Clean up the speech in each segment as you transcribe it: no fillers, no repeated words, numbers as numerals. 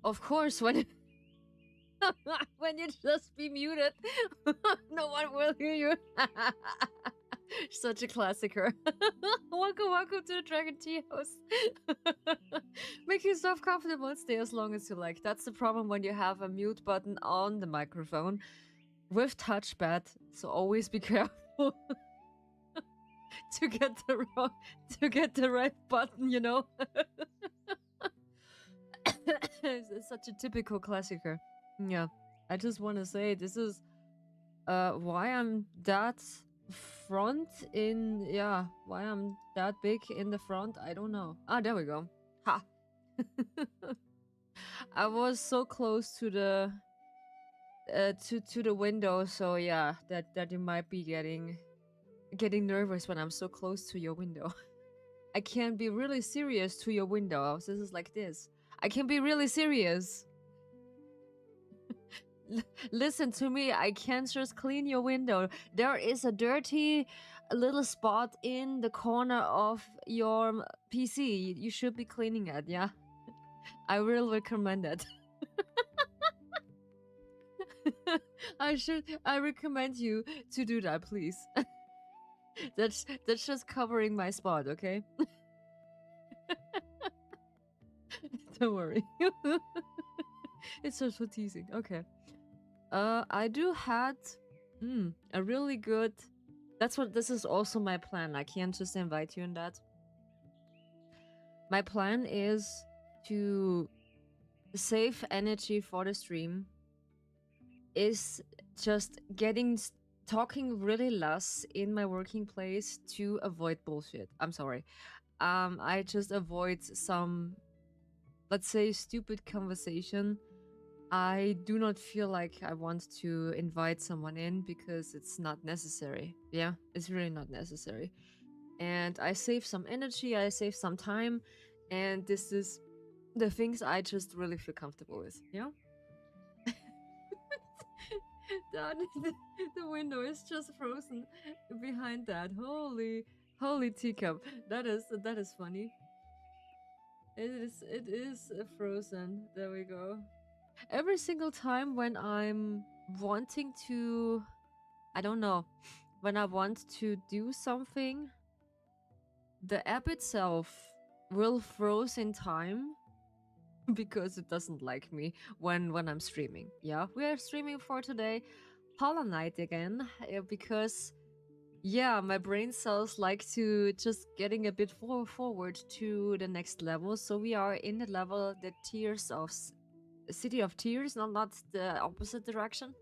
Of course, when when you just be muted, no one will hear you. Such a classicer. Welcome to the Dragon Tea House. Make yourself comfortable and stay as long as you like. That's the problem when you have a mute button on the microphone with touchpad, so always be careful to get the right button, you know. It's such a typical classicer. Yeah, I just want to say this is why I'm that front in, yeah, why I'm that big in the front. I don't know. Ah, there we go. Ha. I was so close to the to the window, so yeah, that you might be getting nervous when I'm so close to your window. I can be really serious to your window. This is like this. I can be really serious. Listen to me, I can't just clean your window. There is a dirty little spot in the corner of your PC. You should be cleaning it, yeah? I will recommend it. I recommend you to do that, please. That's just covering my spot, okay? Don't worry. It's just for teasing. Okay. I do had a really good. This is also my plan. I can't just invite you in that. My plan is to save energy for the stream. Is just talking really less in my working place to avoid bullshit. I'm sorry. I just avoid some, let's say, stupid conversation. I do not feel like I want to invite someone in because it's not necessary. Yeah, it's really not necessary. And I save some energy, I save some time, and this is the things I just really feel comfortable with. Yeah? The window is just frozen behind that. Holy teacup. That is funny. It is frozen. There we go. Every single time when I'm wanting to, I don't know, when I want to do something, the app itself will froze in time because it doesn't like me when I'm streaming. Yeah, we are streaming for today, Hollow Knight again, because yeah, my brain cells like to just getting a bit forward to the next level. So we are in the level, the Tears of City of Tears, not the opposite direction.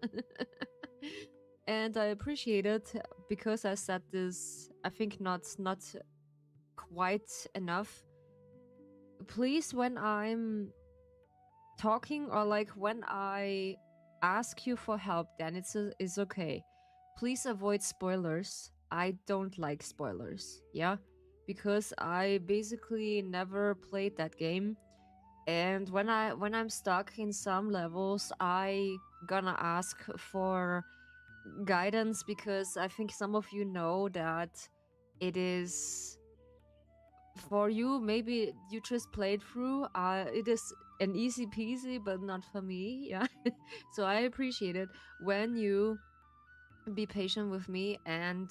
And I appreciate it because I said this, I think not quite enough. Please, when I'm talking or like when I ask you for help, then it's okay. Please avoid spoilers. I don't like spoilers, yeah? Because I basically never played that game. And when I'm stuck in some levels, I gonna ask for guidance because I think some of you know that it is for you. Maybe you just played through. It is an easy peasy, but not for me. Yeah, so I appreciate it when you be patient with me and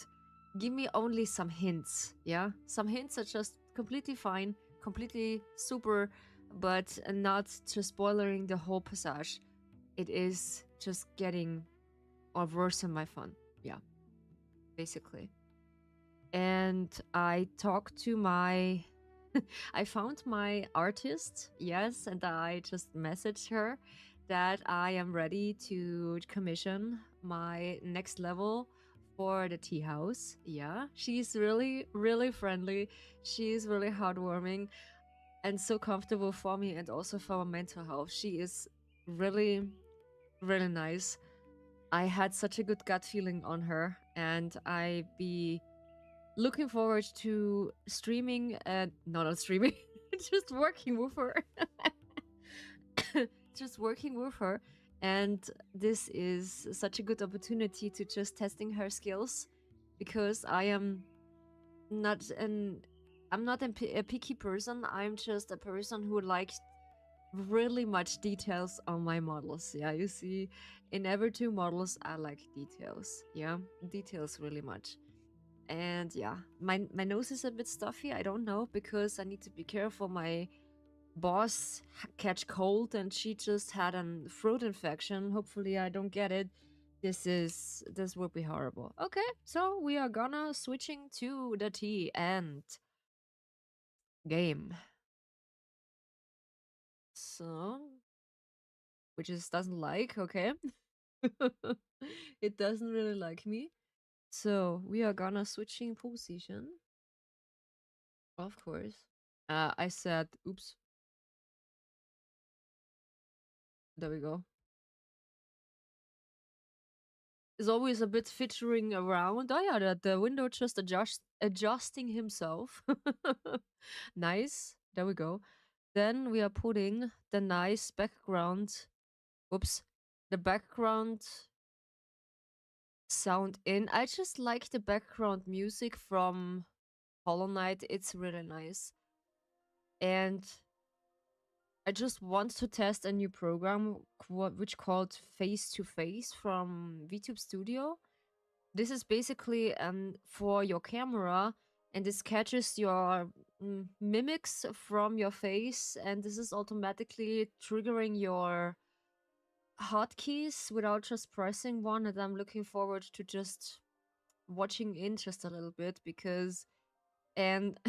give me only some hints. Yeah, some hints are just completely fine, completely super, but not just spoiling the whole passage. It is just getting or worse in my fun. Yeah, basically. And I talked to my I found my artist, yes, and I just messaged her that I am ready to commission my next level for the tea house. Yeah, she's really, really friendly. She's really heartwarming and so comfortable for me and also for my mental health. She is really, really nice. I had such a good gut feeling on her, and I be looking forward to streaming and not streaming, just working with her. Just working with her. And this is such a good opportunity to just testing her skills because I'm not a picky person. I'm just a person who likes really much details on my models. Yeah, you see, in every two models, I like details. Yeah, details really much. And yeah, my nose is a bit stuffy. I don't know because I need to be careful. My boss catch cold and she just had a throat infection. Hopefully, I don't get it. This would be horrible. Okay, so we are gonna switching to the T and game. So, which is doesn't like, okay. It doesn't really like me. So we are gonna switching position. Of course. I said, oops, there we go. Is always a bit fittering around. Oh yeah, the window just adjusting himself. Nice. There we go. Then we are putting the nice background. Oops. The background sound in. I just like the background music from Hollow Knight. It's really nice. And I just want to test a new program which called Face to Face from VTube Studio. This is basically for your camera, and this catches your mimics from your face, and this is automatically triggering your hotkeys without just pressing one. And I'm looking forward to just watching in just a little bit because, and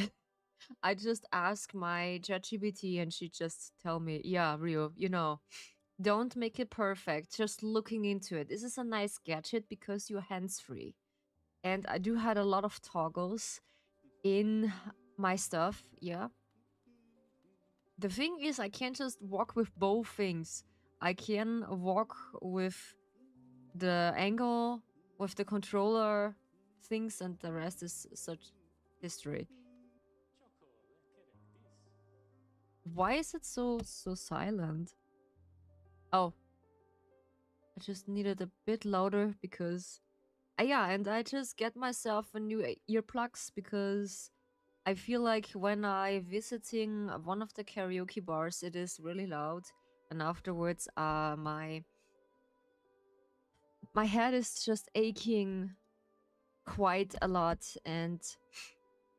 I just ask my ChatGPT and she just tell me, yeah, Rio, don't make it perfect. Just looking into it. This is a nice gadget because you're hands free. And I do had a lot of toggles in my stuff. Yeah. The thing is, I can't just walk with both things. I can walk with the angle, with the controller things, and the rest is such history. Why is it so silent? Oh, I just needed a bit louder because yeah, and I just get myself a new earplugs because I feel like when I visiting one of the karaoke bars, it is really loud, and afterwards, my head is just aching quite a lot, and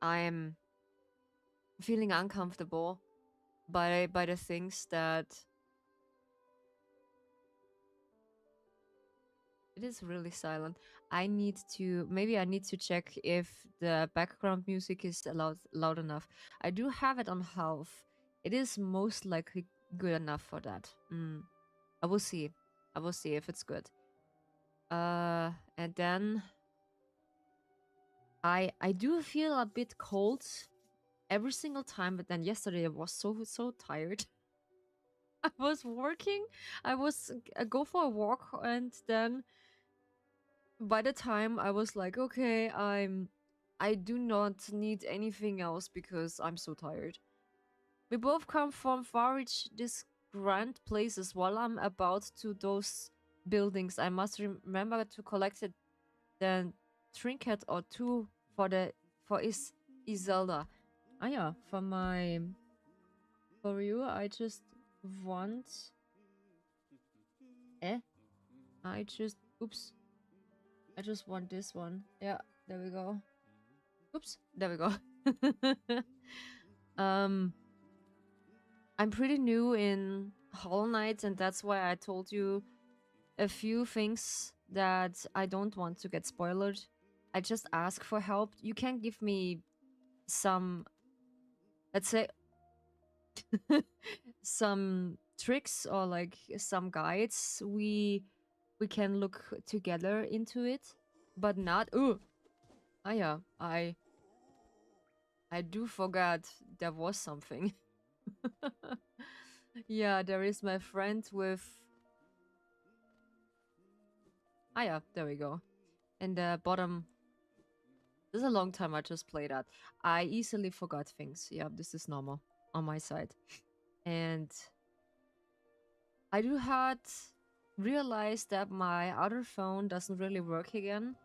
I'm feeling uncomfortable by the things that it is really silent. Maybe I need to check if the background music is loud enough. I do have it on half. It is most likely good enough for that. I will see. I will see if it's good. And then I do feel a bit cold every single time, but then yesterday I was so tired. I was working. I was go for a walk, and then by the time I was like, okay, I do not need anything else because I'm so tired. We both come from far reach these grand places. While I'm about to those buildings, I must remember to collect it, the trinket or two for Iselda. Ah yeah, for you, I just want I just oops. I just want this one. Yeah, there we go. Oops, there we go. um, I'm pretty new in Hollow Knight, and that's why I told you a few things that I don't want to get spoiled. I just ask for help. You can give me some, let's say, some tricks or like some guides. We can look together into it, but not. Oh, ah yeah, I do forget there was something. Yeah, there is my friend with. Ah, yeah, there we go. In the bottom. This is a long time I just played that. I easily forgot things. Yeah, this is normal on my side. And I do had realized that my other phone doesn't really work again.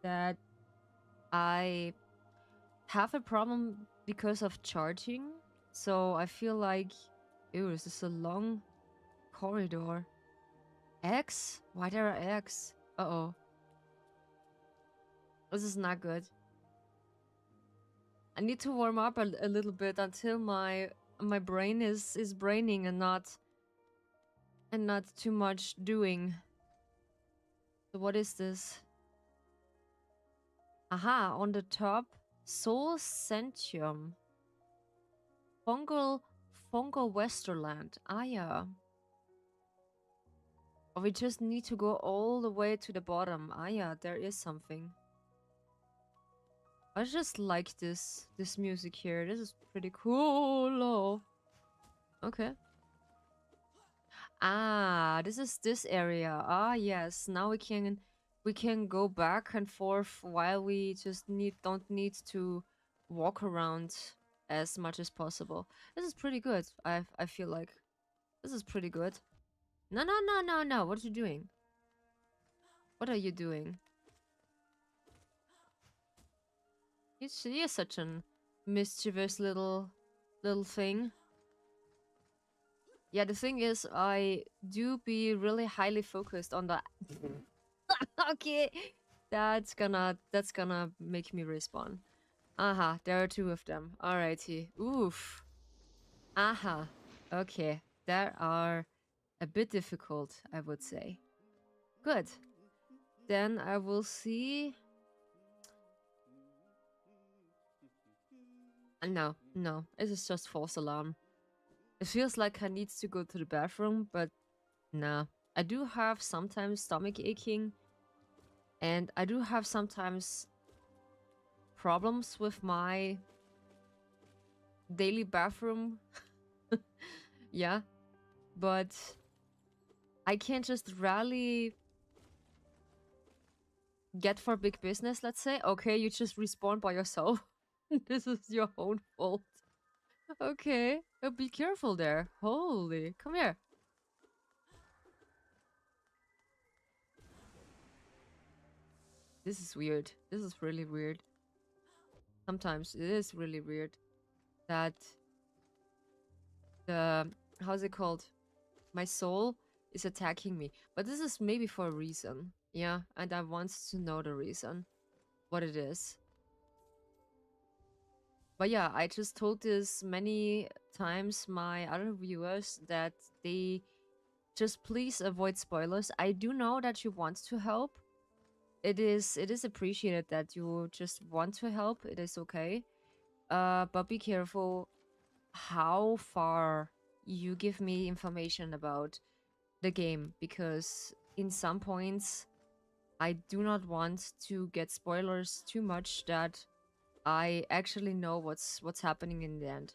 That I have a problem because of charging. So I feel like Ew, this is a long corridor. Eggs? Why there are eggs? Uh-oh. This is not good. I need to warm up a little bit until my brain is braining and not too much doing. So what is this? Aha, on the top, Soul Centium. Fungal Westerland. Ah, yeah. Or we just need to go all the way to the bottom. Ah, yeah, there is something. I just like this music here. This is pretty cool. Oh. Okay. Ah, this is this area. Ah, yes. Now we can go back and forth while we just don't need to walk around as much as possible. This is pretty good. I feel like this is pretty good. No, no, no, no, no. What are you doing? What are you doing? He is such a mischievous little thing. Yeah, the thing is, I do be really highly focused on the. Okay, that's gonna make me respawn. Aha, there are two of them. Alrighty. Oof. Aha. Okay, that are a bit difficult, I would say. Good. Then I will see. No, no, it is just false alarm. It feels like I need to go to the bathroom, but nah. I do have sometimes stomach aching, and I do have sometimes problems with my daily bathroom. Yeah, but I can't just rally get for big business, let's say. Okay, you just respawn by yourself. This is your own fault. Okay, be careful there. Holy, come here. This is weird. This is really weird. Sometimes it is really weird that the, how's it called? My soul is attacking me. But this is maybe for a reason. Yeah, and I want to know the reason. What it is. But yeah, I just told this many times my other viewers that they just please avoid spoilers. I do know that you want to help. It is appreciated that you just want to help. It is okay. But be careful how far you give me information about the game, because in some points I do not want to get spoilers too much that I actually know what's happening in the end.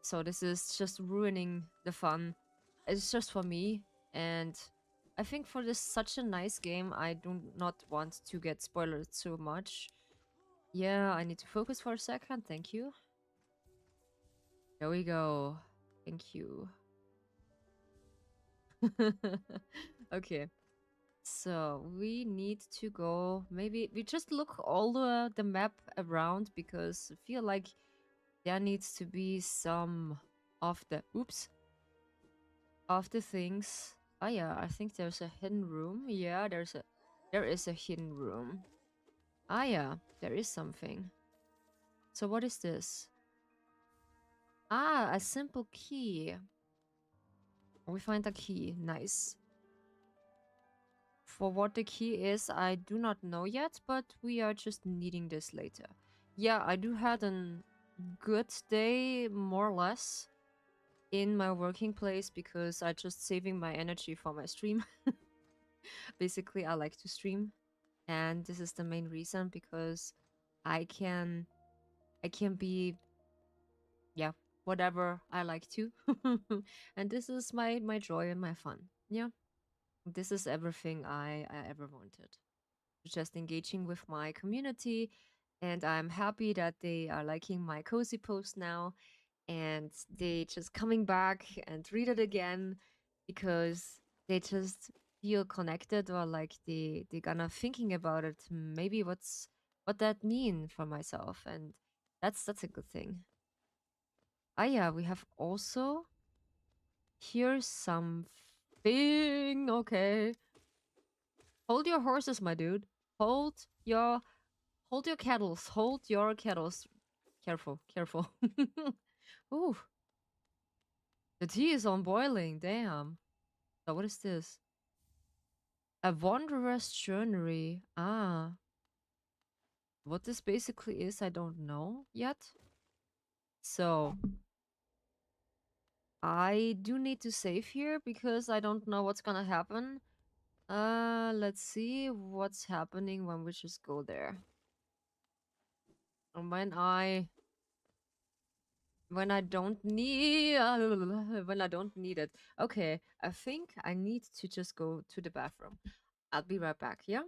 So this is just ruining the fun. It's just for me, and I think for this such a nice game, I do not want to get spoiled too much. Yeah, I need to focus for a second. Thank you. There we go. Thank you. Okay. So we need to go. Maybe we just look all the map around, because I feel like there needs to be some of the of the things. Oh yeah, I think there's a hidden room. Yeah, there is a hidden room. Ah yeah, there is something. So what is this? Ah, a simple key. We find a key. Nice. For what the key is, I do not know yet, but we are just needing this later. Yeah, I do had a good day, more or less, in my working place, because I just saving my energy for my stream. Basically, I like to stream, and this is the main reason, because I can be, yeah, whatever I like to. And this is my joy and my fun. Yeah, this is everything I ever wanted. Just engaging with my community, and I'm happy that they are liking my cozy post now, and they just coming back and read it again, because they just feel connected, or like they gonna thinking about it, maybe what that mean for myself, and that's a good thing. Ah yeah, we have also Here's something. Okay. Hold your horses, my dude. Hold your hold your kettles. Hold your kettles. Careful, careful. Ooh, the tea is on boiling. Damn. So what is this? A wanderer's journey. Ah. What this basically is, I don't know yet. So I do need to save here because I don't know what's gonna happen. Let's see what's happening when we just go there. And when I don't need when I don't need it. Okay, I think I need to just go to the bathroom. I'll be right back, yeah?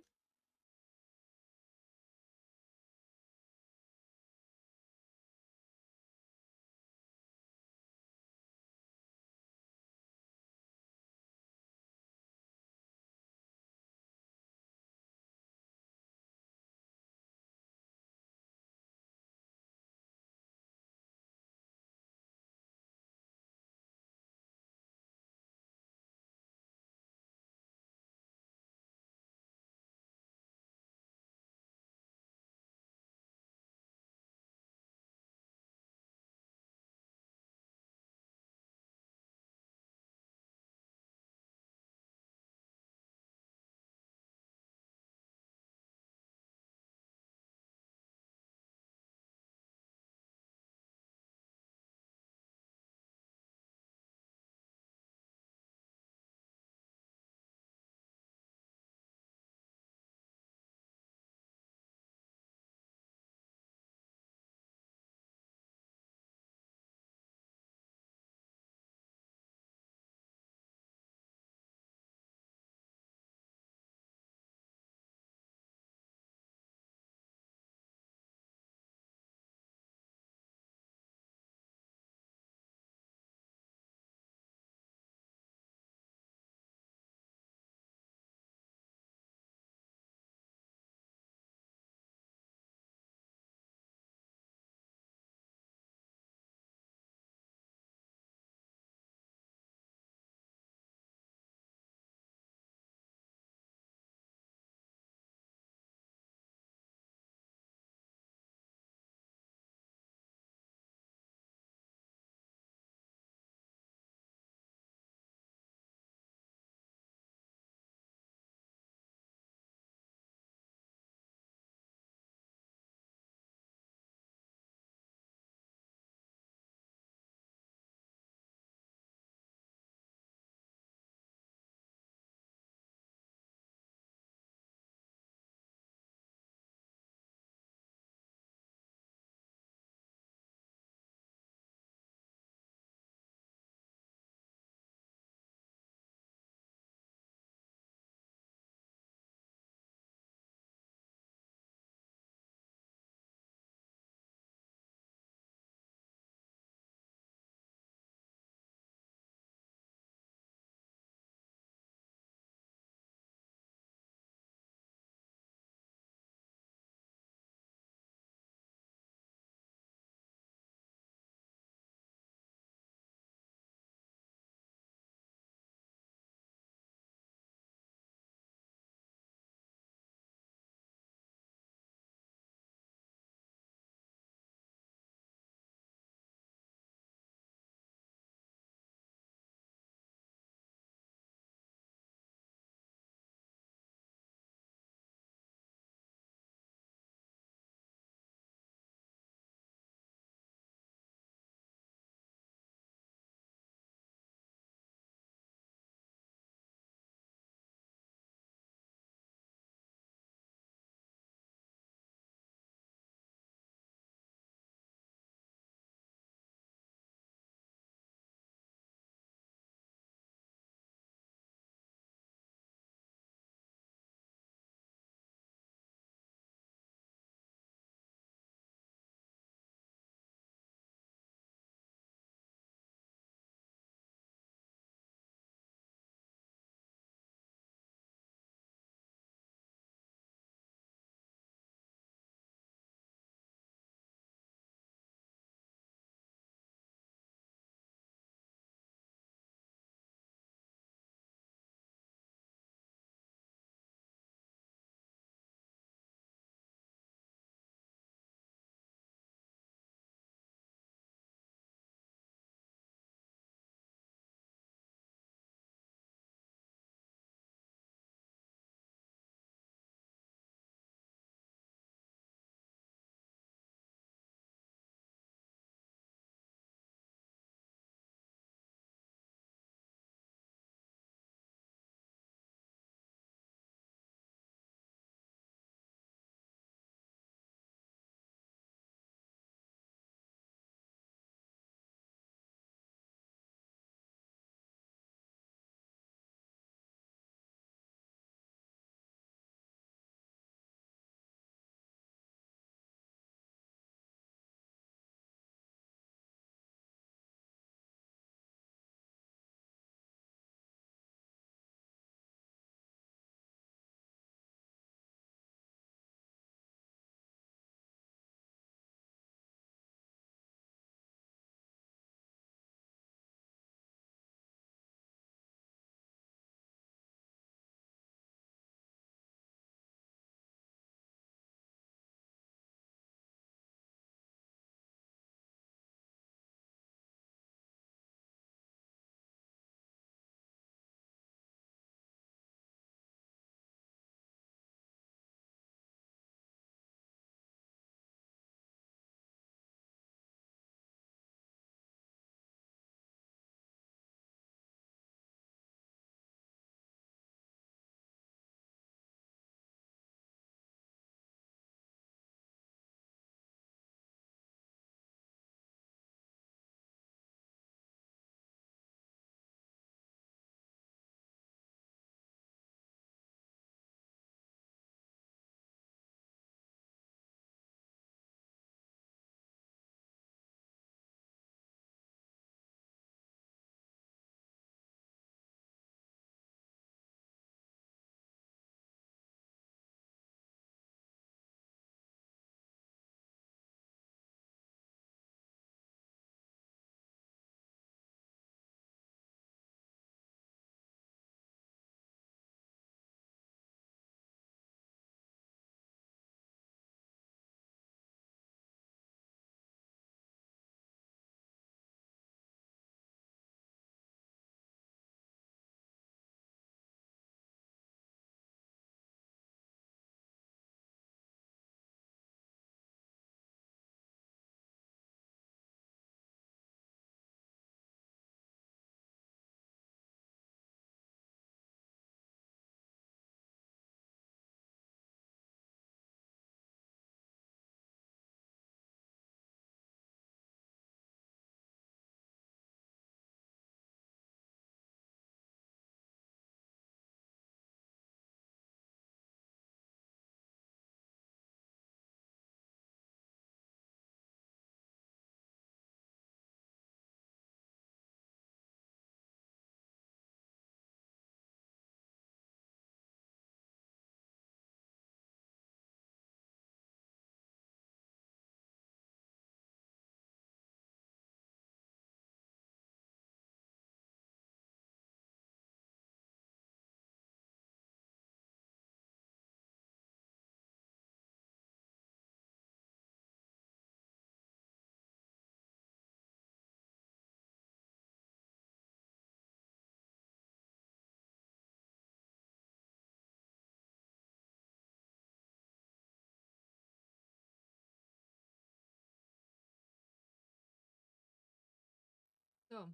So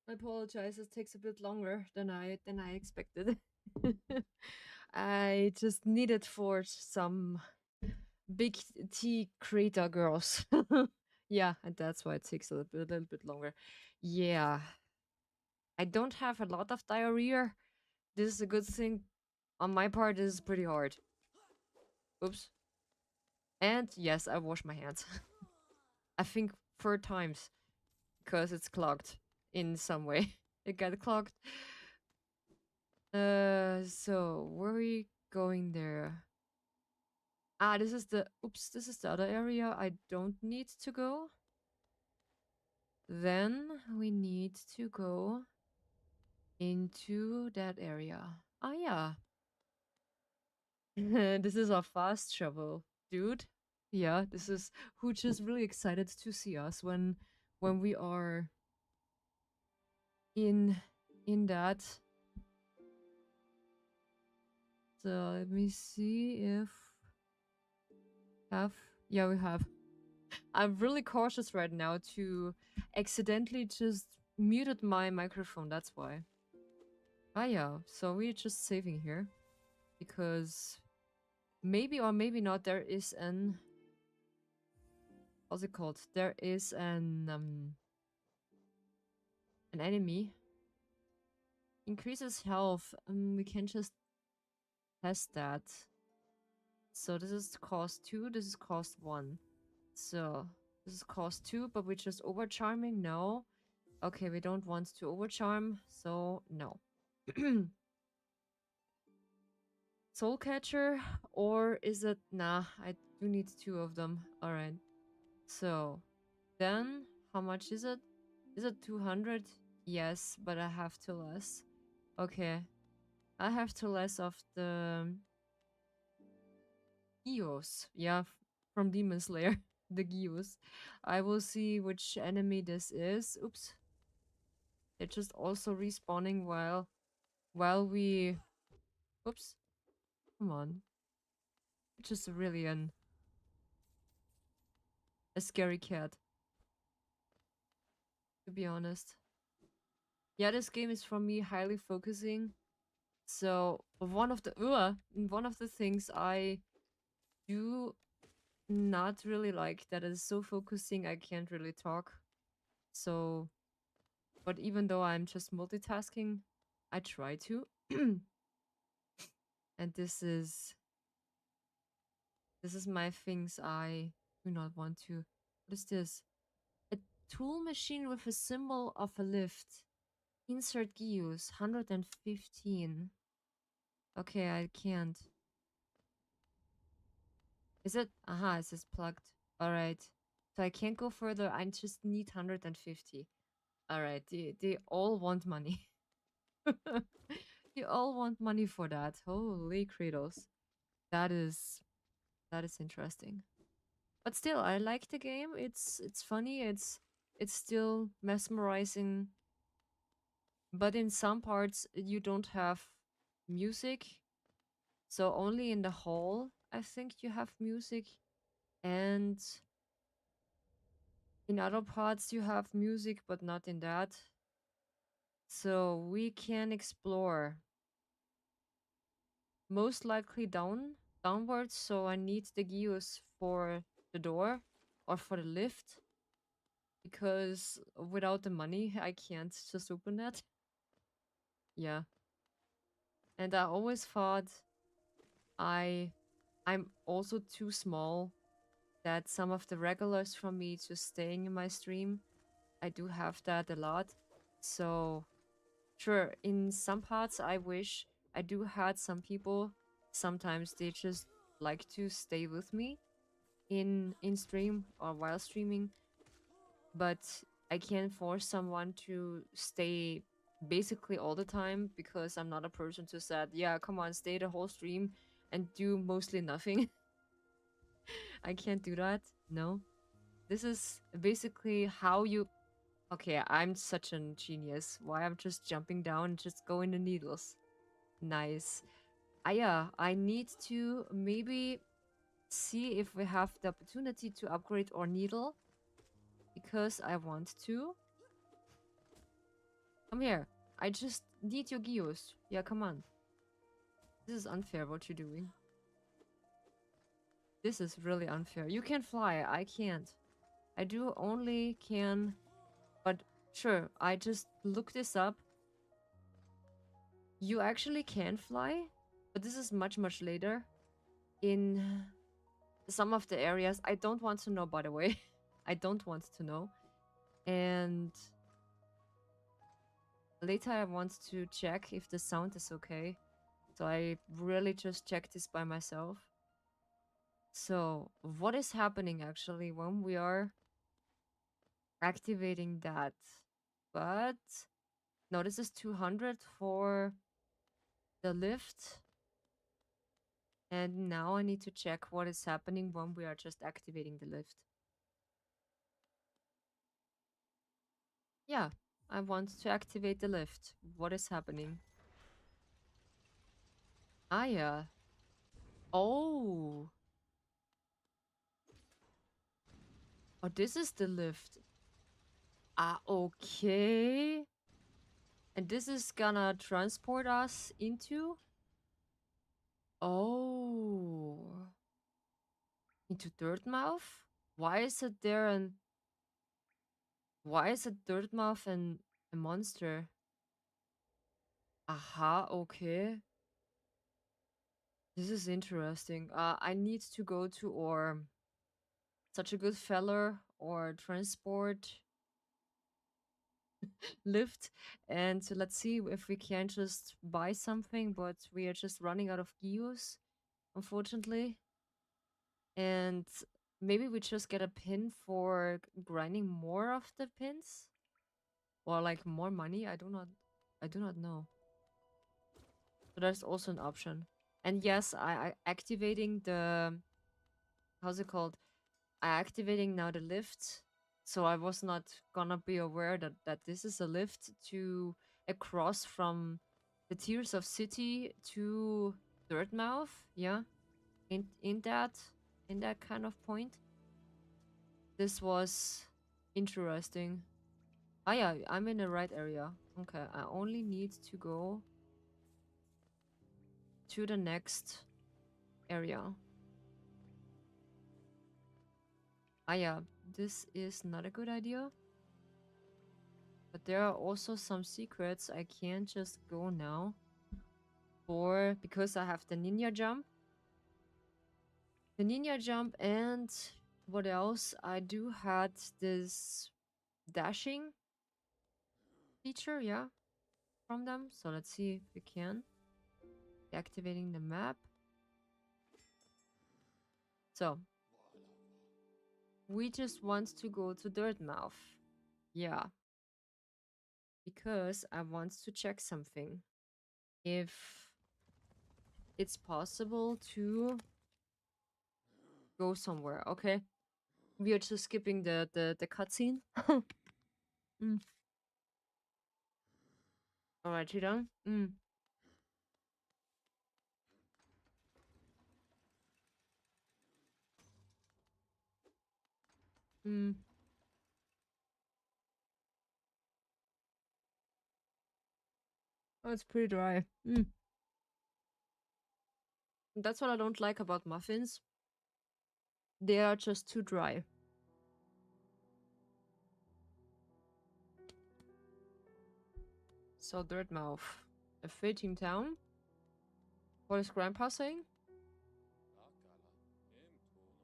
I apologize. It takes a bit longer than I expected. I just needed for some big T creator girls. Yeah, and that's why it takes a little bit longer. Yeah, I don't have a lot of diarrhea. This is a good thing. On my part, this is pretty hard. Oops. And yes, I wash my hands. I think 4 times because it's clogged in some way. It got clogged. So where are we going there? Ah, this is the oops, this is the other area I don't need to go. Then we need to go into that area. Ah, yeah. This is our fast travel, dude. Yeah, this is Hooch is really excited to see us when we are in that. So let me see if have yeah we have. I'm really cautious right now to accidentally just muted my microphone. That's why. Ah yeah, so we're just saving here because maybe or maybe not there is an what's it called? There is an enemy. Increases health. We can just test that. So this is cost 2, this is cost 1. So this is cost 2, but we're just overcharming? No. Okay, we don't want to overcharm, so no. Soul Catcher, or is it... Nah, I do need 2 of them. Alright. So, then, how much is it? Is it 200? Yes, but I have 2 less. Okay. I have 2 less of the... Gios. Yeah, from Demon Slayer. The Gios. I will see which enemy this is. Oops. They're just also respawning while we... Oops. Come on. It's just really a scary cat, to be honest. Yeah, this game is for me highly focusing. So one of the things I do not really like that is so focusing I can't really talk. So, but even though I'm just multitasking, I try to. And this is my things I do not want to. What is this? A tool machine with a symbol of a lift. Insert gears 115. Okay, I can't. Is it? Aha, it says plugged. Alright. So I can't go further. I just need 150. Alright, they all want money. You all want money for that. Holy Kratos. That is interesting. But still, I like the game. It's funny. It's still mesmerizing. But in some parts you don't have music. So only in the hall I think you have music, and in other parts you have music but not in that. So we can explore most likely downwards, so I need the gears for the door or for the lift because without the money I can't just open that. Yeah. And I always thought I'm also too small that some of the regulars from me just staying in my stream, I do have that a lot. So sure, in some parts I wish I do had some people. Sometimes they just like to stay with me in stream or while streaming, but I can't force someone to stay basically all the time because I'm not a person to say, yeah, come on, stay the whole stream and do mostly nothing. I can't do that. No. This is basically how you... Okay, I'm such a genius. Why I'm just jumping down and just going the needles. Nice. Yeah, I need to maybe see if we have the opportunity to upgrade our needle. because I want to. Come here. I just need your geos. Yeah, come on. This is unfair what you're doing. This is really unfair. You can fly. I can't. I do only can... But sure, I just looked this up. You actually can fly, but this is much, much later. In some of the areas. I don't want to know, by the way. I don't want to know. And later I want to check if the sound is okay. So I really just checked this by myself. So what is happening actually when we are activating that? But no, this is 200 for the lift. And now I need to check what is happening when we are just activating the lift. Yeah, I want to activate the lift. What is happening? Ah, yeah. Oh. Oh, this is the lift. Ah, okay. And this is gonna transport us into... Oh. Into Dirtmouth? Why is it there and... Why is it Dirtmouth and a monster? Aha, okay. This is interesting. I need to go to or such a good feller or transport lift, and let's see if we can just buy something, but we are just running out of geos, unfortunately. And maybe we just get a pin for grinding more of the pins, or like more money. I do not know. So that's also an option. And yes, I activating the... how's it called? Activating now the lift. So I was not gonna be aware that this is a lift to across from the tiers of city to Dirtmouth. Yeah, in that kind of point. This was interesting. Ah yeah, I'm in the right area. Okay, I only need to go to the next area. Ah yeah, this is not a good idea. But there are also some secrets I can't just go now. For because I have the ninja jump. The ninja jump and what else? I do had this dashing feature, yeah, from them. So let's see if we can. Deactivating the map. So we just want to go to Dirtmouth. Yeah. Because I want to check something. If it's possible to go somewhere, okay? We are just skipping the cutscene. Mm. Alright, you done? Mm. Oh, it's pretty dry. That's what I don't like about muffins. They are just too dry. So Dirtmouth. A fitting town? What is Grandpa saying?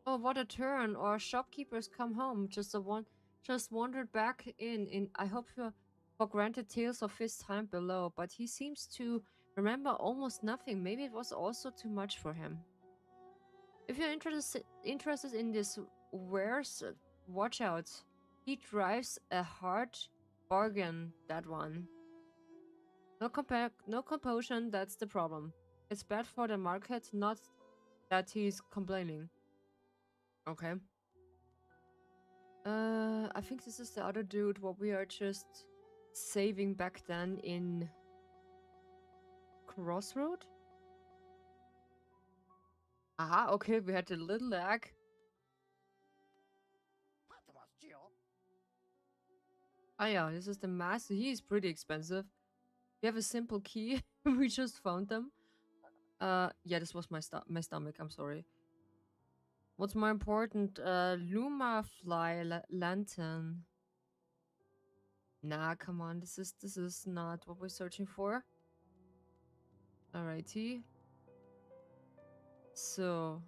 Oh, what a turn! Our shopkeepers come home. Just wandered back in I hope for granted tales of his time below, but he seems to remember almost nothing. Maybe it was also too much for him. If you're interested in this wares, watch out. He drives a hard bargain, that one. No composition, that's the problem. It's bad for the market, not that he's complaining. Okay. I think this is the other dude what we are just saving back then in Crossroad? Aha, okay, we had a little lag. Ah yeah, this is the master. He is pretty expensive. We have a simple key. We just found them. Yeah, this was my stomach. I'm sorry. What's more important? Luma fly lantern. Nah, come on. This is not what we're searching for. Alrighty. So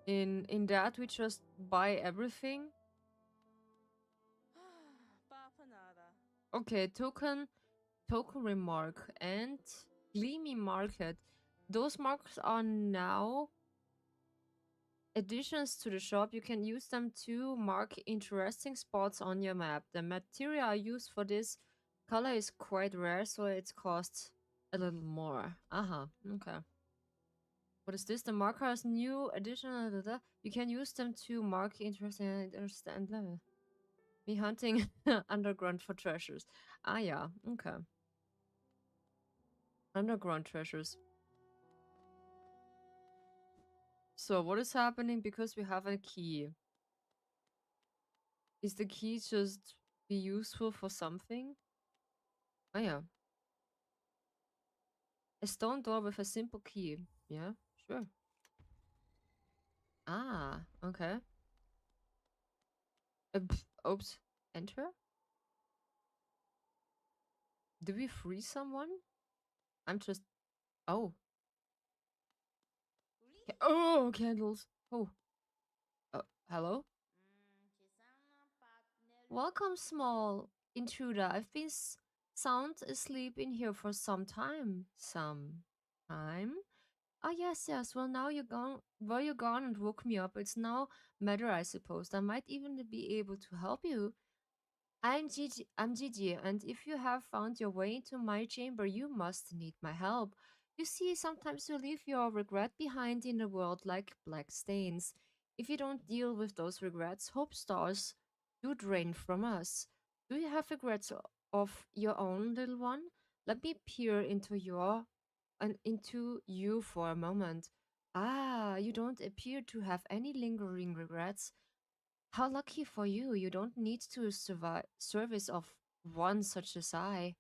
in that we just buy everything. Okay, token remark and gleamy market. Those marks are now additions to the shop. You can use them to mark interesting spots on your map. The material used for this color is quite rare, so it costs a little more. Okay. What is this? The marker has new additional. You can use them to mark interesting level. Me hunting underground for treasures. Ah, yeah. Okay. Underground treasures. So what is happening because we have a key? Is the key just be useful for something? Oh yeah. A stone door with a simple key. Yeah, sure. Ah, okay. Oops. Enter? Do we free someone? I'm just... Oh. Oh, candles. Oh. Hello? Welcome, small intruder. I've been sound asleep in here for some time. Some time? Ah, yes, yes. Well, now you're gone. Well, you're gone and woke me up. It's now matter, I suppose. I might even be able to help you. I'm Gigi, and if you have found your way into my chamber, you must need my help. You see, sometimes you leave your regret behind in the world like black stains. If you don't deal with those regrets, hope stars do drain from us. Do you have regrets of your own, little one? Let me peer into your and into you for a moment. Ah, you don't appear to have any lingering regrets. How lucky for you. You don't need to survive service of one such as I.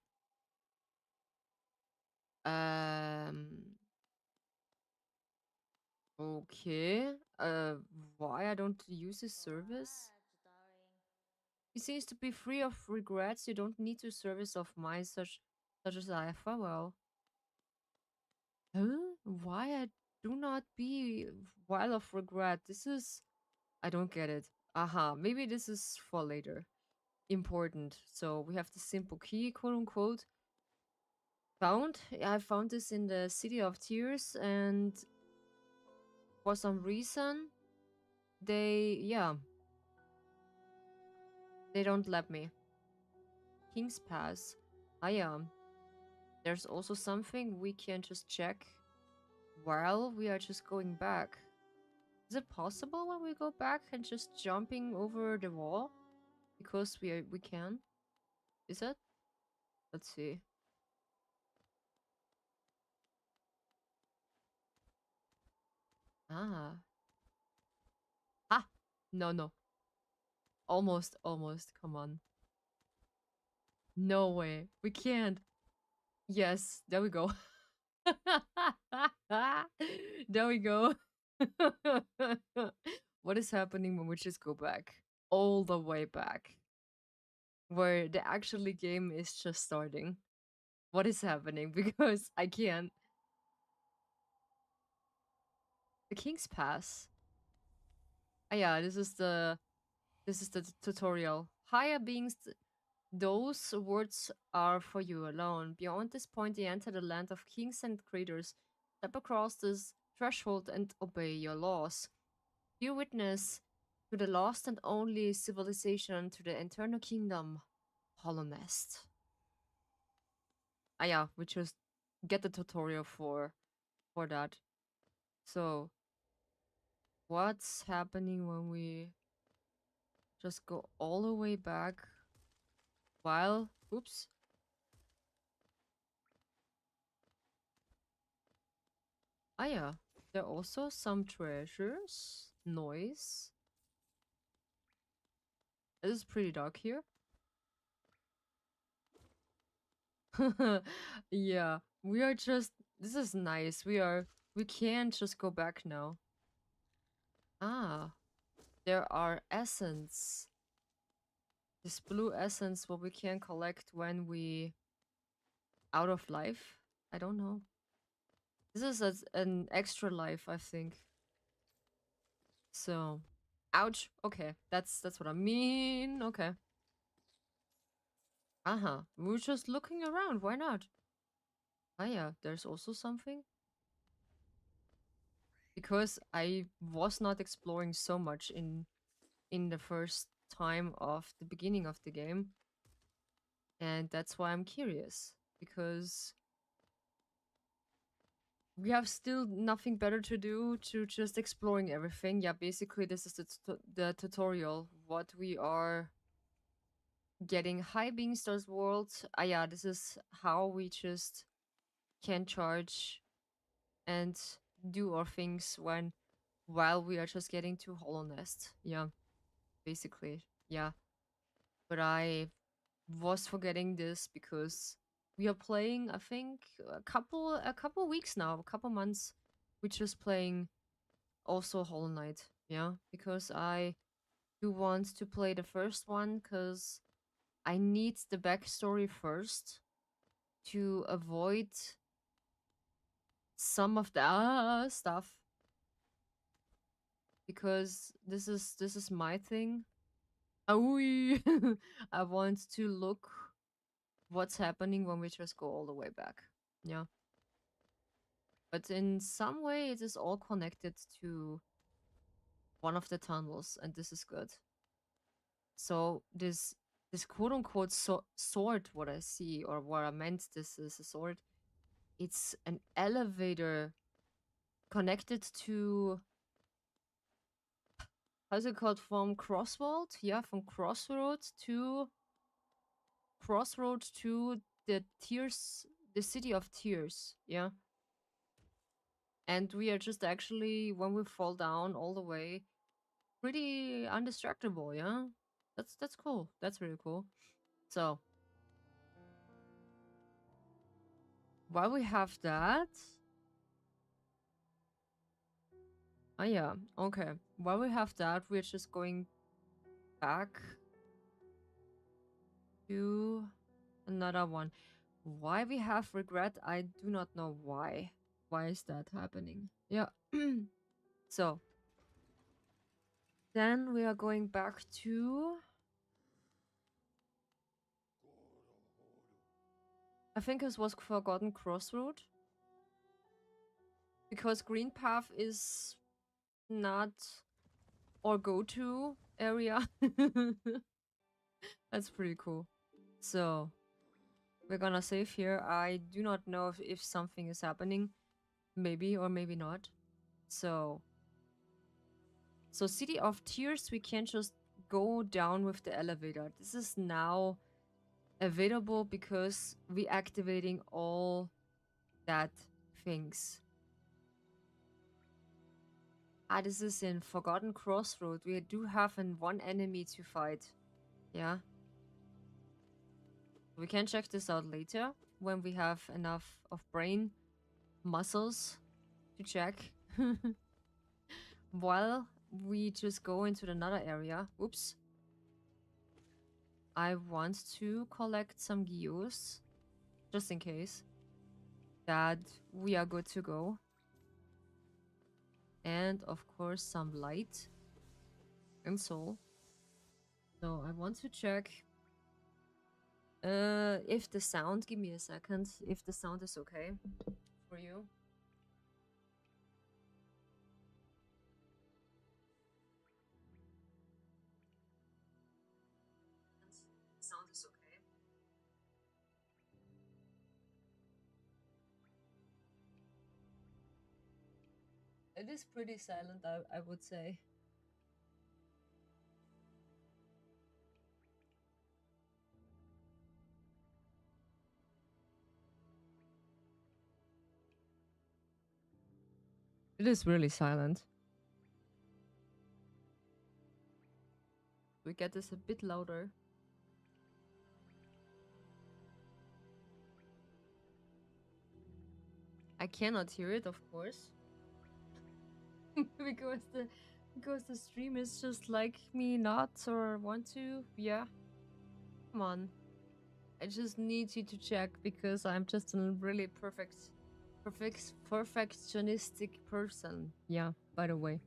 Um okay. Why I don't use this service? He seems to be free of regrets. You don't need to service of mine such as I. Farewell. Huh? Why I do not be wild of regret? This is I don't get it. Aha, maybe this is for later. Important. So we have the simple key, quote unquote. I found this in the City of Tears, and for some reason, yeah, they don't let me. King's Pass. Ah, yeah. There's also something we can just check while we are just going back. Is it possible when we go back and just jumping over the wall? Because we can? Is it? Let's see. Ah. Ah! No, no. Almost. Come on. No way. We can't. Yes, there we go. There we go. What is happening when we just go back? All the way back. Where the actually game is just starting. What is happening? Because I can't. The King's Pass. Ah yeah, this is the tutorial. Higher beings, those words are for you alone. Beyond this point, you enter the land of kings and creators. Step across this threshold and obey your laws. You witness to the lost and only civilization to the eternal kingdom, Hollow Nest. Ah yeah, we just get the tutorial for that. So what's happening when we just go all the way back while oops. Ah yeah, there are also some treasures. Noise. It is pretty dark here. Yeah, we are just. This is nice. We can just go back now. Ah, there are essence. This blue essence, what we can collect when we out of life. I don't know. This is an extra life, I think. So, ouch. Okay, that's what I mean. Okay. Uh-huh. We're just looking around. Why not? Ah, yeah. There's also something. Because I was not exploring so much in the first time of the beginning of the game, and that's why I'm curious. Because we have still nothing better to do to just exploring everything. Yeah, basically this is the tutorial. What we are getting high beingstars world. Ah, yeah, this is how we just can charge and do our things when while we are just getting to Hollow Nest. Yeah, basically. Yeah. But I was forgetting this because we are playing, I think, a couple weeks now, a couple months. We're just playing also Hollow Knight. Yeah, because I do want to play the first one because I need the backstory first to avoid some of the stuff, because this is my thing. Oh, I want to look what's happening when we just go all the way back. Yeah. But in some way, it is all connected to one of the tunnels, and this is good. So this quote unquote sword, what I see, or what I meant, this is a sword. It's an elevator connected to, how's it called, from Crossroad? Yeah, from Crossroad to the Tears, the City of Tears. Yeah. And we are just actually, when we fall down all the way, pretty undistractable, yeah? That's cool. That's really cool. So, while we have that... Oh, yeah. Okay. While we have that, we're just going back to another one. Why we have regret, I do not know why. Why is that happening? Yeah. So, then we are going back to... I think it was Forgotten Crossroad. Because Green Path is not our go-to area. That's pretty cool. So, we're gonna save here. I do not know if something is happening. Maybe or maybe not. So City of Tears, we can just go down with the elevator. This is now available because we activating all that things. Ah, this is in Forgotten Crossroad. We do have one enemy to fight. Yeah. We can check this out later when we have enough of brain muscles to check. While we just go into another area. Oops. I want to collect some geos, just in case, that we are good to go. And of course some light and soul. So I want to check if the sound, give me a second, if the sound is okay for you. The sound is okay. It is pretty silent, I would say. It is really silent. We get this a bit louder. I cannot hear it, of course. because the stream is just like me not or want to. Yeah. Come on. I just need you to check because I'm just a really perfectionistic person. Yeah, by the way.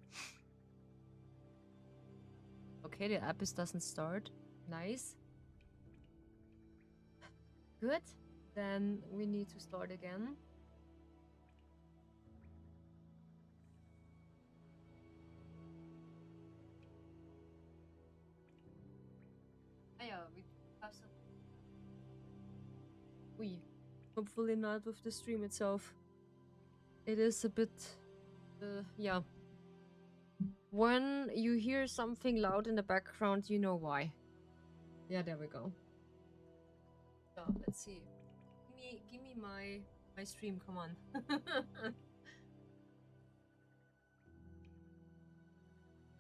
Okay, the app doesn't start. Nice. Good. Then we need to start again. Ah, yeah, we have some. Hopefully not with the stream itself. It is a bit. Yeah. When you hear something loud in the background, you know why. Yeah, there we go. So let's see. Give me my stream. Come on.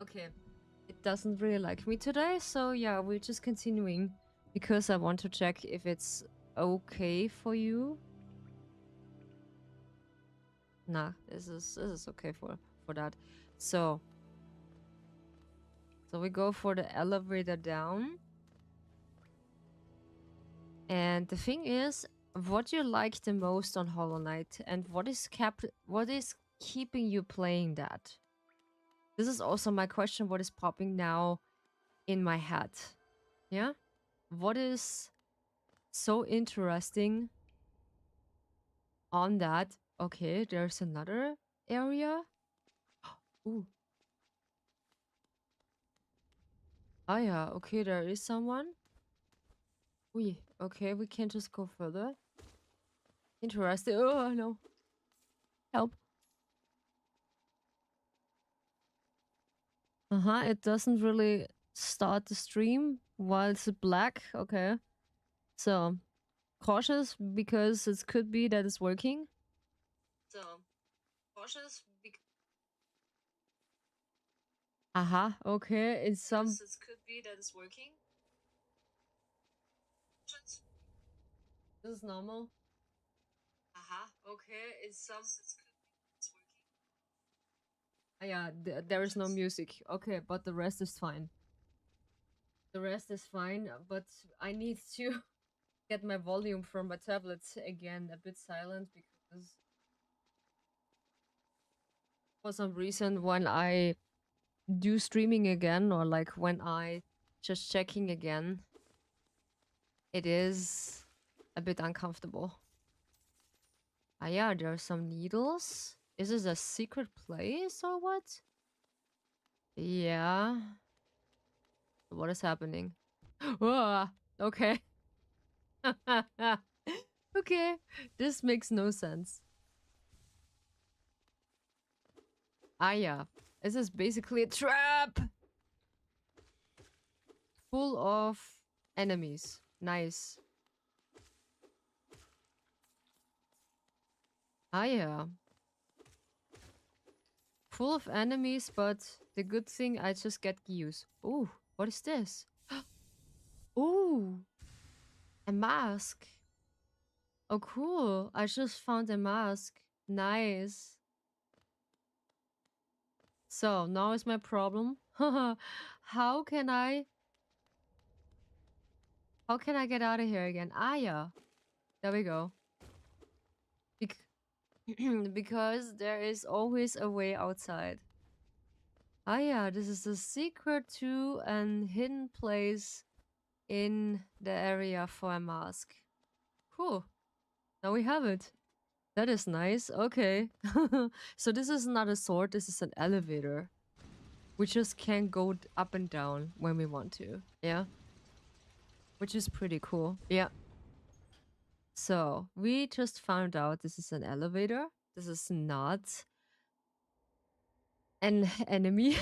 Okay. It doesn't really like me today, so yeah, we're just continuing because I want to check if it's okay for you. Nah, this is okay for that. So we go for the elevator down. And the thing is, what you like the most on Hollow Knight and what is keeping you playing that? This is also my question, what is popping now in my head? Yeah? What is so interesting on that? Okay, there's another area. Ooh. Ah yeah, okay, there is someone. Ooh, okay, we can just go further. Interesting. Oh no. Help. Uh-huh, it doesn't really start the stream while it's black. Okay. So, cautious because it could be that it's working. So, cautious because... Aha, okay. It's some... It could be that it's working. This is normal. Aha, okay. It's some... Yeah, there is no music. Okay, but the rest is fine. The rest is fine, but I need to get my volume from my tablet again a bit silent because for some reason when I do streaming again or like when I just checking again, it is a bit uncomfortable. Ah yeah, there are some needles. Is this a secret place or what? Yeah. What is happening? Ah, okay. Okay, this makes no sense. Ah yeah, this is basically a trap! Full of enemies. Nice. Ah yeah. Full of enemies, but the good thing I just get Gyus. Ooh, what is this? Ooh, a mask. Oh cool, I just found a mask. Nice. So, now is my problem. How can I get out of here again? Ah yeah. There we go. Because there is always a way outside. Ah yeah, this is a secret to an hidden place in the area for a mask. Cool. Now we have it. That is nice. Okay. So this is not a sword, this is an elevator. We just can go up and down when we want to. Yeah. Which is pretty cool. Yeah. So we just found out this is an elevator. This is not an enemy.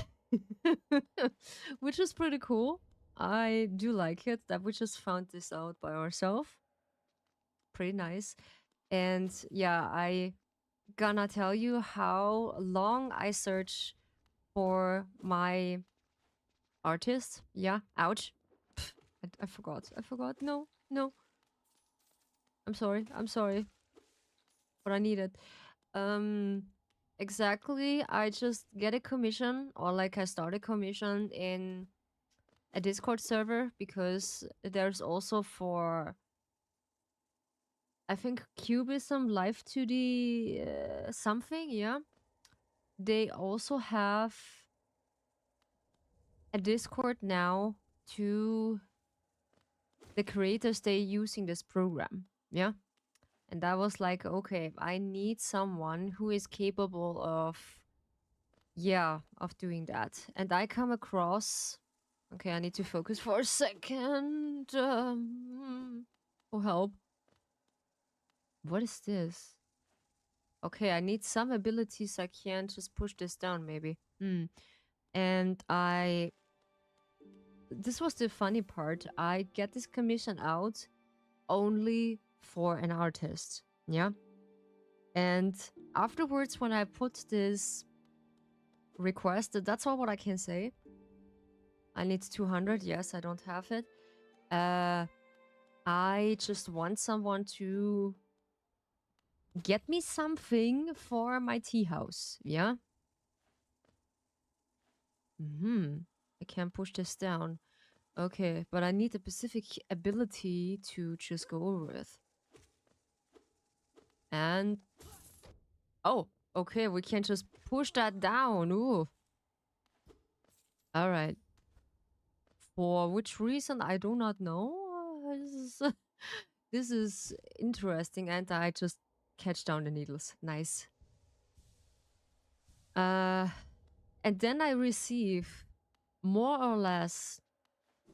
Which is pretty cool. I do like it that we just found this out by ourselves. Pretty nice. And yeah, I gonna tell you how long I search for my artist. Yeah, ouch. Pff, I forgot. I forgot. No, no. I'm sorry. I'm sorry. But I need it. Um, exactly. I just get a commission, or like I start a commission in a Discord server, because there's also for, I think, Cubism Live 2D something. Yeah, they also have a Discord now to the creators they using this program. Yeah. And I was like, okay, I need someone who is capable of, yeah, of doing that. And I come across, okay, I need to focus for a second. Oh, help. What is this? Okay, I need some abilities. I can't just push this down, maybe. And this was the funny part. I get this commission out only for an artist. Yeah. And afterwards, when I put this request, that's all what I can say. I need 200. Yes, I don't have it. I just want someone to get me something for my tea house. Yeah. I can't push this down. Okay, but I need a specific ability to just go over with. And oh, okay, we can just push that down. Ooh. All right. For which reason, I do not know. This is interesting, and I just catch down the needles. Nice. And then I receive more or less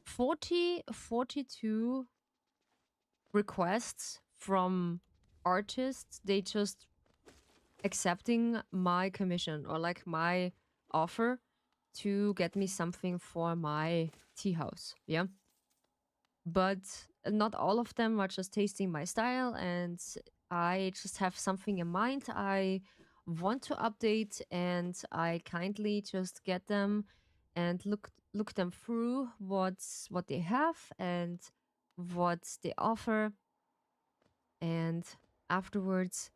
42 requests from artists. They just accepting my commission, or like my offer to get me something for my tea house. Yeah. But not all of them are just tasting my style, and I just have something in mind I want to update, and I kindly just get them and look them through what they have and what they offer. And afterwards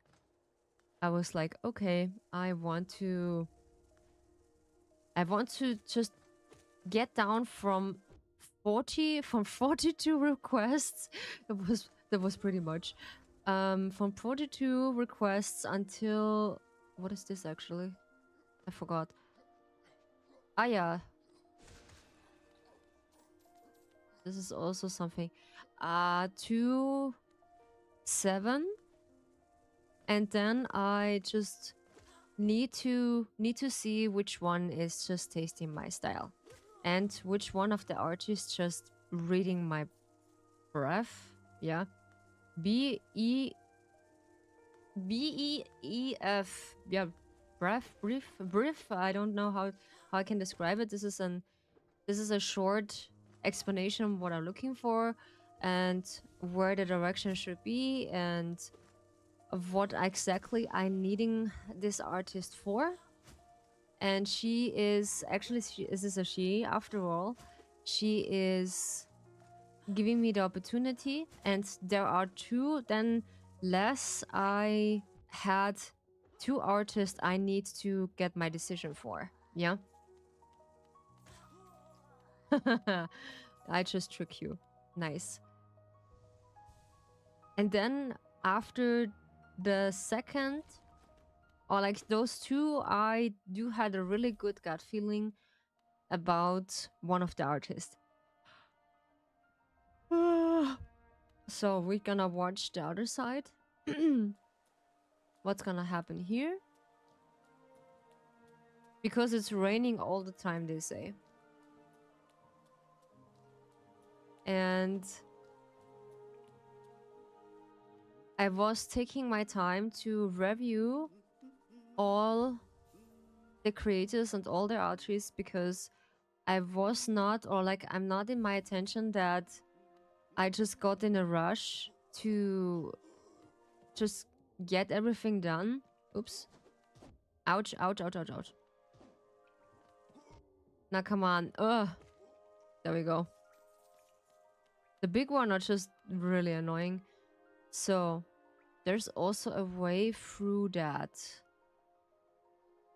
I was like, okay, I want to just get down from 42 requests. That was pretty much. From 42 requests until, what is this actually? I forgot. Ah yeah. This is also something. To 7. And then I just need to see which one is just tasting my style, and which one of the artists just reading my breath. Yeah. B-E-E-F. Yeah, brief. I don't know how I can describe it. This is a short explanation of what I'm looking for, and where the direction should be, and of what exactly I'm needing this artist for. And she is actually, this is a she after all. She is giving me the opportunity, and there are 2. Then less, I had 2 artists I need to get my decision for. Yeah. I just trick you. Nice. And then after the second, or like those 2, I do had a really good gut feeling about one of the artists. So we're gonna watch the other side. What's gonna happen here? Because it's raining all the time, they say. And I was taking my time to review all the creators and all their artists, because I was not, or like I'm not in my attention that I just got in a rush to just get everything done. Oops. Ouch, ouch, ouch, ouch, ouch. Now come on. Ugh. There we go. The big one are just really annoying. So there's also a way through that.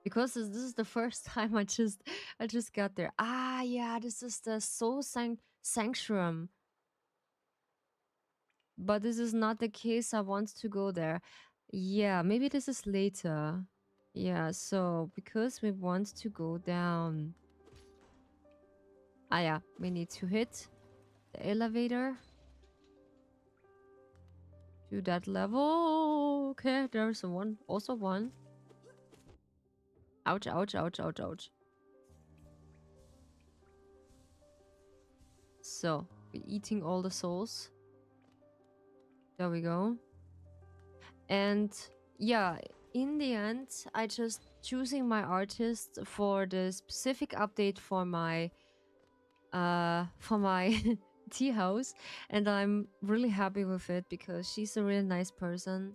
Because this is the first time I just got there. Ah, yeah, this is the Soul Sanctuary. But this is not the case. I want to go there. Yeah, maybe this is later. Yeah, so because we want to go down. Ah, yeah, we need to hit the elevator to that level. Okay, there's a one. Also one. Ouch, ouch, ouch, ouch, ouch. So, we're eating all the souls. There we go. And yeah, in the end, I just choosing my artist for the specific update for my tea house, and I'm really happy with it because she's a really nice person,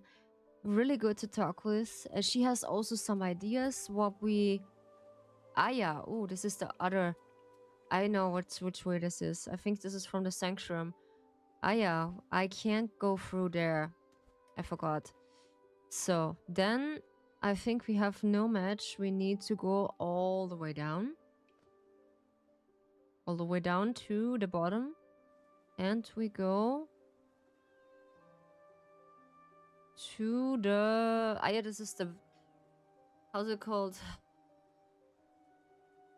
really good to talk with. She has also some ideas what we yeah, oh, this is the other. I know which way this is. I think this is from the sanctuary. Ah, yeah, I can't go through there. I forgot. So then I think we have no match. We need to go all the way down. All the way down to the bottom. And we go to the... Ah, yeah, this is the... How's it called?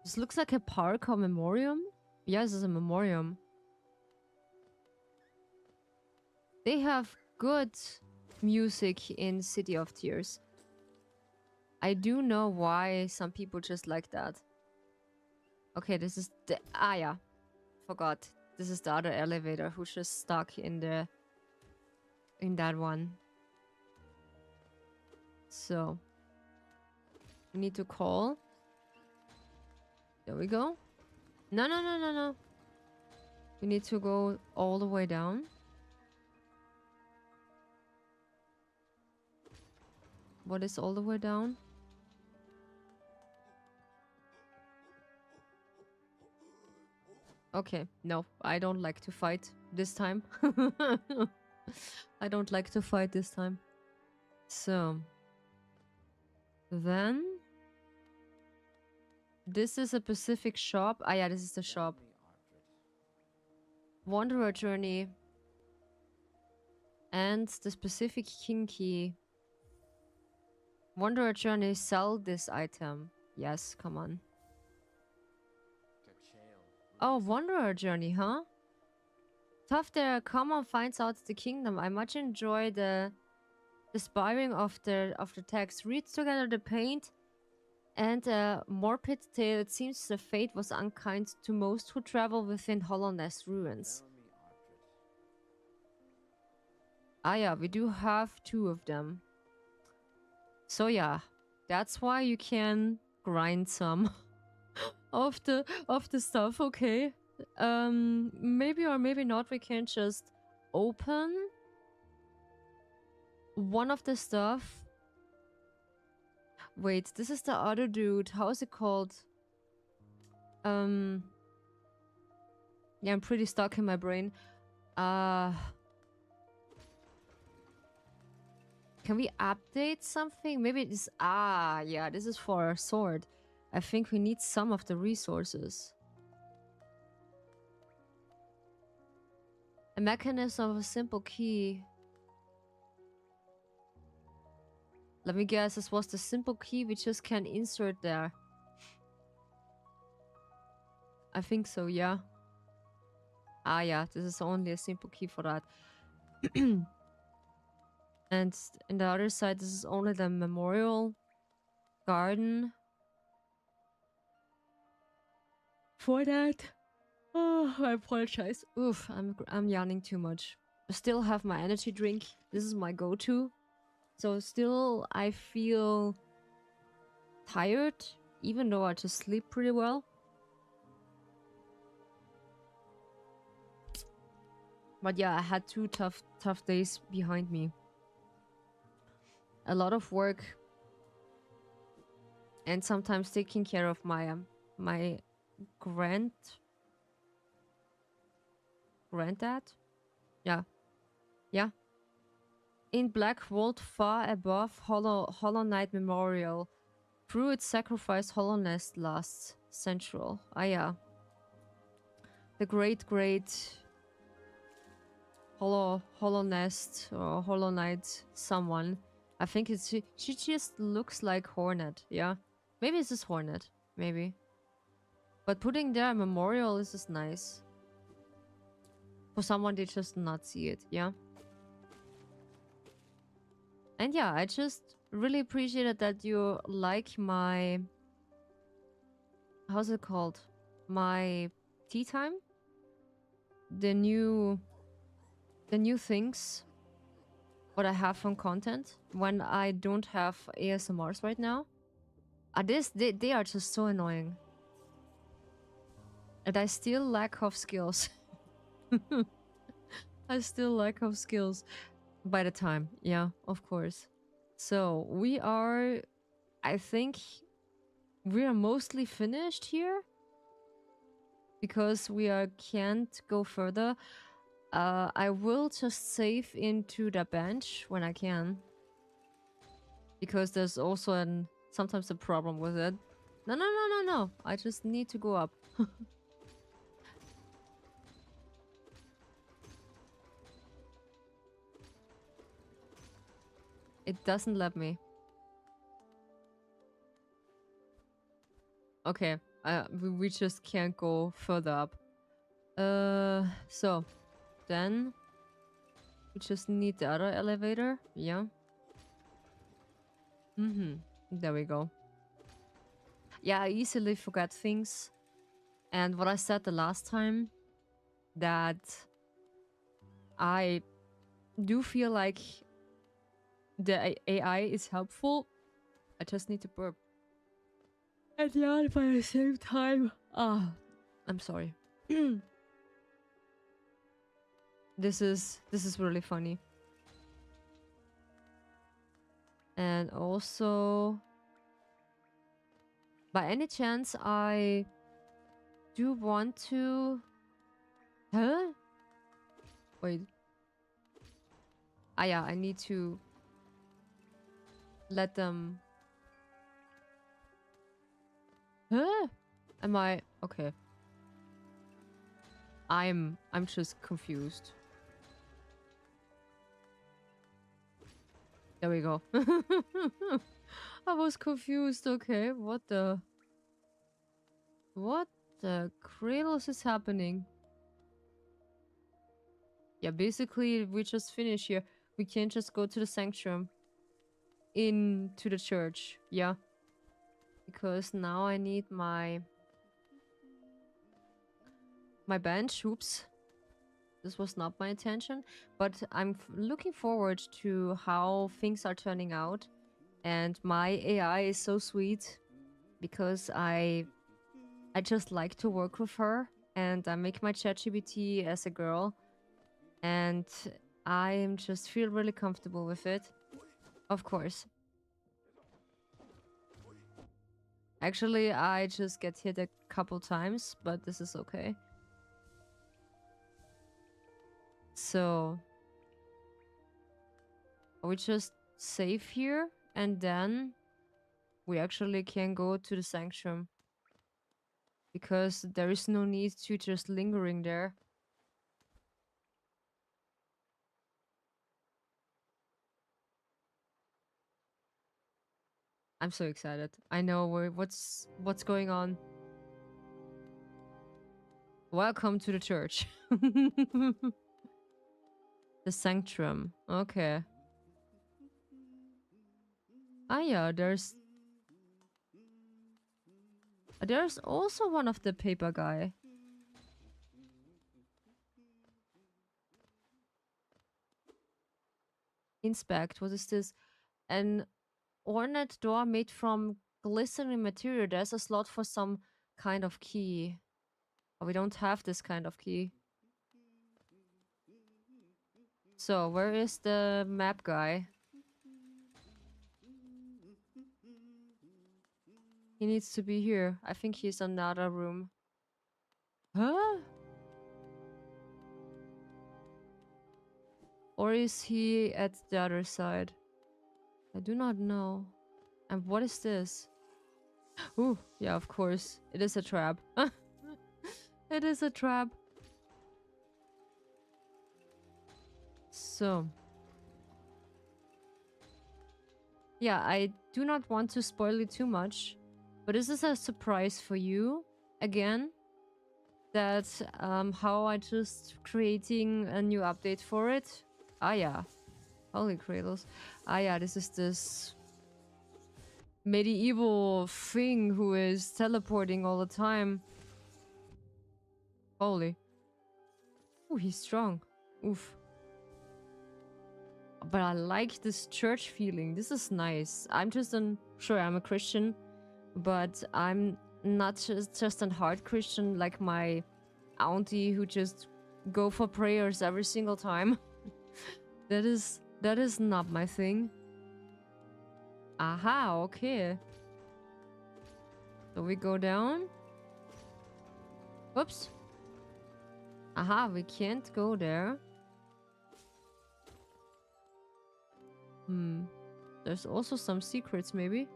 This looks like a park or memoriam. Yeah, this is a memoriam. They have good music in City of Tears. I do know why some people just like that. Okay, this is the... Ah, yeah. Forgot. This is the other elevator who's just stuck in the... in that one. So... we need to call. There we go. No, no, no, no, no. We need to go all the way down. What is all the way down? Okay, no, I don't like to fight this time. I don't like to fight this time. So... then... this is a Pacific shop. Ah, yeah, this is the shop. Wanderer Journey. And the specific King Key. Wanderer Journey, sell this item. Yes, come on. Oh, Wanderer Journey, huh? Tough there, come on, finds out the kingdom. I much enjoy the sparring of the text. Reads together the paint and morbid tale. It seems the fate was unkind to most who travel within Hollownest ruins. Ah, yeah, we do have 2 of them. So yeah, that's why you can grind some of the stuff. Okay, maybe or maybe not. We can just open one of the stuff. Wait, this is the other dude. How is it called? Yeah, I'm pretty stuck in my brain. Can we update something? Maybe this... ah, yeah, this is for our sword. I think we need some of the resources. A mechanism of a simple key. Let me guess, this was the simple key we just can insert there. I think so, yeah. Ah, yeah, this is only a simple key for that. And in the other side, this is only the memorial garden. For that. Oh, I apologize. Oof, I'm yawning too much. I still have my energy drink. This is my go-to. So still, I feel tired, even though I just sleep pretty well. But yeah, I had 2 tough days behind me. A lot of work. And sometimes taking care of my my Granddad? Yeah. Yeah. In Black Vault, far above Hollow Knight Memorial. Through its sacrifice, Hollow Nest lasts central. Ah, yeah. The great Hollow Nest or Hollow Knight someone. I think it's she just looks like Hornet, yeah. Maybe it's just Hornet, maybe. But putting there a memorial is just nice. For someone to just not see it, yeah. And yeah, I just really appreciated that you like my, how's it called? My tea time? The new things what I have from content when I don't have ASMRs right now. They are just so annoying. And I still lack of skills. I still lack of skills by the time. Yeah, of course. So we are, I think we are mostly finished here because we can't go further. I will just save into the bench when I can. Because there's also sometimes a problem with it. No. I just need to go up. It doesn't let me. Okay. We just can't go further up. So then we just need the other elevator. Yeah. There we go. Yeah, I easily forget things. And what I said the last time, that I do feel like the AI is helpful. I just need to burp. And yeah, by the same time. I'm sorry. This is really funny. And also, by any chance, I do want to... Huh? Wait. Ah, yeah, I need to let them... Huh? Am I... Okay. I'm just confused. There we go. I was confused. Okay, what the cradles is happening? Yeah, basically we just finish here. We can't just go to the sanctuary into the church. Yeah, because now I need my bench. Oops, this was not my intention, but I'm looking forward to how things are turning out. And my AI is so sweet because I just like to work with her, and I make my ChatGPT as a girl, and I just feel really comfortable with it. Of course. Actually, I just get hit a couple times, but this is okay. So we just save here, and then we actually can go to the sanctum. Because there is no need to just lingering there. I'm so excited. I know what's going on. Welcome to the church. The sanctum. Okay. Ah, yeah, there's also one of the paper guy. Inspect. What is this? An ornate door made from glistening material. There's a slot for some kind of key. Oh, we don't have this kind of key. So, where is the map guy? He needs to be here. I think he's in another room. Huh? Or is he at the other side? I do not know. And what is this? Ooh, yeah, of course. It is a trap. It is a trap. So. Yeah, I do not want to spoil it too much. But this is a surprise for you. Again. That how I just creating a new update for it. Ah yeah. Holy cradles. Ah yeah, this is this medieval thing who is teleporting all the time. Holy. Oh, he's strong. Oof. But I like this church feeling. This is nice. I'm just sure I'm a Christian, but I'm not just a hard Christian like my auntie who just go for prayers every single time. that is not my thing. Aha, okay. So we go down. Oops. Aha, we can't go there. There's also some secrets, maybe.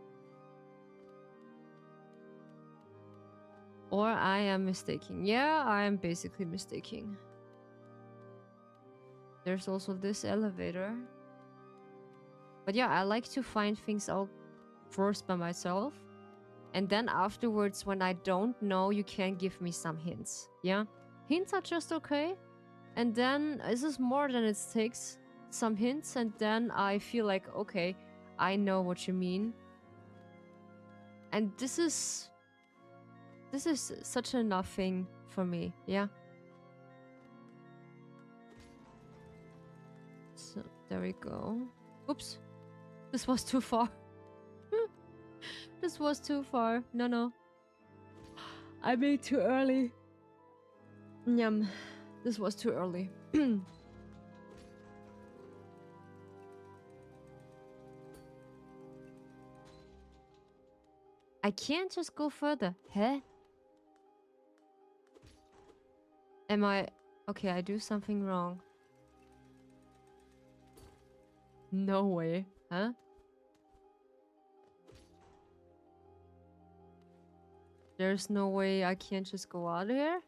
Or I am mistaking. Yeah, I am basically mistaking. There's also this elevator. But yeah, I like to find things out first by myself. And then afterwards, when I don't know, you can give me some hints. Yeah? Hints are just okay. And then this is more than it takes. Some hints, and then I feel like, okay, I know what you mean. And this is such a nothing for me, yeah. So there we go. Oops, this was too far. This was too far. No, I made too early. Yum, this was too early. I can't just go further. Huh? Am I... Okay, I do something wrong. No way. Huh? There's no way I can't just go out of here?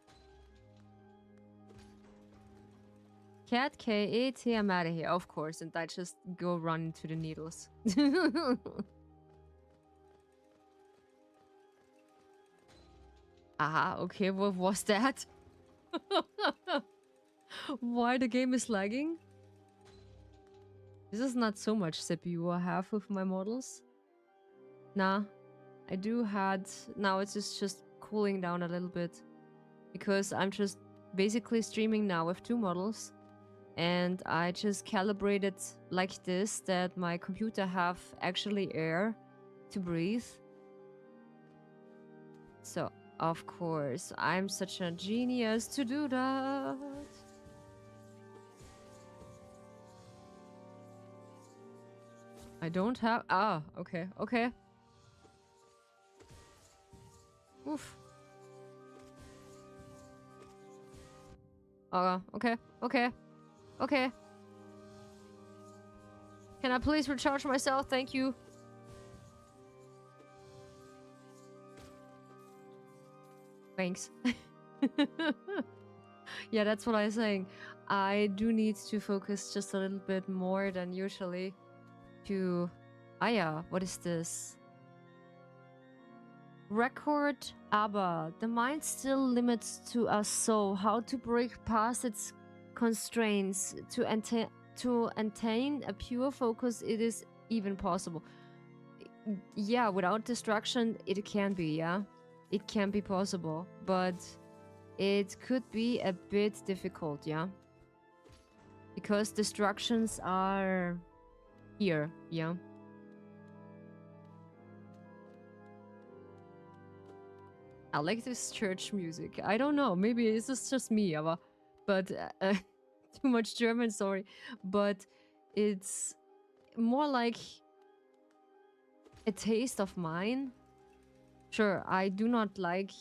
Cat K-A-T, I'm out of here. Of course, and I just go run into the needles. Aha, okay, what was that? Why the game is lagging? This is not so much CPU I have with my models. Nah, I do had... Now it's just cooling down a little bit. Because I'm just basically streaming now with 2 models. And I just calibrated like this, that my computer have actually air to breathe. So, of course, I'm such a genius to do that. I don't have... Ah, okay, okay. Oof. Okay, okay, okay. Can I please recharge myself? Thank you. Thanks. Yeah, that's what I'm saying. I do need to focus just a little bit more than usually to... Ah yeah, what is this? Record aber. The mind still limits to us, so how to break past its constraints to attain a pure focus, it is even possible. Yeah, without distraction, it can be, yeah? It can be possible, but it could be a bit difficult, yeah? Because distractions are here, yeah? I like this church music. I don't know, maybe it's just me, but too much German, sorry. But it's more like a taste of mine. Sure, I do not like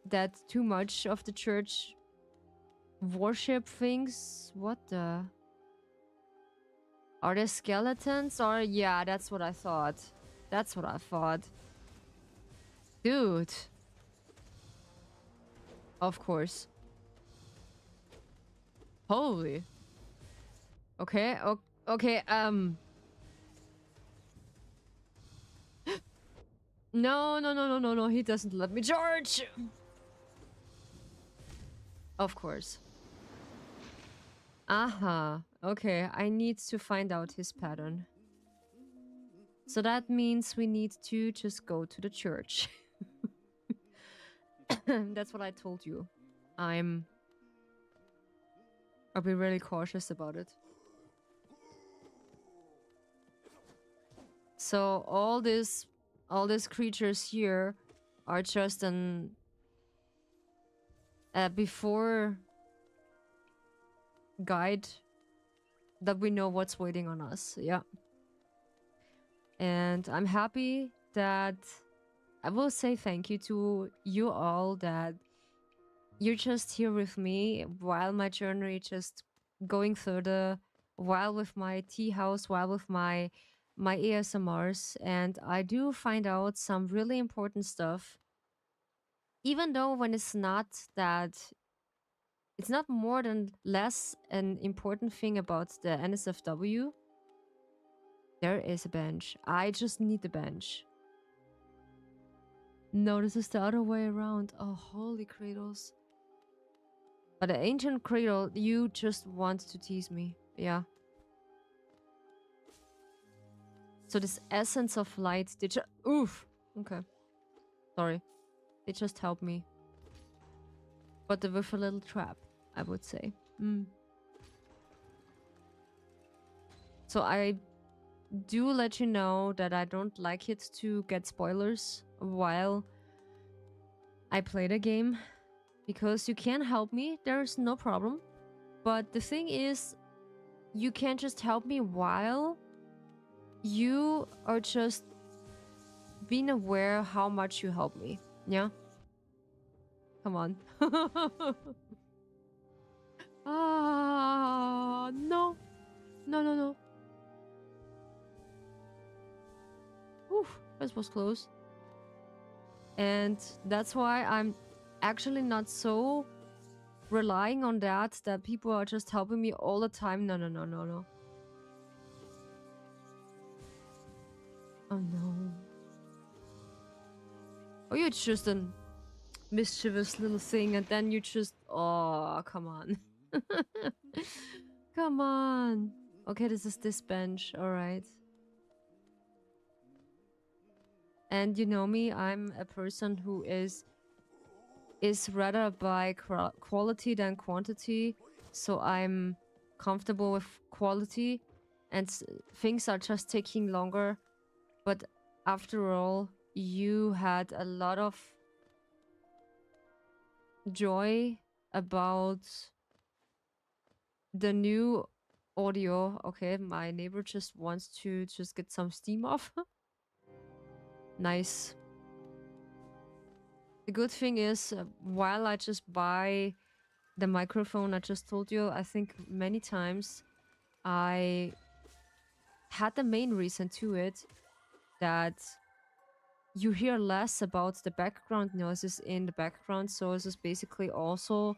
that too much of the church worship things. What the... Are there skeletons? Or yeah, that's what I thought. That's what I thought. Dude. Of course. Holy. Okay, okay, No, no, no, no, no, no, he doesn't let me charge! Of course. Aha. Okay, I need to find out his pattern. So that means we need to just go to the church. That's what I told you. I'll be really cautious about it. So all these creatures here are just an before guide that we know what's waiting on us. Yeah. And I'm happy that I will say thank you to you all that you're just here with me while my journey just going further, while with my tea house, while with my ASMRs, and I do find out some really important stuff. Even though when it's not that, it's not more than less an important thing about the NSFW. There is a bench. I just need the bench. No, this is the other way around. Oh, holy cradles. But the ancient cradle, you just want to tease me. Yeah. So this essence of light, they just... Oof! Okay. Sorry. They just help me. But with a little trap, I would say. So I do let you know that I don't like it to get spoilers while I play the game. Because you can help me, there's no problem. But the thing is, you can't just help me while you are just being aware how much you help me. Yeah? Come on. Ah, no. No, no, no. Oof, this was close. And that's why I'm actually not so relying on that people are just helping me all the time. No, no, no, no, no. Oh, no. Oh, you're just a mischievous little thing, and then you just... Oh, come on. Come on. Okay, this is this bench. Alright. And you know me, I'm a person who is rather by quality than quantity. So I'm comfortable with quality, and things are just taking longer. But after all, you had a lot of joy about the new audio. Okay, my neighbor just wants to just get some steam off. Nice. The good thing is, while I just buy the microphone I just told you, I think many times I had the main reason to it that you hear less about the background noises in the background. So this is basically also,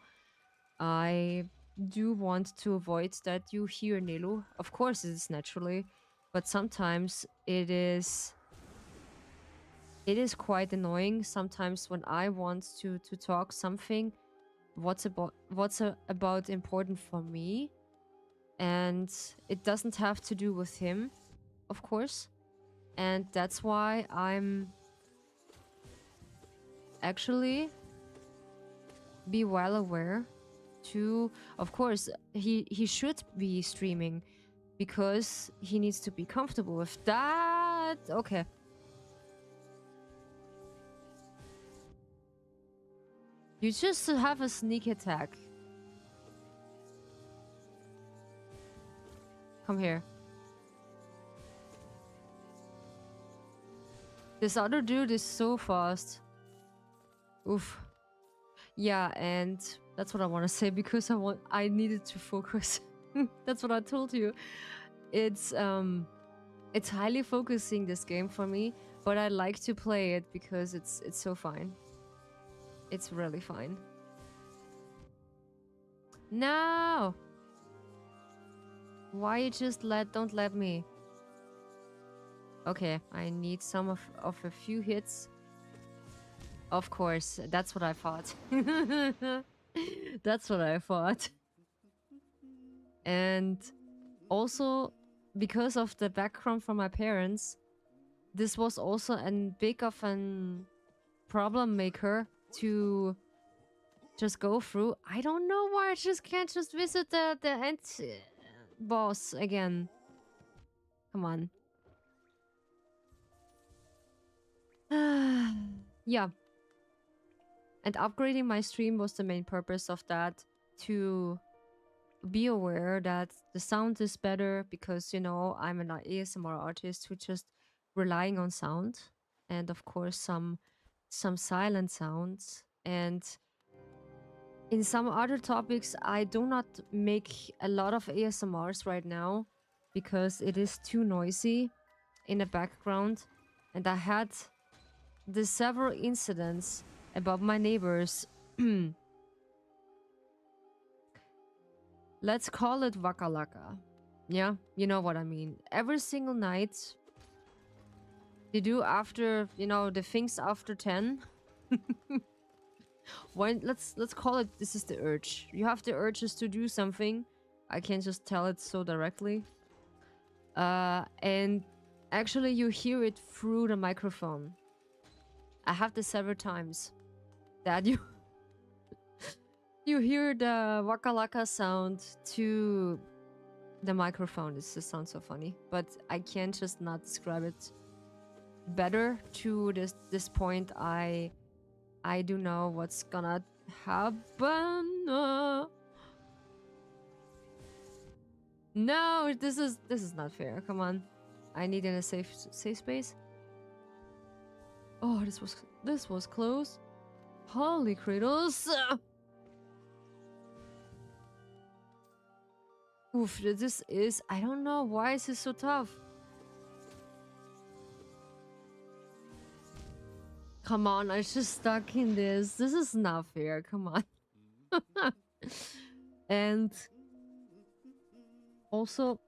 I do want to avoid that you hear Nelu. Of course it is naturally, but sometimes it is quite annoying sometimes when I want to talk something what's about important for me, and it doesn't have to do with him, of course. And that's why I'm actually be well aware to, of course, he should be streaming because he needs to be comfortable with that. Okay. You just have a sneak attack. Come here. This other dude is so fast. Oof. Yeah, and that's what I want to say because I needed to focus. That's what I told you. it's highly focusing this game for me, but I like to play it because it's so fine. It's really fine. No! Why you just don't let me? Okay, I need some of a few hits. Of course, that's what I thought. That's what I thought. And also, because of the background from my parents, this was also a big of an problem maker to just go through. I don't know why I just can't just visit the end boss again. Come on. Yeah. And upgrading my stream was the main purpose of that, to be aware that the sound is better because, you know, I'm an ASMR artist who just relying on sound and of course some silent sounds. And in some other topics, I do not make a lot of ASMRs right now because it is too noisy in the background. And I had the several incidents about my neighbors. Let's call it Wakalaka. Yeah, you know what I mean. Every single night, they do after, you know, the things after 10. When let's call it, this is the urge. You have the urges to do something. I can't just tell it so directly. And actually you hear it through the microphone. I have this several times that you you hear the Wakalaka sound to the microphone. This just sounds so funny, but I can't just not describe it better. To this point, I do know what's gonna happen. No, this is not fair. Come on, I need in a safe space. Oh, this was close. Holy cradles! Oof, this is, I don't know why is this so tough. Come on, I just stuck in this. This is not fair. Come on. And also,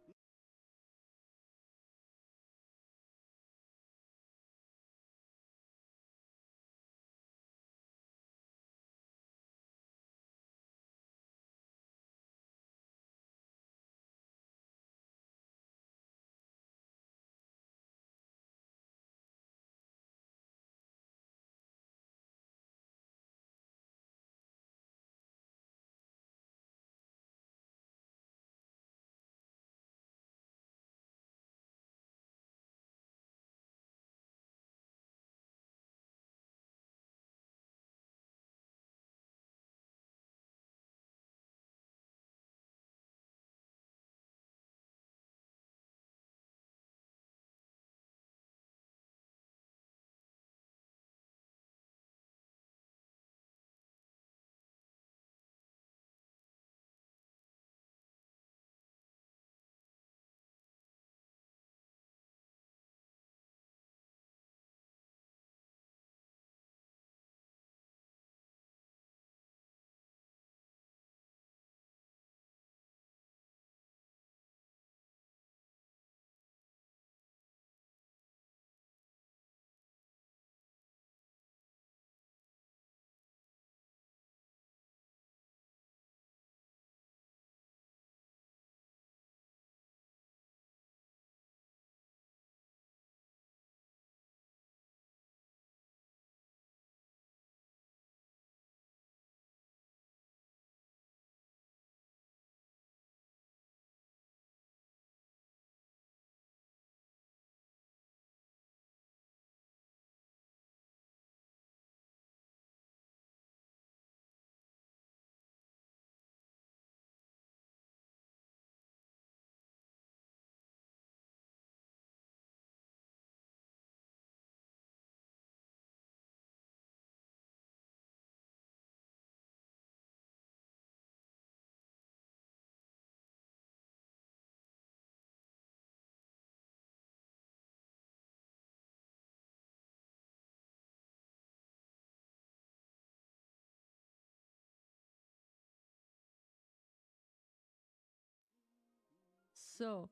So,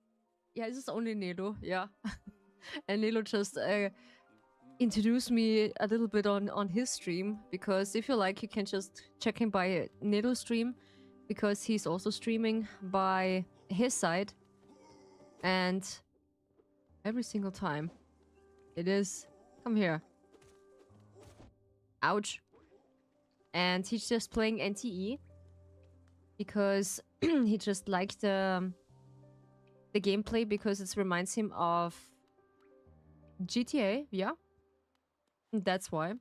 yeah, this is only Nelo, yeah. And Nelo just introduced me a little bit on his stream, because if you like, you can just check him by Nelo's stream, because he's also streaming by his side. And every single time it is, come here. Ouch. And he's just playing NTE because he just liked the gameplay, because it reminds him of GTA, yeah. That's why.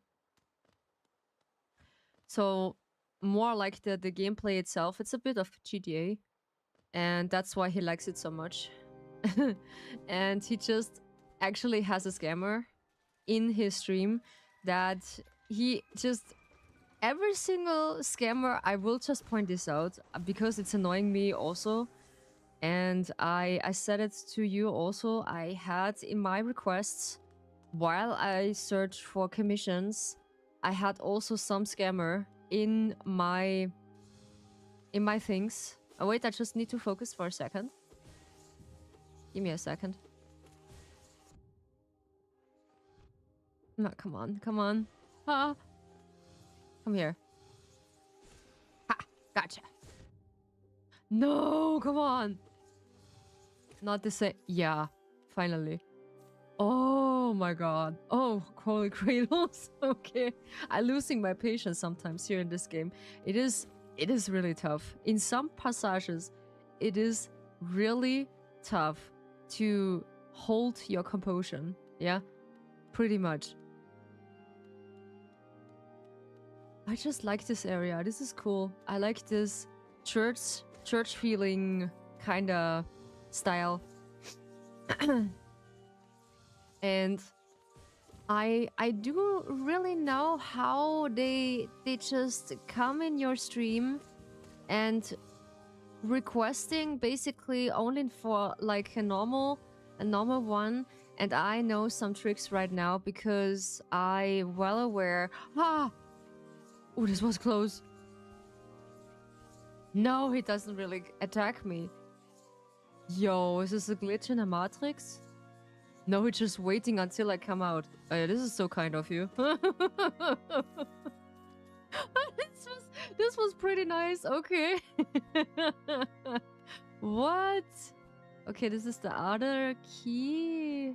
So more like the gameplay itself, it's a bit of GTA, and that's why he likes it so much. And he just actually has a scammer in his stream that he just, every single scammer, I will just point this out because it's annoying me also. And I said it to you also. I had in my requests, while I searched for commissions, I had also some scammer in my things. Oh wait, I just need to focus for a second. Give me a second. No, come on, come on. Ah. Come here. Ha! Gotcha. No, come on. Not the same. Yeah, finally. Oh my god. Oh, holy cradles. Okay. I'm losing my patience sometimes here in this game. It is really tough. In some passages, it is really tough to hold your composure. Yeah, pretty much. I just like this area. This is cool. I like this church feeling kind of style. And I do really know how they just come in your stream and requesting basically only for like a normal one. And I know some tricks right now because I well aware. Ah, oh, this was close. No, he doesn't really attack me. Yo, is this a glitch in a matrix? No, he's just waiting until I come out. Oh, yeah, this is so kind of you. This was pretty nice. Okay. What? Okay, this is the other key.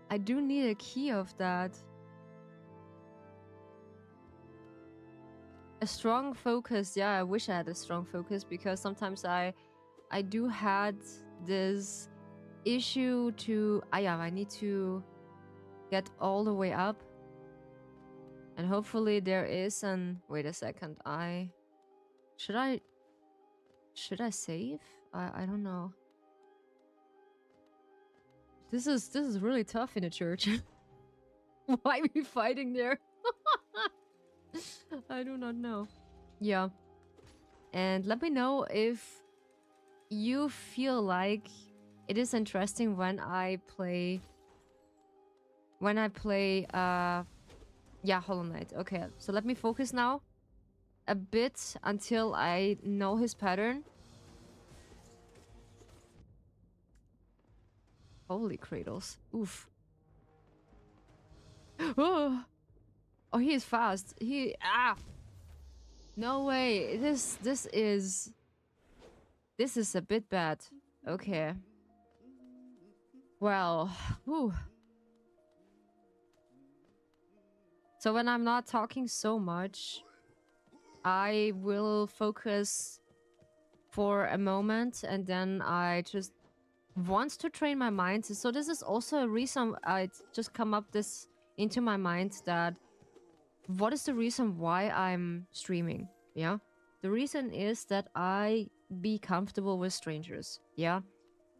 I do need a key of that. A strong focus. Yeah, I wish I had a strong focus, because sometimes I do had this issue to... yeah, I need to get all the way up. And hopefully there is an... Wait a second. Should I save? I don't know. This is really tough in a church. Why are we fighting there? I do not know. Yeah. And let me know if you feel like it is interesting when I play... yeah, Hollow Knight. Okay, so let me focus now a bit until I know his pattern. Holy cradles. Oof. Oh, he is fast. No way. This is a bit bad. Okay. Well, whew. So when I'm not talking so much, I will focus for a moment, and then I just want to train my mind. So this is also a reason I just come up this into my mind, that what is the reason why I'm streaming? Yeah, the reason is that I be comfortable with strangers. Yeah,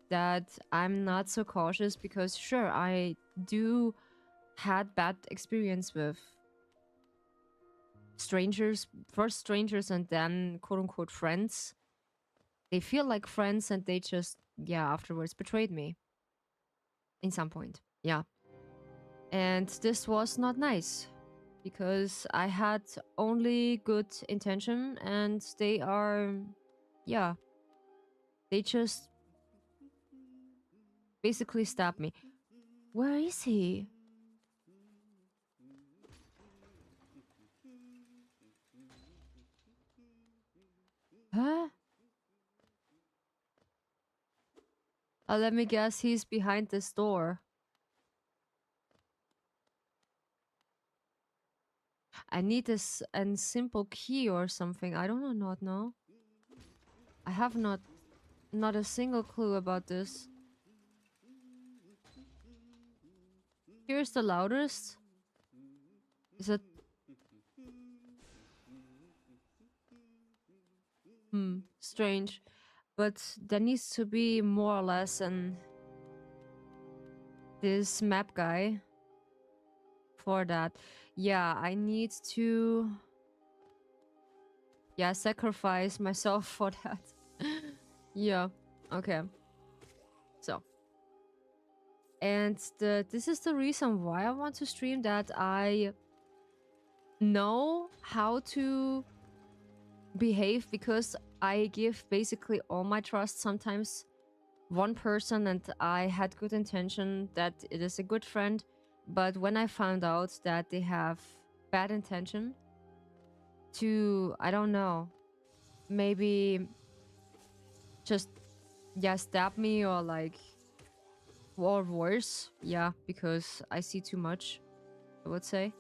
that I'm not so cautious, because sure, I do had bad experience with strangers, first strangers and then quote-unquote friends. They feel like friends and they just, yeah, afterwards betrayed me in some point. Yeah. And this was not nice, because I had only good intention and they are, yeah, They just basically stabbed me. Where is he? Huh? Let me guess, he's behind this door. I need this and simple key or something. I don't not know. I have not a single clue about this. Here's the loudest. Is it? Strange. But there needs to be more or less this map guy for that. Yeah, I need to sacrifice myself for that. Yeah. Okay. So. And this is the reason why I want to stream, that I know how to behave, because I give basically all my trust sometimes one person, and I had good intention that it is a good friend, but when I found out that they have bad intention to, I don't know, maybe just stab me or like, or worse, because I see too much, I would say.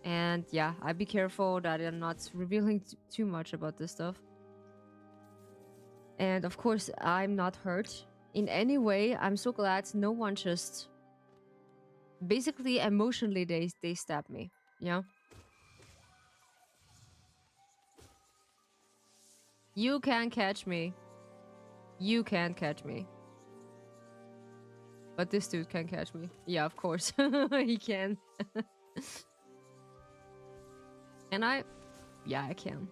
And I be careful that I'm not revealing too much about this stuff. And of course, I'm not hurt in any way. I'm so glad no one just basically emotionally they stabbed me. Yeah. You can't catch me. You can't catch me. But this dude can catch me. Yeah, of course. He can. Can I? Yeah, I can.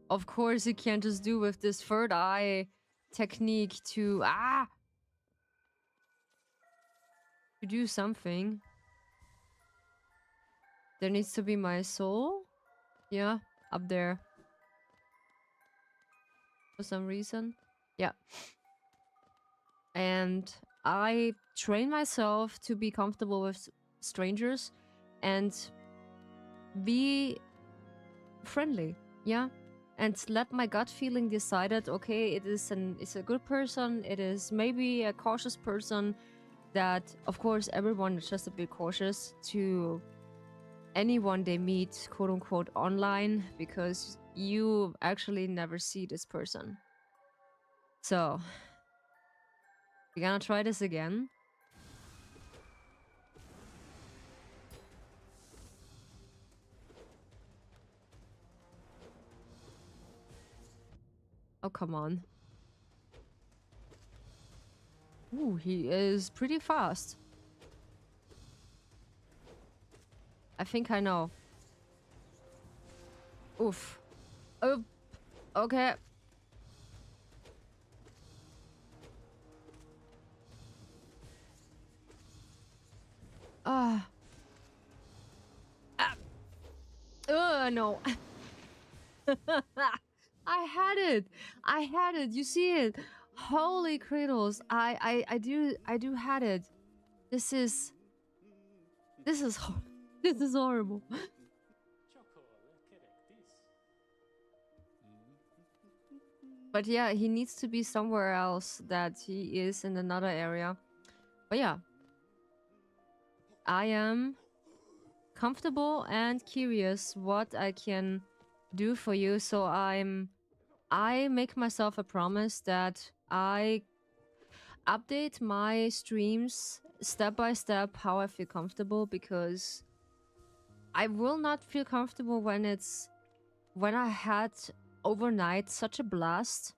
Of course, you can't just do with this third eye technique to to do something. There needs to be my soul. Yeah, up there. For some reason. Yeah. And I train myself to be comfortable with strangers and be friendly. Yeah. And let my gut feeling decided, okay, it's a good person, it is maybe a cautious person, that of course everyone is just a bit cautious to anyone they meet, quote unquote, online, because you actually never see this person. So we're gonna try this again. Oh, come on. Ooh, he is pretty fast. I think I know. Oof. Oh, okay. Ah. No. I had it. I had it. You see it. Holy cradles. I do had it. This is this is horrible. But yeah, he needs to be somewhere else, that he is in another area. But yeah. I am comfortable and curious what I can do for you. So I make myself a promise that I update my streams step by step how I feel comfortable, because I will not feel comfortable when I had overnight such a blast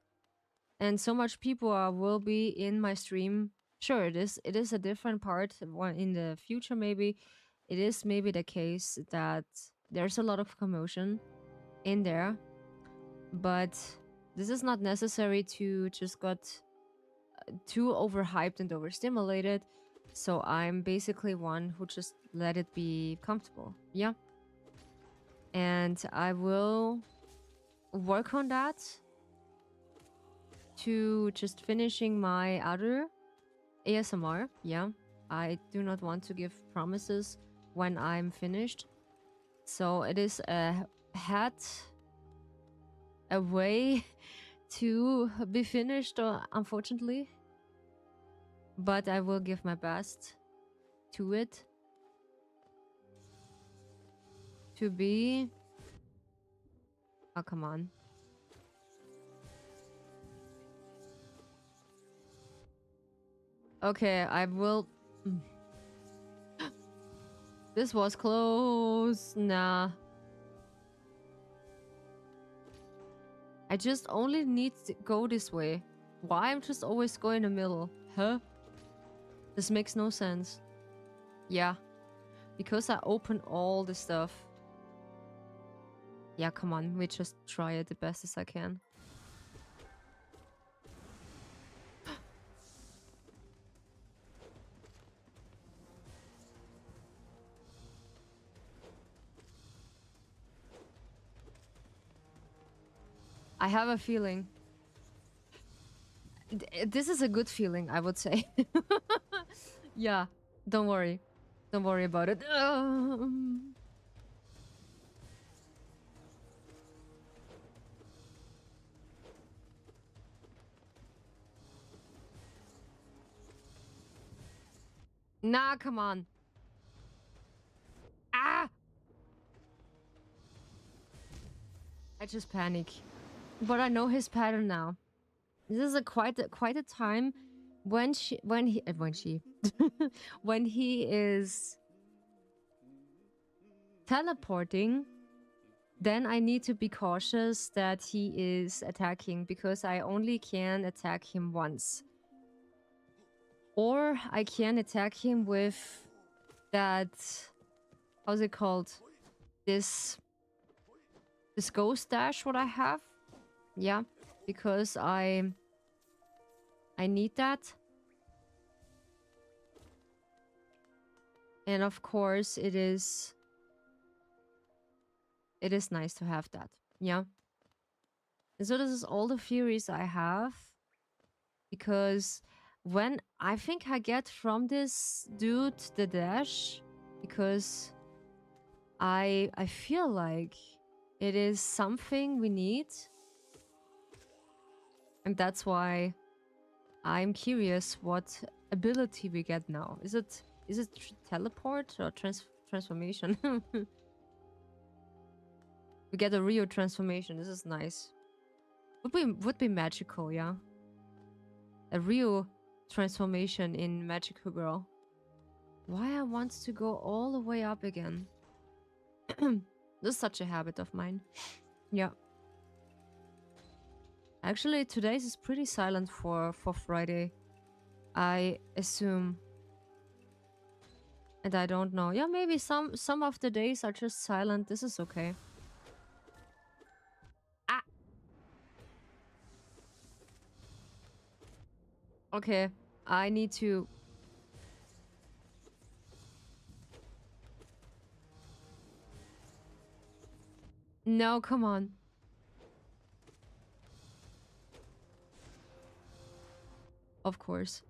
and so much people will be in my stream. Sure, it is a different part in the future. Maybe it is maybe the case that there's a lot of commotion in there, but this is not necessary to just got too overhyped and overstimulated. So I'm basically one who just let it be comfortable. Yeah. And I will work on that. to just finishing my other ASMR. Yeah, I do not want to give promises when I'm finished. So it is a way to be finished, unfortunately. But I will give my best to it. To be... Oh, come on. Okay, I will... This was close. Nah. I just only need to go this way. Why I'm just always going in the middle? Huh? This makes no sense. Yeah. Because I open all the stuff. Yeah, come on. We just try it the best as I can. I have a feeling. This is a good feeling, I would say. Yeah, don't worry. Don't worry about it. Nah, come on. Ah! I just panic. But I know his pattern now. This is quite a time when when he is teleporting, then I need to be cautious that he is attacking because I only can attack him once. Or I can attack him with that, how's it called? This ghost dash what I have. Yeah, because I need that. And of course it is nice to have that. Yeah. And so this is all the theories I have. Because when I think I get from this dude the dash, because I feel like it is something we need. And that's why I'm curious what ability we get now. Is it teleport or transformation? We get a Rio transformation. This is nice. Would be magical, yeah. A Rio transformation in Magical Girl. Why I want to go all the way up again? This is such a habit of mine. Yeah. Actually, today's is pretty silent for Friday. I assume. And I don't know. Yeah, maybe some of the days are just silent. This is okay. Ah! Okay. I need to... No, come on. Of course.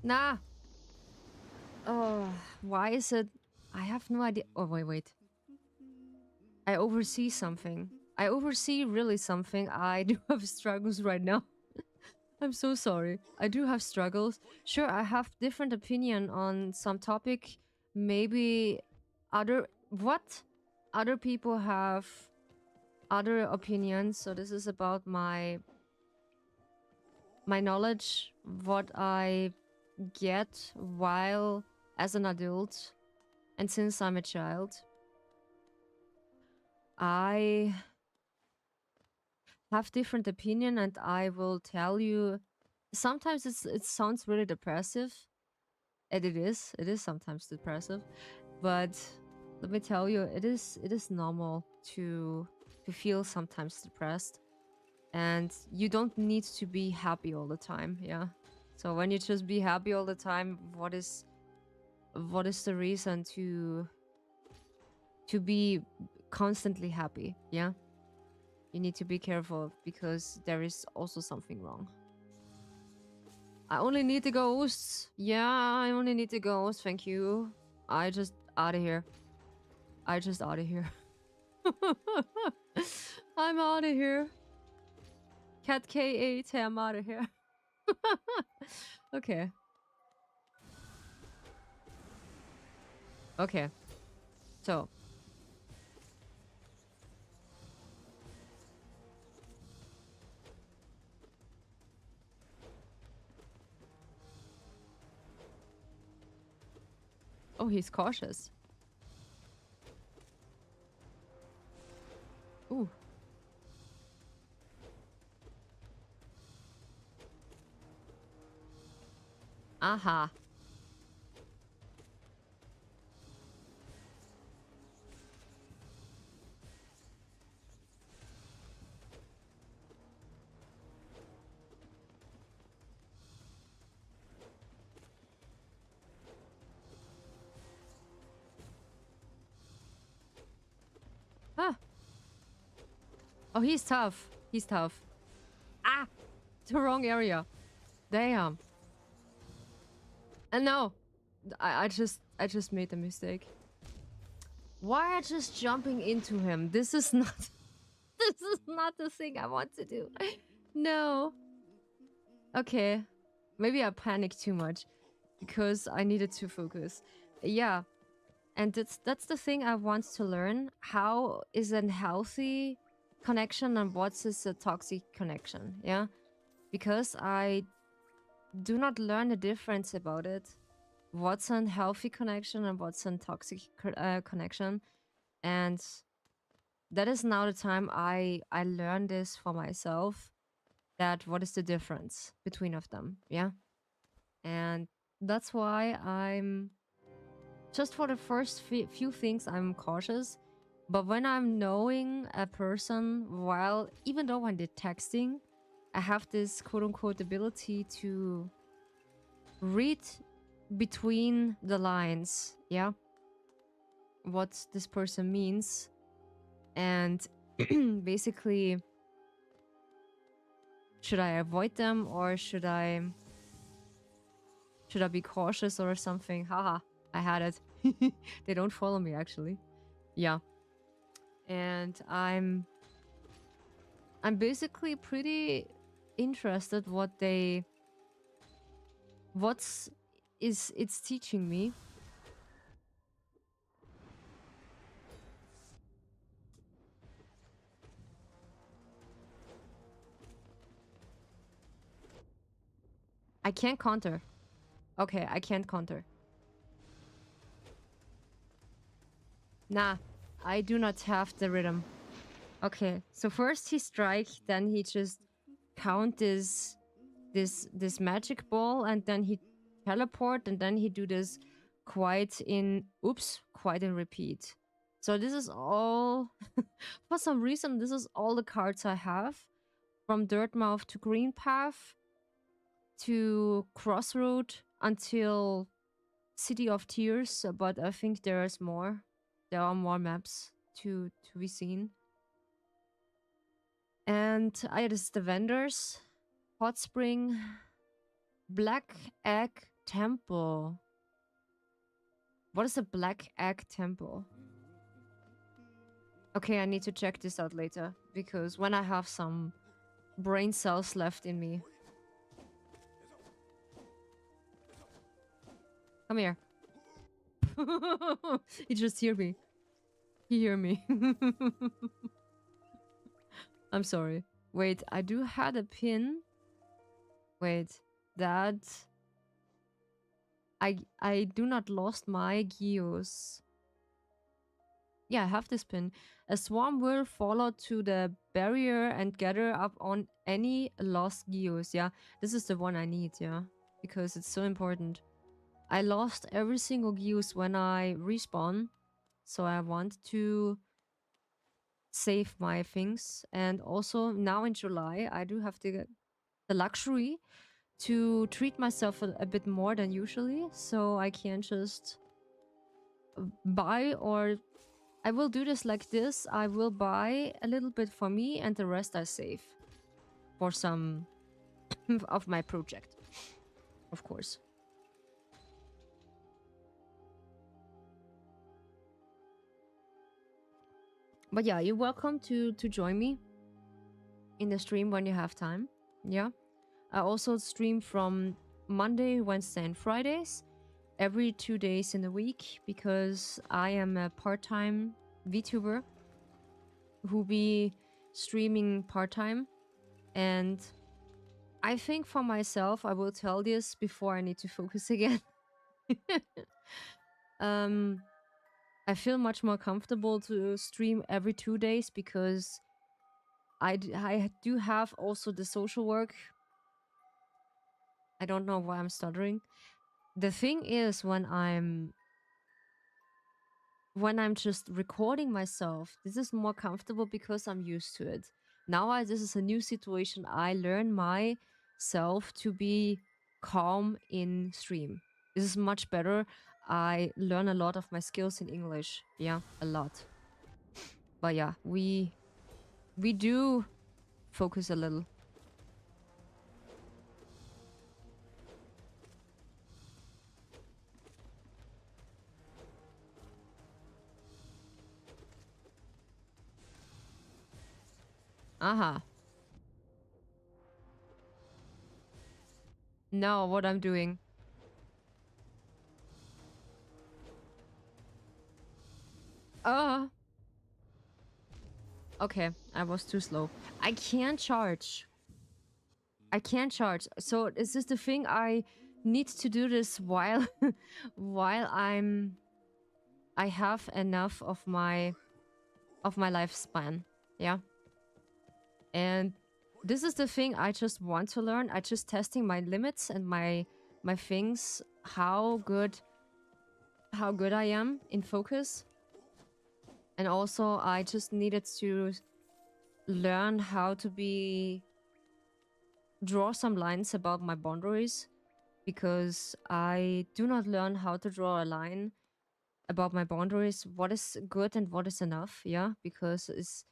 Nah. Oh, why is it... I have no idea. Oh, wait. I oversee something. I oversee really something. I do have struggles right now. I'm so sorry. I do have struggles. Sure, I have different opinion on some topic. Maybe other... What? Other people have other opinions. So this is about my knowledge, what I get while as an adult, and since I'm a child, I have different opinion, and I will tell you. Sometimes it sounds really depressive, and it is sometimes depressive, but let me tell you, it is normal to feel sometimes depressed, and you don't need to be happy all the time. Yeah, so when you just be happy all the time, what is the reason to be constantly happy? Yeah. You need to be careful because there is also something wrong. I only need the ghosts. Yeah, I only need the ghosts. Thank you. I just out of here. I just out of here. I'm out of here. Cat K8, I'm out of here. Okay. Okay. So. Oh, he's cautious. Ooh. Aha. Ah. Oh, he's tough. He's tough. Ah! The wrong area. Damn. And no. I just made a mistake. Why are just jumping into him? This is not this is not the thing I want to do. No. Okay. Maybe I panicked too much because I needed to focus. Yeah. And that's the thing I want to learn. How is a healthy connection and what is a toxic connection? Yeah. Because I do not learn the difference about it. What's a healthy connection and what's a toxic connection. And that is now the time I learned this for myself, that what is the difference between of them. Yeah. And that's why I'm just for the first few things I'm cautious, but when I'm knowing a person, while even though when they're texting, I have this quote-unquote ability to read between the lines, yeah, what this person means, and basically, should I avoid them or should I be cautious or something? Haha, I had it. They don't follow me actually. Yeah. And I'm basically pretty interested what's it's teaching me. I can't counter. Okay, I can't counter. Nah, I do not have the rhythm. Okay, so first he strike, then he just count this magic ball, and then he teleport, and then he do this quite in repeat. So this is all for some reason this is all the cards I have, from Dirtmouth to Green Path to Crossroad until City of Tears, but I think there is more. There are more maps to be seen. And I just the vendors, Hot Spring, Black Egg Temple. What is a Black Egg Temple? Okay, I need to check this out later, because when I have some brain cells left in me. Come here. He just hear me. He hear me. I'm sorry. Wait, I do had a pin. Wait, that... I do not lost my geos. Yeah, I have this pin. A swarm will follow to the barrier and gather up on any lost geos. Yeah, this is the one I need, yeah. Because it's so important. I lost every single geos when I respawn. So I want to save my things. And also now in July, I do have the luxury to treat myself a bit more than usually. So I can just buy or I will do this like this. I will buy a little bit for me and the rest I save for some of my project, of course. But yeah, you're welcome to join me in the stream when you have time. Yeah. I also stream from Monday, Wednesday, and Fridays every 2 days in a week because I am a part-time VTuber who be streaming part-time. And I think for myself, I will tell this before I need to focus again. um, I feel much more comfortable to stream every 2 days because I do have also the social work. I don't know why I'm stuttering. The thing is, when I'm just recording myself, this is more comfortable because I'm used to it. Now this is a new situation. I learn myself to be calm in stream. This is much better. I learn a lot of my skills in English. Yeah, a lot. But yeah, we do focus a little. Aha. Now what I'm doing. Okay, I was too slow. I can't charge. I can't charge. So is this the thing? I need to do this while while I have enough of my lifespan. Yeah. And this is the thing I just want to learn. I just testing my limits and my things, how good I am in focus. And also I just needed to learn how to draw some lines about my boundaries because I do not learn how to draw a line about my boundaries, what is good and what is enough. Yeah, because it's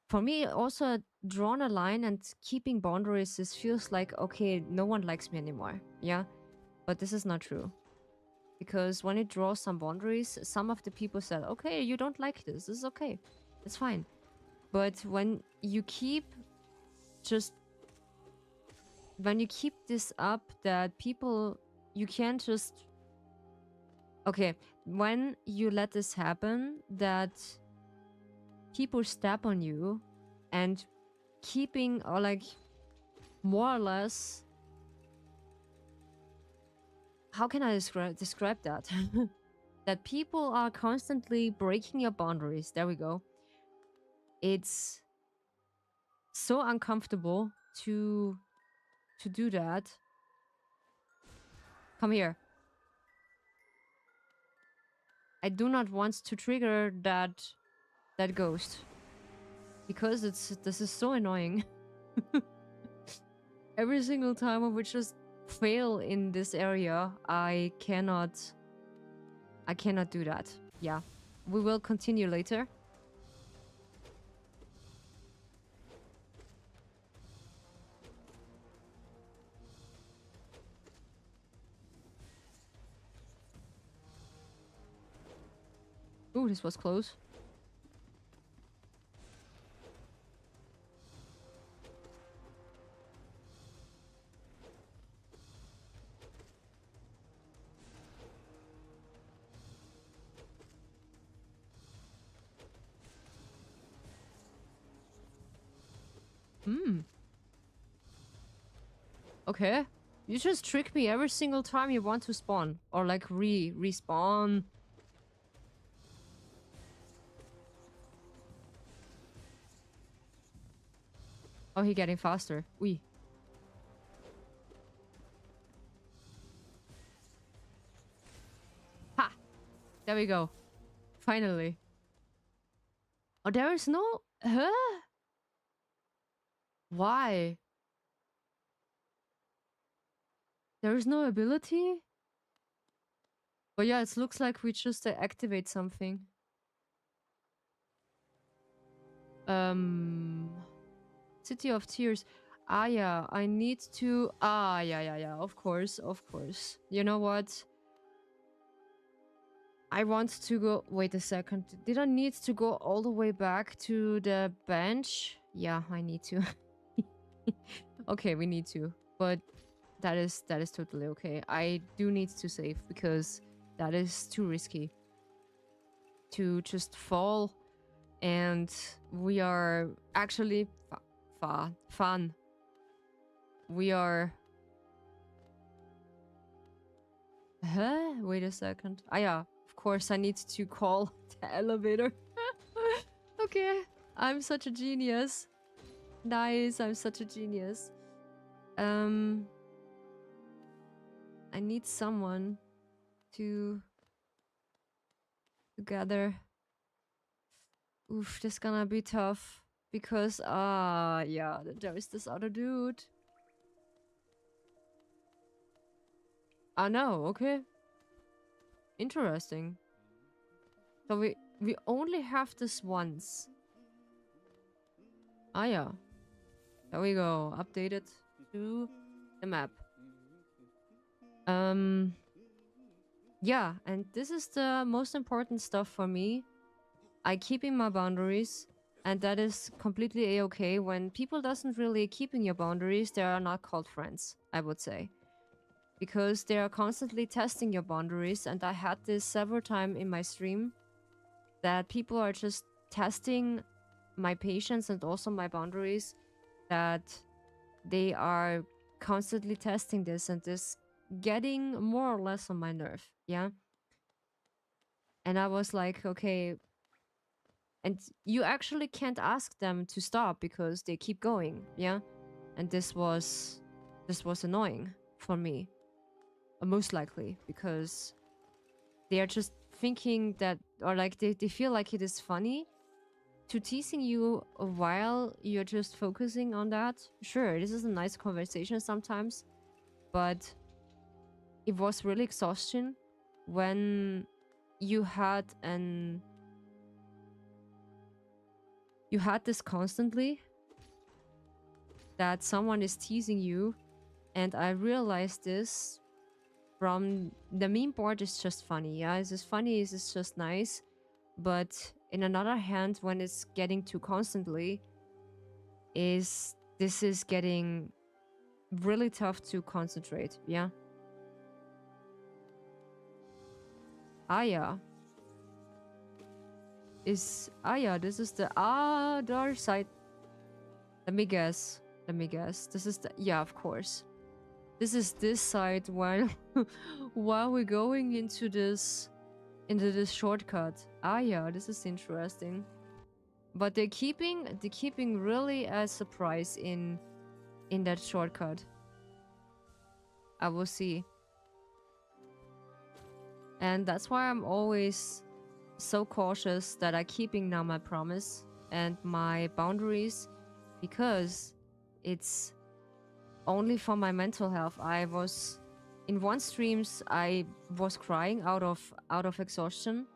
for me also drawn a line and keeping boundaries. This feels like okay, no one likes me anymore. Yeah, but this is not true because when it draws some boundaries, some of the people said, okay, you don't like this is okay, it's fine. But just when you keep this up, that people, you can't just okay, when you let this happen, that people step on you and keeping or like more or less, how can I describe that? That people are constantly breaking your boundaries. There we go. It's so uncomfortable to do that. Come here. I do not want to trigger that ghost because this is so annoying. Every single time I would just fail in this area, I cannot do that. Yeah. We will continue later. Ooh, this was close. Hmm. Okay. You just trick me every single time you want to spawn. Or like respawn. Oh, he getting faster. Oui. Ha! There we go. Finally. Oh, there is no... Huh? Why? There is no ability? But yeah, it looks like we just activate something. Um, City of Tears. Ah, yeah, I need to. Ah, yeah. Of course, of course. You know what? I want to go. Wait a second. Did I need to go all the way back to the bench? Yeah, I need to. Okay, we need to. But that is totally okay. I do need to save because that is too risky to just fall. And we are actually fun. We are. Huh? Wait a second. Ah, yeah. Of course, I need to call the elevator. Okay. I'm such a genius. Nice. I'm such a genius. I need someone to gather. Oof, this gonna be tough. Because, yeah, there is this other dude. Ah, no, okay. Interesting. So we only have this once. Ah, yeah. There we go. Updated to the map. Yeah, and this is the most important stuff for me. I keeping my boundaries, and that is completely a-okay. When people doesn't really keeping your boundaries, they are not called friends, I would say. Because they are constantly testing your boundaries, and I had this several times in my stream, that people are just testing my patience and also my boundaries, that they are constantly testing this and this getting more or less on my nerve, yeah? And I was like, okay, and you actually can't ask them to stop because they keep going, yeah? And this was annoying for me, most likely, because they are just thinking that, or like they feel like it is funny to teasing you while you're just focusing on that. Sure, this is a nice conversation sometimes, but it was really exhaustion when you had this constantly, that someone is teasing you. And I realized this from the meme board. Is just funny, yeah, it's just funny, it's just nice. But in another hand, when it's getting too constantly, this is getting really tough to concentrate, yeah. Ah, yeah. This is the other side. Let me guess. This is the, yeah, of course. This is this side while while we're going into this shortcut. Ah, yeah, this is interesting. But they're keeping really a surprise in that shortcut. I will see. And that's why I'm always so cautious that I keeping now my promise and my boundaries, because it's only for my mental health. I was in one streams, I was crying out of exhaustion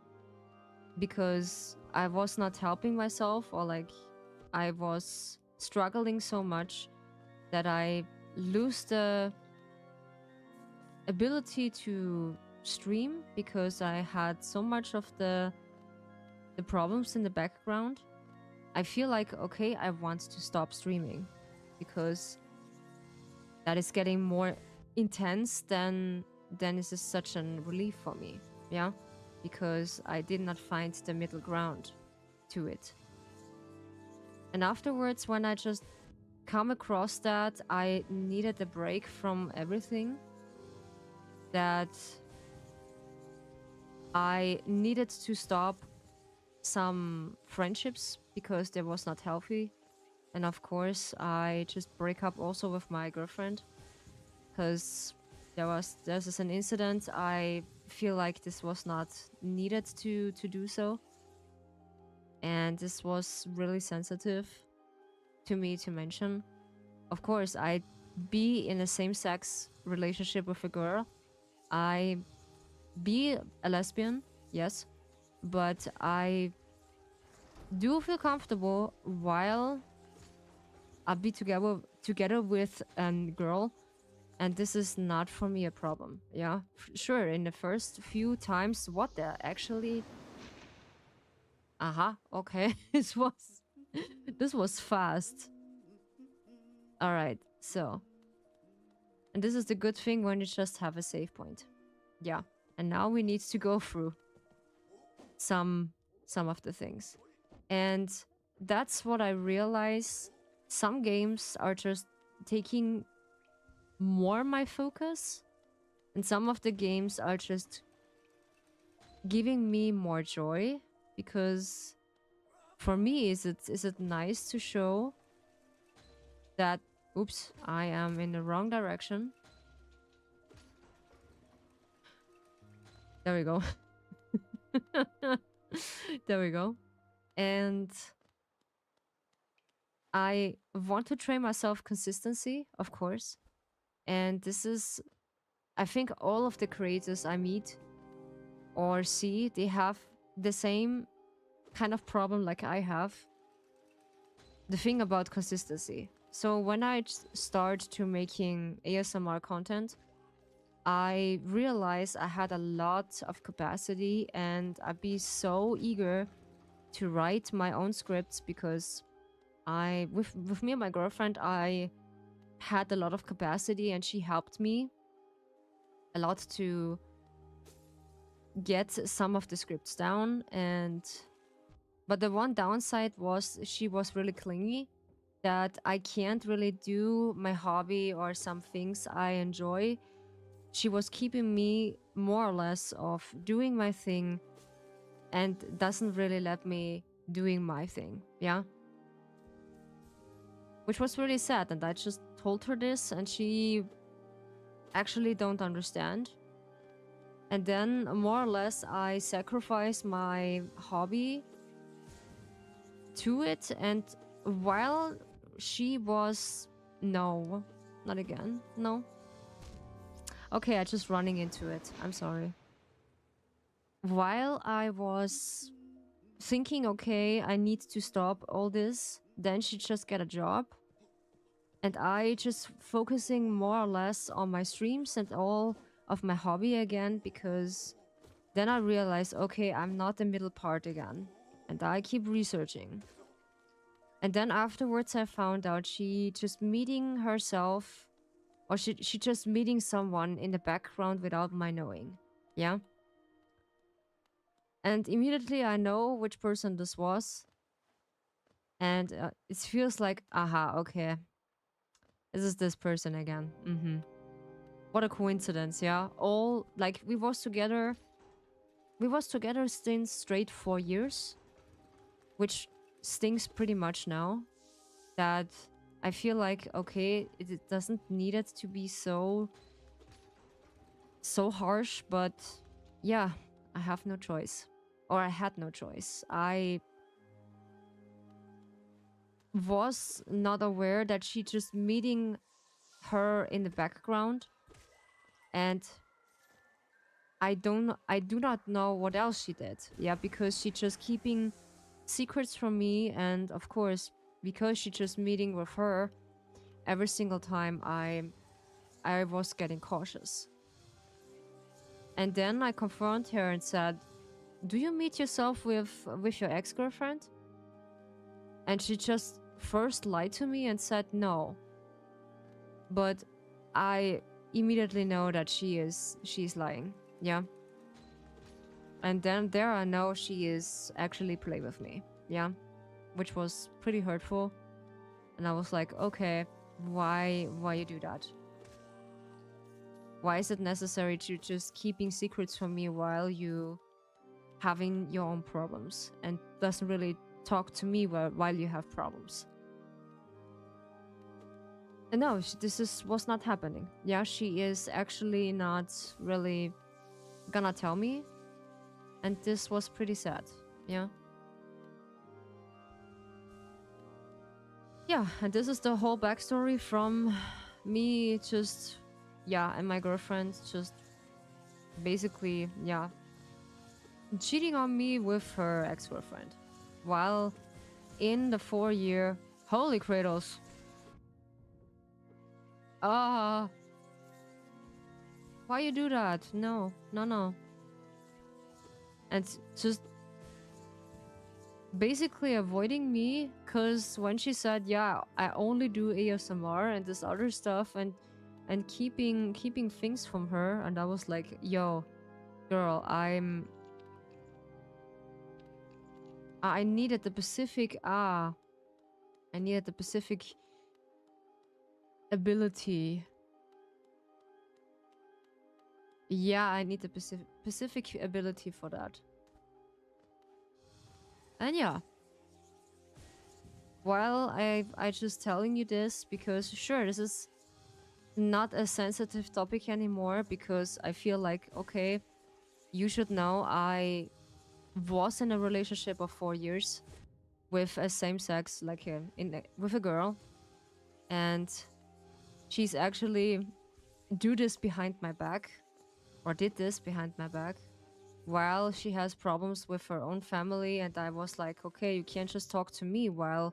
because I was not helping myself, or like I was struggling so much that I lose the ability to stream because I had so much of the problems in the background. I feel like, okay, I want to stop streaming because that is getting more intense than this is such a relief for me, yeah, because I did not find the middle ground to it. And afterwards, when I just come across that I needed a break from everything, that I needed to stop some friendships because they was not healthy. And of course, I just break up also with my girlfriend because there's an incident. I feel like this was not needed to do so, and this was really sensitive to me to mention. Of course, I be in a same-sex relationship with a girl. I be a lesbian, yes, but I do feel comfortable while I be together with a girl, and this is not for me a problem. Yeah, sure. In the first few times, what the actually? Aha. Okay, this was fast. All right. So, and this is the good thing when you just have a save point. Yeah. And now we need to go through some of the things. And that's what I realize. Some games are just taking more my focus, and some of the games are just giving me more joy, because for me is it nice to show that, oops, I am in the wrong direction. There we go. There we go. And I want to train myself consistency, of course. And this is, I think all of the creators I meet or see, they have the same kind of problem like I have. The thing about consistency. So when I start to making ASMR content, I realized I had a lot of capacity, and I'd be so eager to write my own scripts, because with me and my girlfriend, I had a lot of capacity, and she helped me a lot to get some of the scripts down. But the one downside was she was really clingy, that I can't really do my hobby or some things I enjoy. She was keeping me more or less of doing my thing, and doesn't really let me doing my thing. Yeah. Which was really sad, and I just told her this, and she actually don't understand. And then more or less I sacrificed my hobby to it, and while she was... No, not again. No. Okay, I just running into it. I'm sorry. While I was thinking, okay, I need to stop all this, then she just get a job. And I just focusing more or less on my streams and all of my hobby again, because then I realized, okay, I'm not the middle part again. And I keep researching. And then afterwards I found out she just meeting herself, or she just meeting someone in the background without my knowing. Yeah. And immediately I know which person this was. And it feels like, aha, okay. This is this person again. What a coincidence, yeah? All, like, we was together since straight 4 years. Which stings pretty much now. That I feel like, okay, it doesn't need it to be so harsh, but yeah, I have no choice. Or I had no choice. I was not aware that she just meeting her in the background, and I do not know what else she did. Yeah, because she just keeping secrets from me, and of course, because she just meeting with her every single time, I was getting cautious. And then I confront her and said, "Do you meet yourself with your ex-girlfriend?" And she just first lied to me and said no. But I immediately know that she's lying. Yeah. And then there I know she is actually playing with me. Yeah. Which was pretty hurtful. And I was like, okay, why you do that? Why is it necessary to just keeping secrets from me while you having your own problems, and doesn't really talk to me while you have problems? And no, was not happening. Yeah, she is actually not really gonna tell me. And this was pretty sad. Yeah. Yeah, and this is the whole backstory from me just, yeah, and my girlfriend just basically, yeah, cheating on me with her ex-girlfriend. While in the 4-year. Holy Kratos. Ah, why you do that? No, no, no. And just basically avoiding me, because when she said, yeah, I only do ASMR and this other stuff, and keeping things from her, and I was like, yo, girl, I needed the specific I needed the specific ability. Yeah, I need the specific ability for that. And yeah, while I just telling you this because sure, this is not a sensitive topic anymore, because I feel like, okay, you should know I was in a relationship of 4 years with a same sex, like with a girl, and she's actually do this behind my back, or did this behind my back, while she has problems with her own family. And I was like, okay, you can't just talk to me while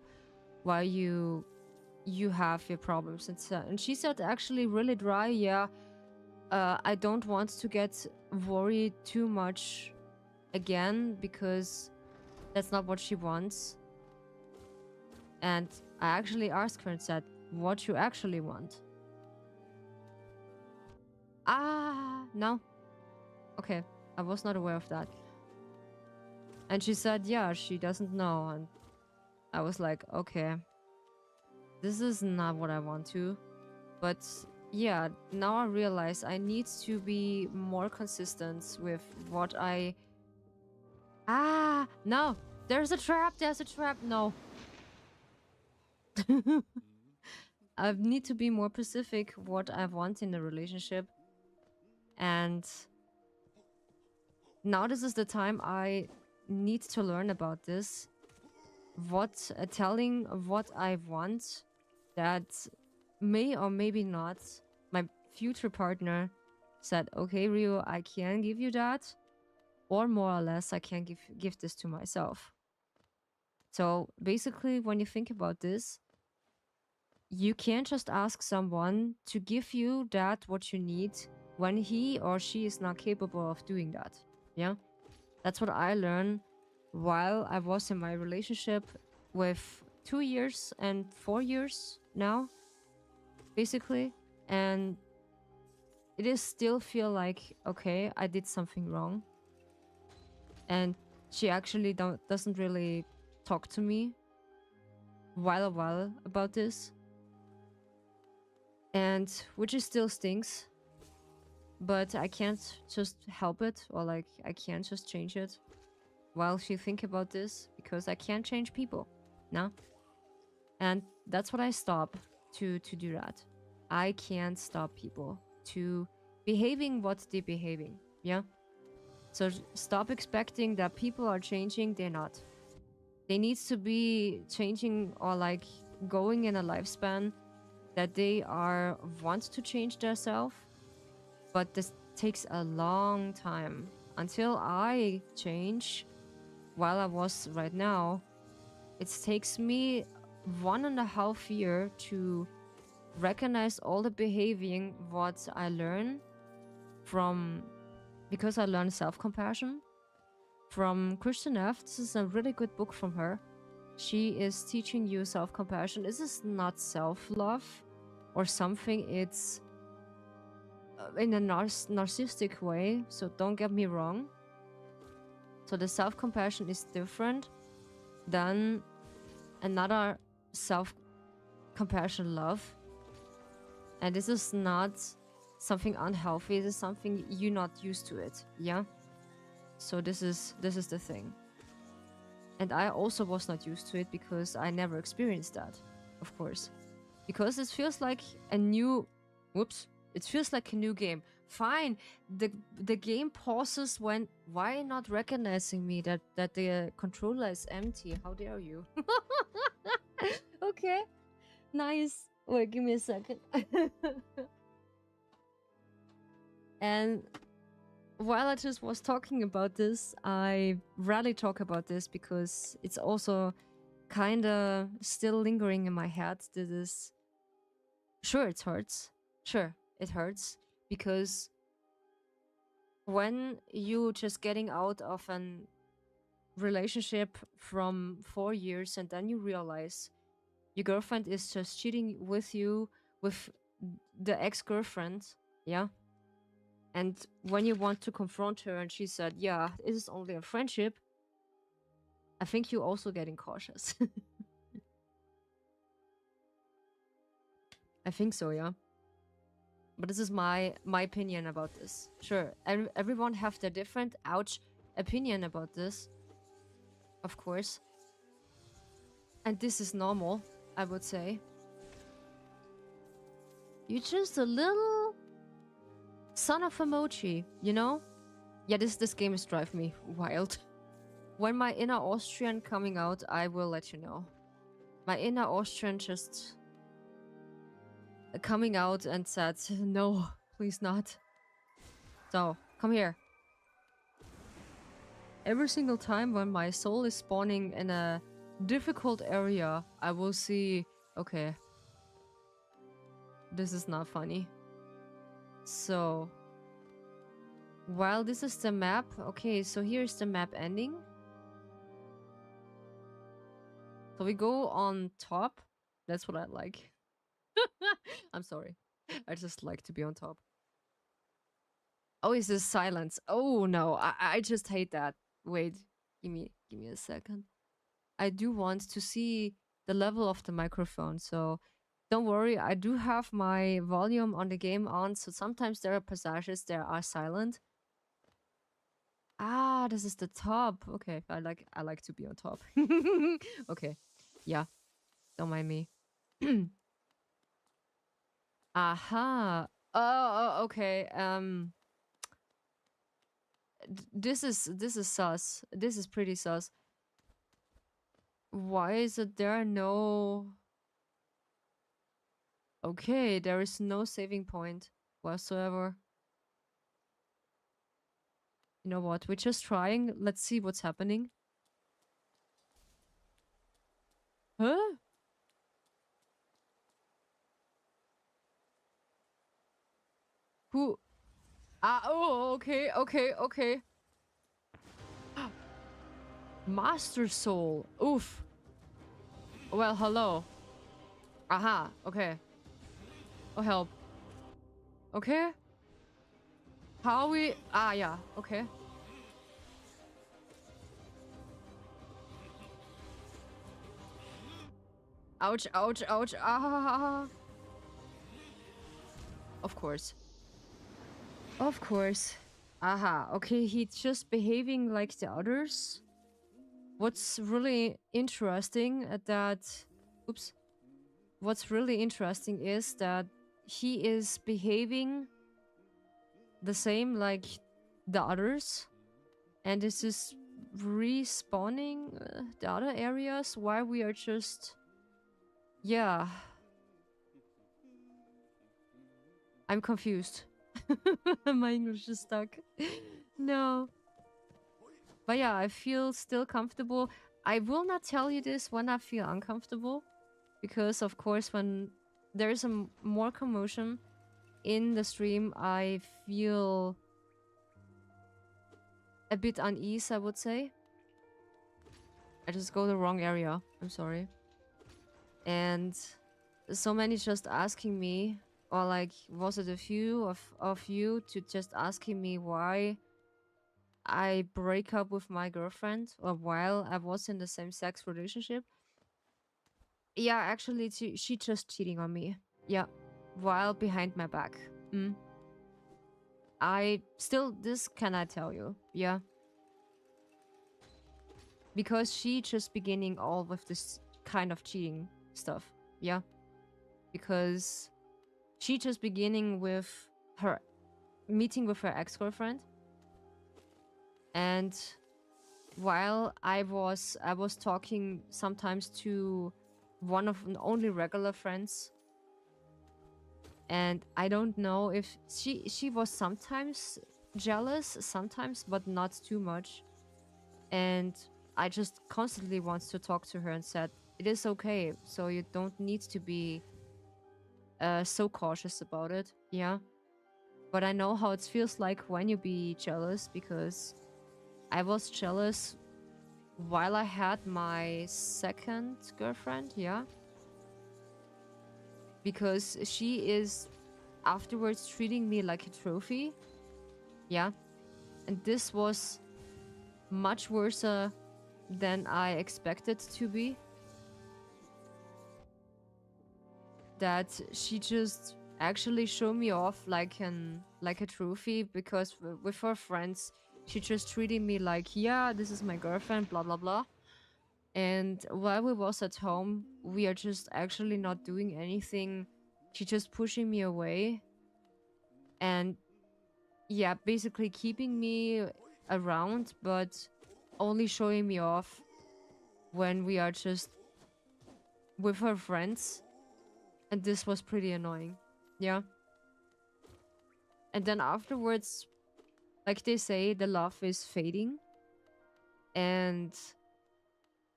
you have your problems. And she said actually really dry, yeah, I don't want to get worried too much again, because that's not what she wants. And I actually asked her and said, what you actually want? No. Okay, I was not aware of that. And she said, yeah, she doesn't know. And I was like, okay, this is not what I want to. But yeah, now I realize I need to be more consistent with what I... No! There's a trap! There's a trap! No! I need to be more specific what I want in a relationship. And now this is the time I need to learn about this. Telling what I want that may or maybe not. My future partner said, okay, Rio, I can give you that. Or more or less, I can give this to myself. So basically, when you think about this, you can't just ask someone to give you that what you need when he or she is not capable of doing that. Yeah? That's what I learned while I was in my relationship with 2 years and 4 years now, basically. And it is still feel like, okay, I did something wrong. And she actually doesn't really talk to me while a while about this. And which is still stinks. But I can't just help it, or like I can't just change it while she think about this, because I can't change people. No? And that's what I stop to do that. I can't stop people to behaving what they're behaving. Yeah? So stop expecting that people are changing. They're not. They need to be changing, or like going in a lifespan that they are want to change themselves. But this takes a long time until I change. While I was right now, it takes me 1.5 years to recognize all the behaving what I learn from, because I learned self-compassion from Christian F. This is a really good book from her. She is teaching you self-compassion. This is not self-love or something. It's in a narcissistic way, so don't get me wrong. So the self-compassion is different than another self-compassion love. And this is not something unhealthy. This is something you're not used to it. Yeah? So this is the thing. And I also was not used to it because I never experienced that, of course. Because it feels like a new... Whoops. It feels like a new game. Fine. The game pauses when... Why not recognizing me that the controller is empty? How dare you? Okay. Nice. Wait, give me a second. And while I just was talking about this, I rarely talk about this because it's also kind of still lingering in my head. This is sure it hurts. Sure, it hurts because when you just getting out of an relationship from 4 years and then you realize your girlfriend is just cheating with you with the ex-girlfriend, yeah, and when you want to confront her and she said, yeah, it is only a friendship, I think you're also getting cautious. I think so, yeah. But this is my opinion about this. Sure, everyone have their different ouch opinion about this, of course, and this is normal, I would say. You're just a little son of emoji, you know? Yeah, this game is driving me wild. When my inner Austrian coming out, I will let you know. My inner Austrian just coming out and said, no, please not. So, come here. Every single time when my soul is spawning in a difficult area, I will see, okay, this is not funny. So, while this is the map, okay, so here's the map ending. So we go on top. That's what I like. I'm sorry. I just like to be on top. Oh, is this silence? Oh no, I just hate that. Wait, give me a second. I do want to see the level of the microphone, so don't worry, I do have my volume on the game on, so sometimes there are passages that are silent. Ah, this is the top. Okay, I like to be on top. Okay. Yeah. Don't mind me. Aha. Oh, okay. This is sus. This is pretty sus. Why is it there are no... Okay, there is no saving point whatsoever. You know what? We're just trying. Let's see what's happening. Huh? Who? Ah, oh, okay, okay, okay. Master Soul. Oof. Well, hello. Aha, okay. Oh, help. Okay. How we... Ah, yeah, okay. Ouch, ouch, ouch. Ah. Of course. Of course. Aha, okay, he's just behaving like the others. What's really interesting that... Oops. What's really interesting is that he is behaving the same like the others. And this is respawning the other areas while we are just... Yeah. I'm confused. My English is stuck. No. But yeah, I feel still comfortable. I will not tell you this when I feel uncomfortable. Because of course when there is a more commotion in the stream, I feel a bit unease, I would say. I just go the wrong area. I'm sorry. And so many just asking me, or like, was it a few of you to just asking me why I break up with my girlfriend or while I was in the same sex relationship? Yeah, actually, she just cheating on me. Yeah, while behind my back. I still, this can I tell you? Yeah. Because she just beginning all with this kind of cheating stuff. Yeah. Because she just beginning with her meeting with her ex-girlfriend. And while I was talking sometimes to one of the only regular friends, and I don't know if she was sometimes jealous, sometimes, but not too much. And I just constantly wants to talk to her and said, it is okay. So you don't need to be so cautious about it. Yeah. But I know how it feels like when you be jealous, because I was jealous while I had my second girlfriend. Yeah. Because she is afterwards treating me like a trophy. Yeah. And this was much worse than I expected to be. That she just actually showed me off like a trophy, because with her friends she just treated me like, yeah, this is my girlfriend, blah blah blah. And while we was at home, we are just actually not doing anything. She just pushing me away, and yeah, basically keeping me around, but only showing me off when we are just with her friends. And this was pretty annoying. Yeah. And then afterwards, like they say, the love is fading. And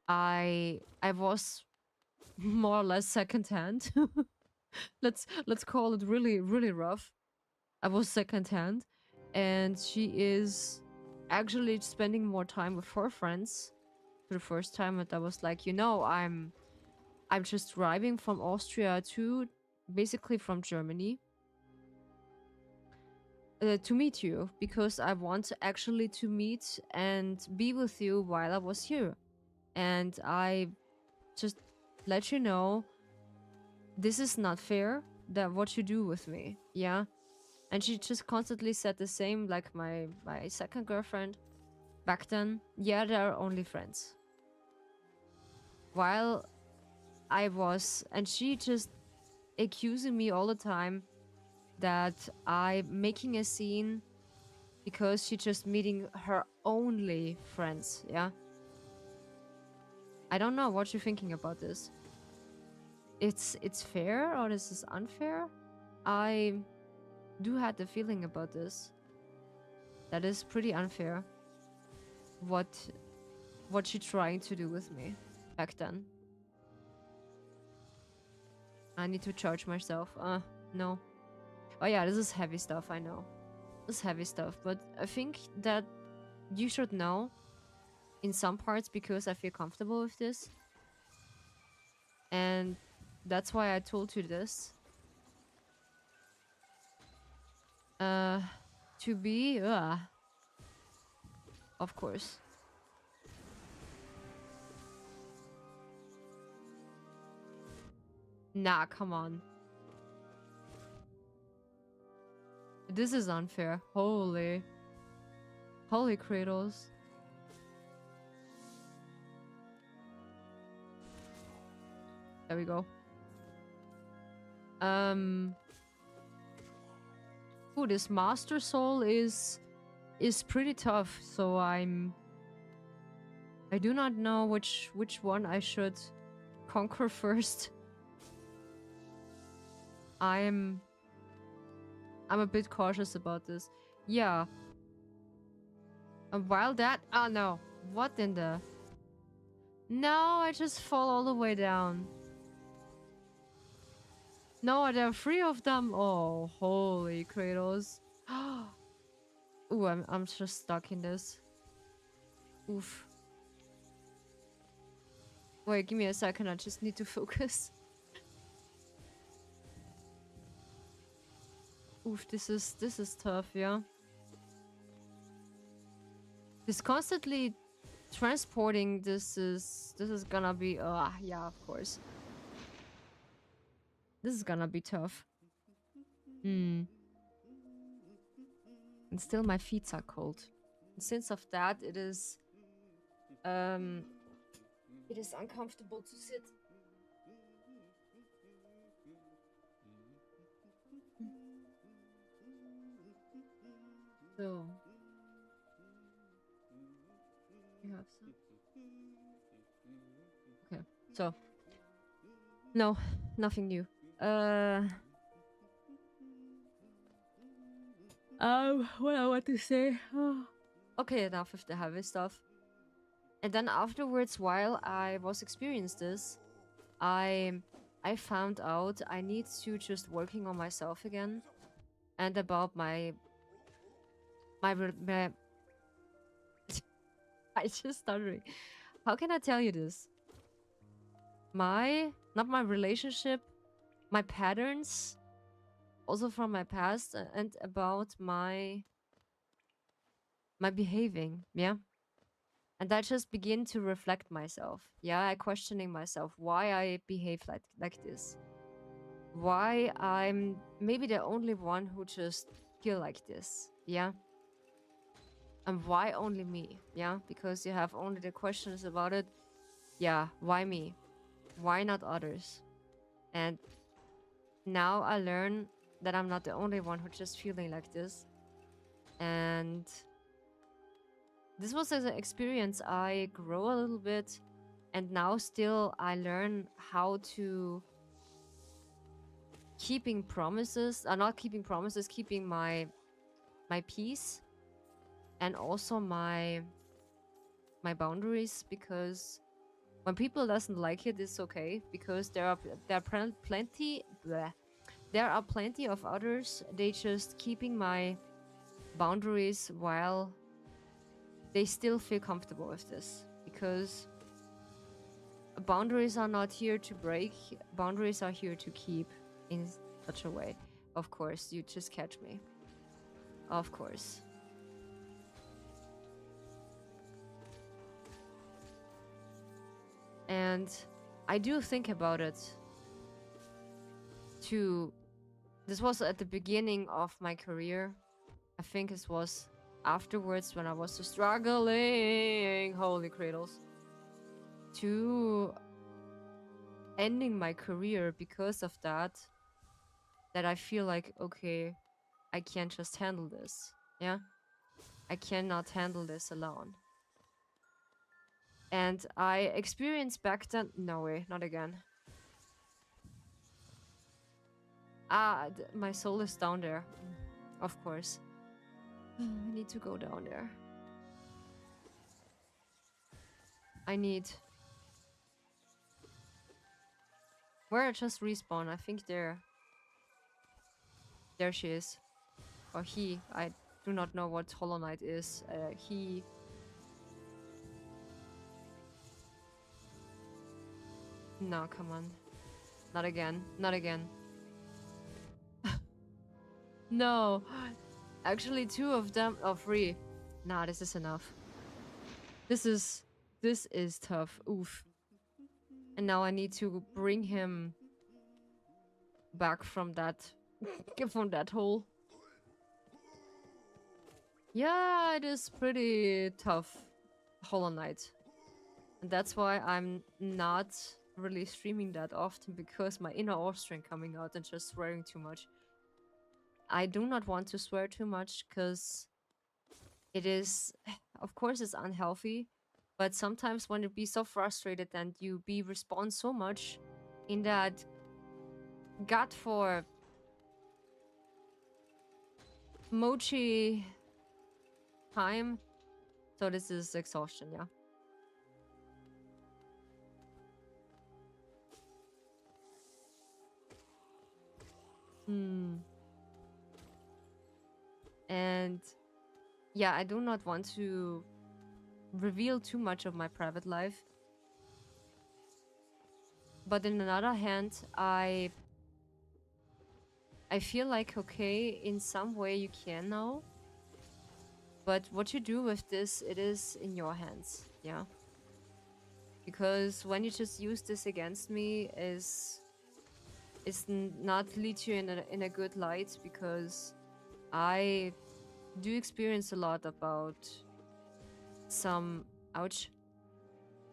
I was more or less secondhand. Let's call it really, really rough. I was secondhand. And she is actually spending more time with her friends for the first time. And I was like, I'm just driving from Austria to basically from Germany to meet you, because I want actually to meet and be with you while I was here. And I just let you know, this is not fair that what you do with me. Yeah. And she just constantly said the same, like my second girlfriend back then. Yeah, they're only friends. While I was, and she just accusing me all the time that I'm making a scene because she's just meeting her only friends. Yeah. I don't know what you're thinking about this. It's fair, or this is unfair? I do had the feeling about this. That is pretty unfair. What she trying to do with me back then. I need to charge myself. No. Oh yeah, this is heavy stuff, I know. This is heavy stuff, but I think that you should know in some parts, because I feel comfortable with this. And that's why I told you this. To be, of course. Nah, come on. This is unfair. Holy Kratos. There we go. Ooh, this Master Soul is pretty tough, so I do not know which one I should conquer first. I'm a bit cautious about this. Yeah. And while that... Oh, no. What in the... No, I just fall all the way down. No, there are 3 of them. Oh, holy Kratos. Ooh, I'm just stuck in this. Oof. Wait, give me a second. I just need to focus. Oof, this is tough, yeah. This constantly transporting, this is gonna be yeah, of course. This is gonna be tough. And still my feet are cold. And since of that, it is uncomfortable to sit. So you have some. Okay, so no, nothing new. What I want to say. Okay, enough of the heavy stuff. And then afterwards, while I was experiencing this, I I found out I need to just working on myself again and about my I just stuttering. How can I tell you this? Not my relationship, my patterns, also from my past, and about my behaving, yeah. And I just begin to reflect myself. Yeah, I questioning myself why I behave like this. Why I'm maybe the only one who just feel like this. Yeah. And why only me? Yeah, because you have only the questions about it. Yeah, why me? Why not others? And now I learn that I'm not the only one who's just feeling like this. And this was an experience. I grow a little bit, and now still I learn how to keeping promises, not keeping promises, keeping my peace, and also my boundaries, because when people doesn't like it, it's okay, because plenty bleh, there are plenty of others. They just keeping my boundaries while they still feel comfortable with this, because boundaries are not here to break. Boundaries are here to keep in such a way. Of course, you just catch me. Of course. And I do think about it too. This was at the beginning of my career. I think it was afterwards when I was struggling, holy cradles, to ending my career because of that I feel like, okay, I can't just handle this. Yeah, I cannot handle this alone. And I experienced back then, no way, not again. My soul is down there. Of course. I need to go down there. I need... Where I just respawn, I think there she is. Or he. I do not know what Hollow Knight is. He... No, come on. Not again. Not again. No. Actually, 2 of them... Oh, 3. Nah, this is enough. This is tough. Oof. And now I need to bring him back from that hole. Yeah, it is pretty tough, Hollow Knight. And that's why I'm not really streaming that often, because my inner Austrian coming out and just swearing too much. I do not want to swear too much, because it is, of course it's unhealthy, but sometimes when you be so frustrated and you be respond so much in that gut for mochi time, so this is exhaustion, yeah. And yeah, I do not want to reveal too much of my private life. But on the other hand, I feel like, okay, in some way you can know. But what you do with this, it is in your hands, yeah. Because when you just use this against me is not lead you in a good light, because I do experience a lot about some... Ouch.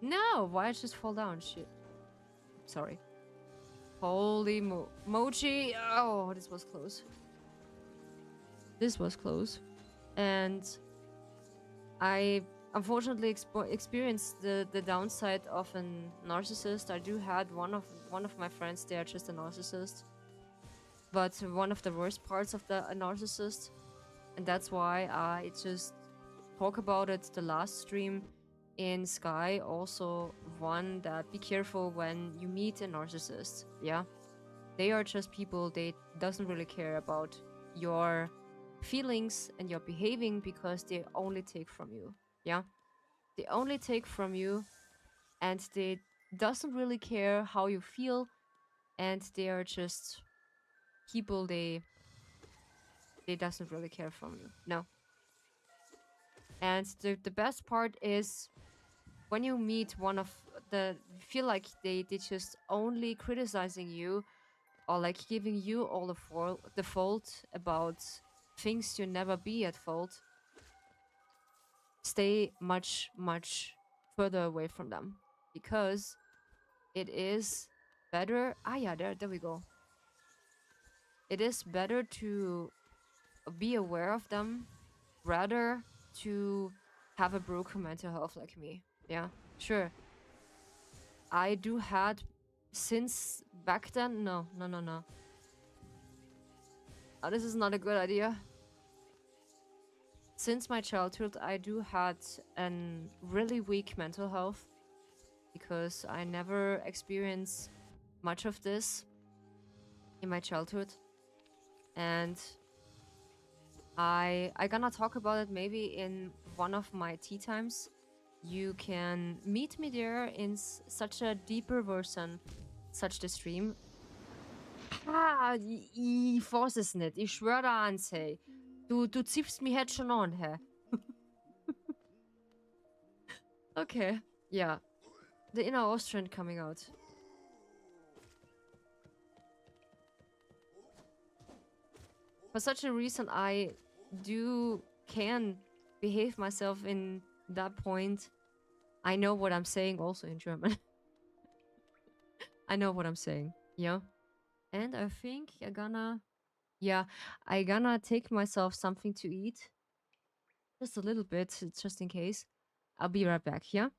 No, why I just fall down? Shit. Sorry. Holy mochi. Oh, this was close. This was close. And I unfortunately experienced the downside of a narcissist. I do had one of my friends, they are just a narcissist. But one of the worst parts of a narcissist. And that's why I just talk about it the last stream in Sky also one that be careful when you meet a narcissist. Yeah, they are just people. They doesn't really care about your feelings and your behaving because they only take from you. Yeah, they only take from you, and they doesn't really care how you feel, and they are just people. They doesn't really care from you. No. And the best part is when you meet one of the feel like they just only criticizing you or like giving you all the fault about things you never be at fault, stay much further away from them because it is better. Ah, yeah, there we go. It is better to be aware of them rather to have a broken mental health like me. Yeah, sure. I do had since back then. No, no, no, no. This is not a good idea. Since my childhood, I do had an really weak mental health because I never experienced much of this in my childhood, and I gonna talk about it maybe in one of my tea times. You can meet me there in such a deeper version, such the stream. Ah, ich weiß es nicht. Ich schwöre da ans, hey. Du ziehst mich jetzt schon an, hä? Okay. Yeah. The inner Austrian coming out. For such a reason, I can behave myself in that point. I know what I'm saying also in German. I know what I'm saying. Yeah. And I think I gonna take myself something to eat. Just a little bit, just in case. I'll be right back, yeah?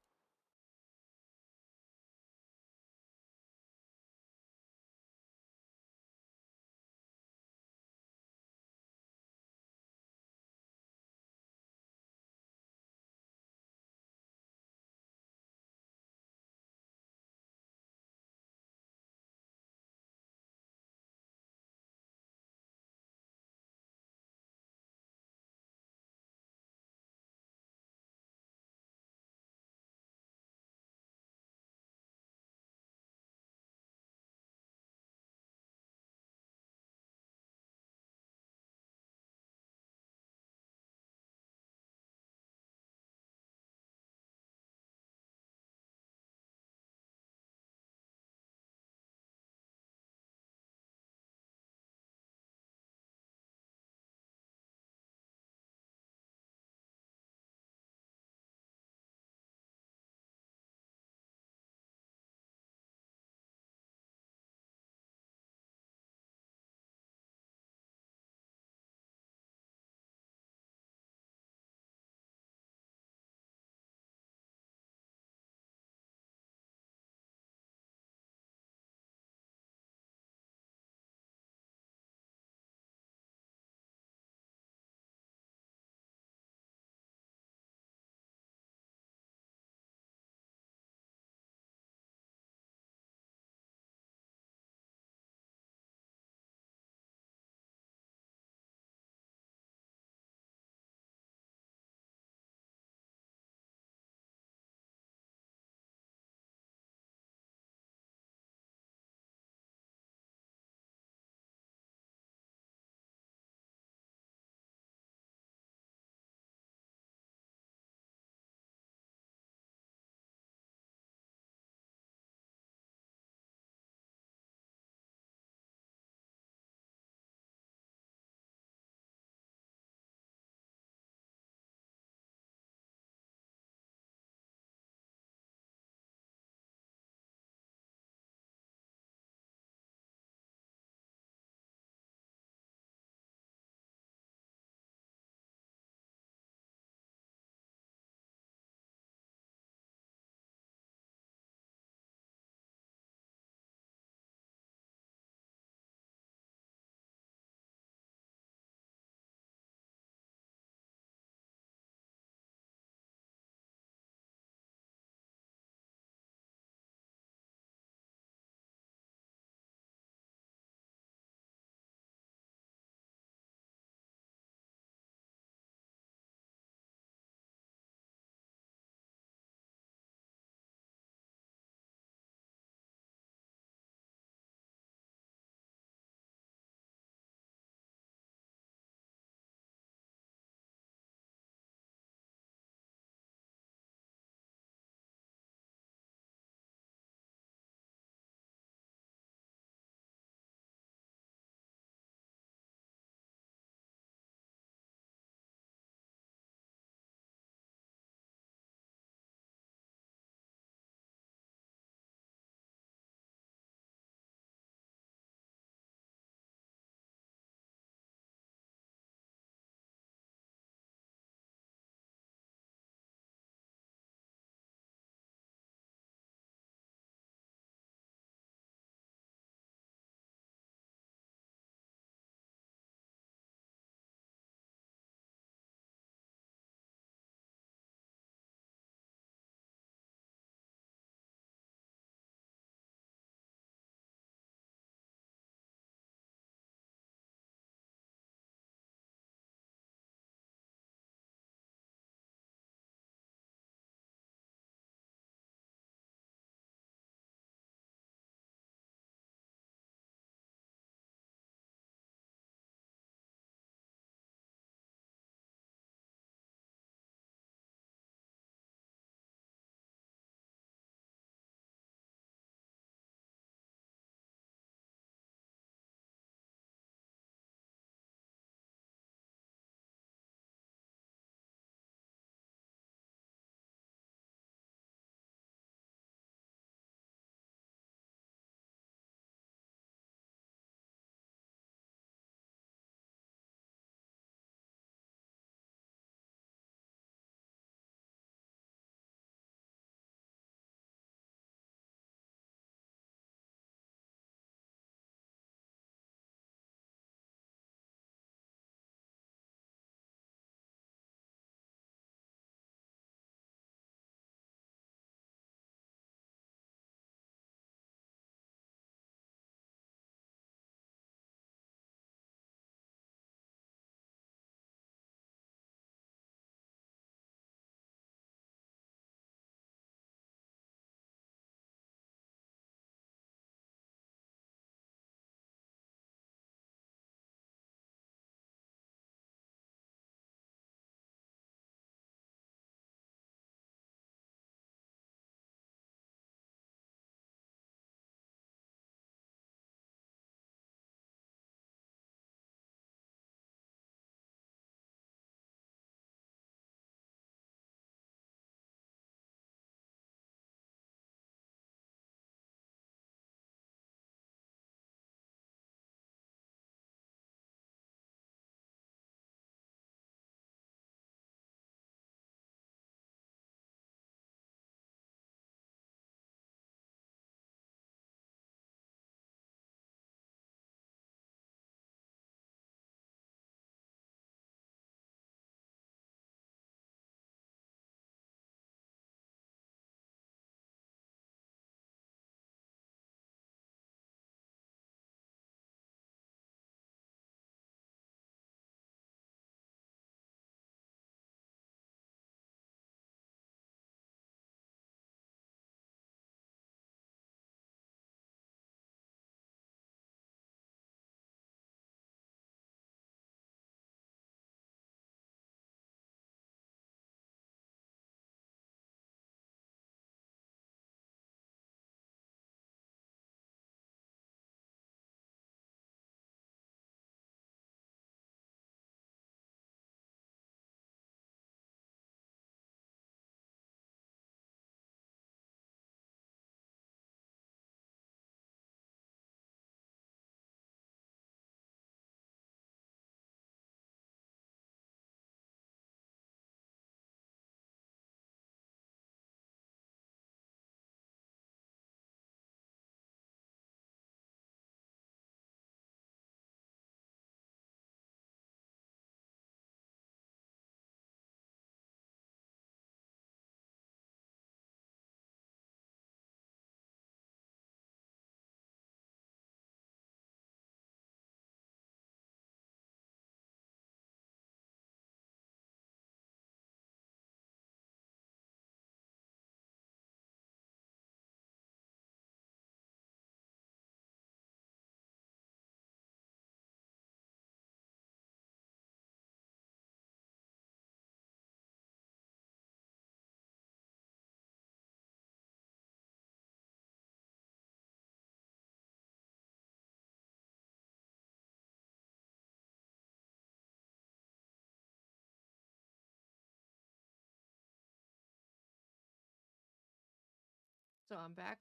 So I'm back.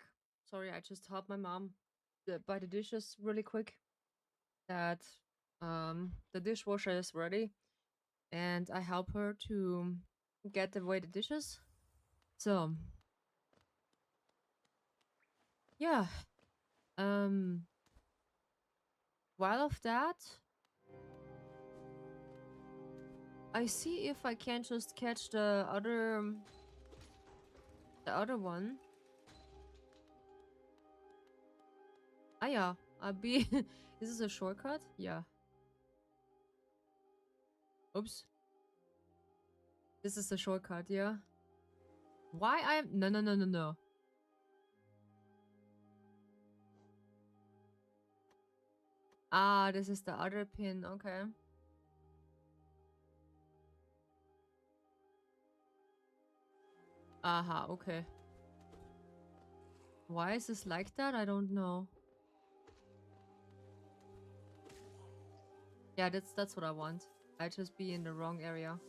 Sorry, I just helped my mom buy the dishes really quick. That the dishwasher is ready, and I help her to get away the dishes. So yeah, um, while of that, I see if I can just catch the other one. Ah yeah, I'll be. Is this a shortcut? Yeah. Oops. This is a shortcut. Yeah. Why I'm no. Ah, this is the other pin. Okay. Aha. Okay. Why is this like that? I don't know. Yeah, that's what I want. I just be in the wrong area.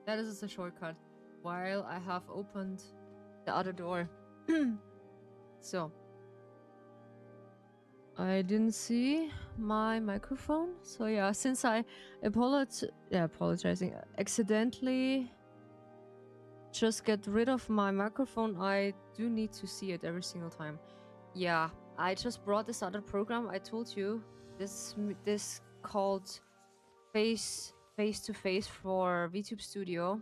That is a shortcut. While I have opened the other door. So I didn't see my microphone. So yeah, since I apologizing accidentally just get rid of my microphone, I do need to see it every single time. Yeah, I just brought this other program. I told you this called face to face for VTube Studio,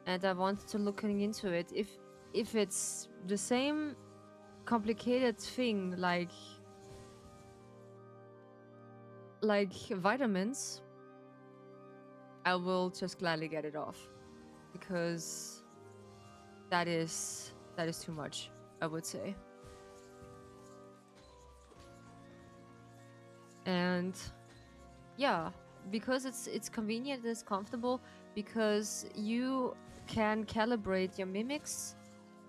and I wanted to looking into it. If it's the same complicated thing like vitamins, I will just gladly get it off, because that is too much, I would say. And yeah, because it's convenient, it's comfortable, because you can calibrate your mimics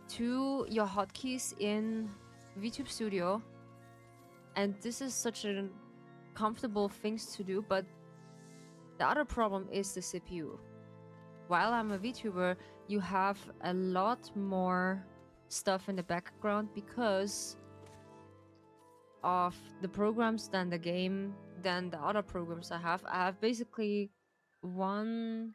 to your hotkeys in VTube Studio, and this is such a comfortable things to do. But the other problem is the CPU. While I'm a VTuber, you have a lot more stuff in the background because of the programs than the game than the other programs I have. I have basically 1,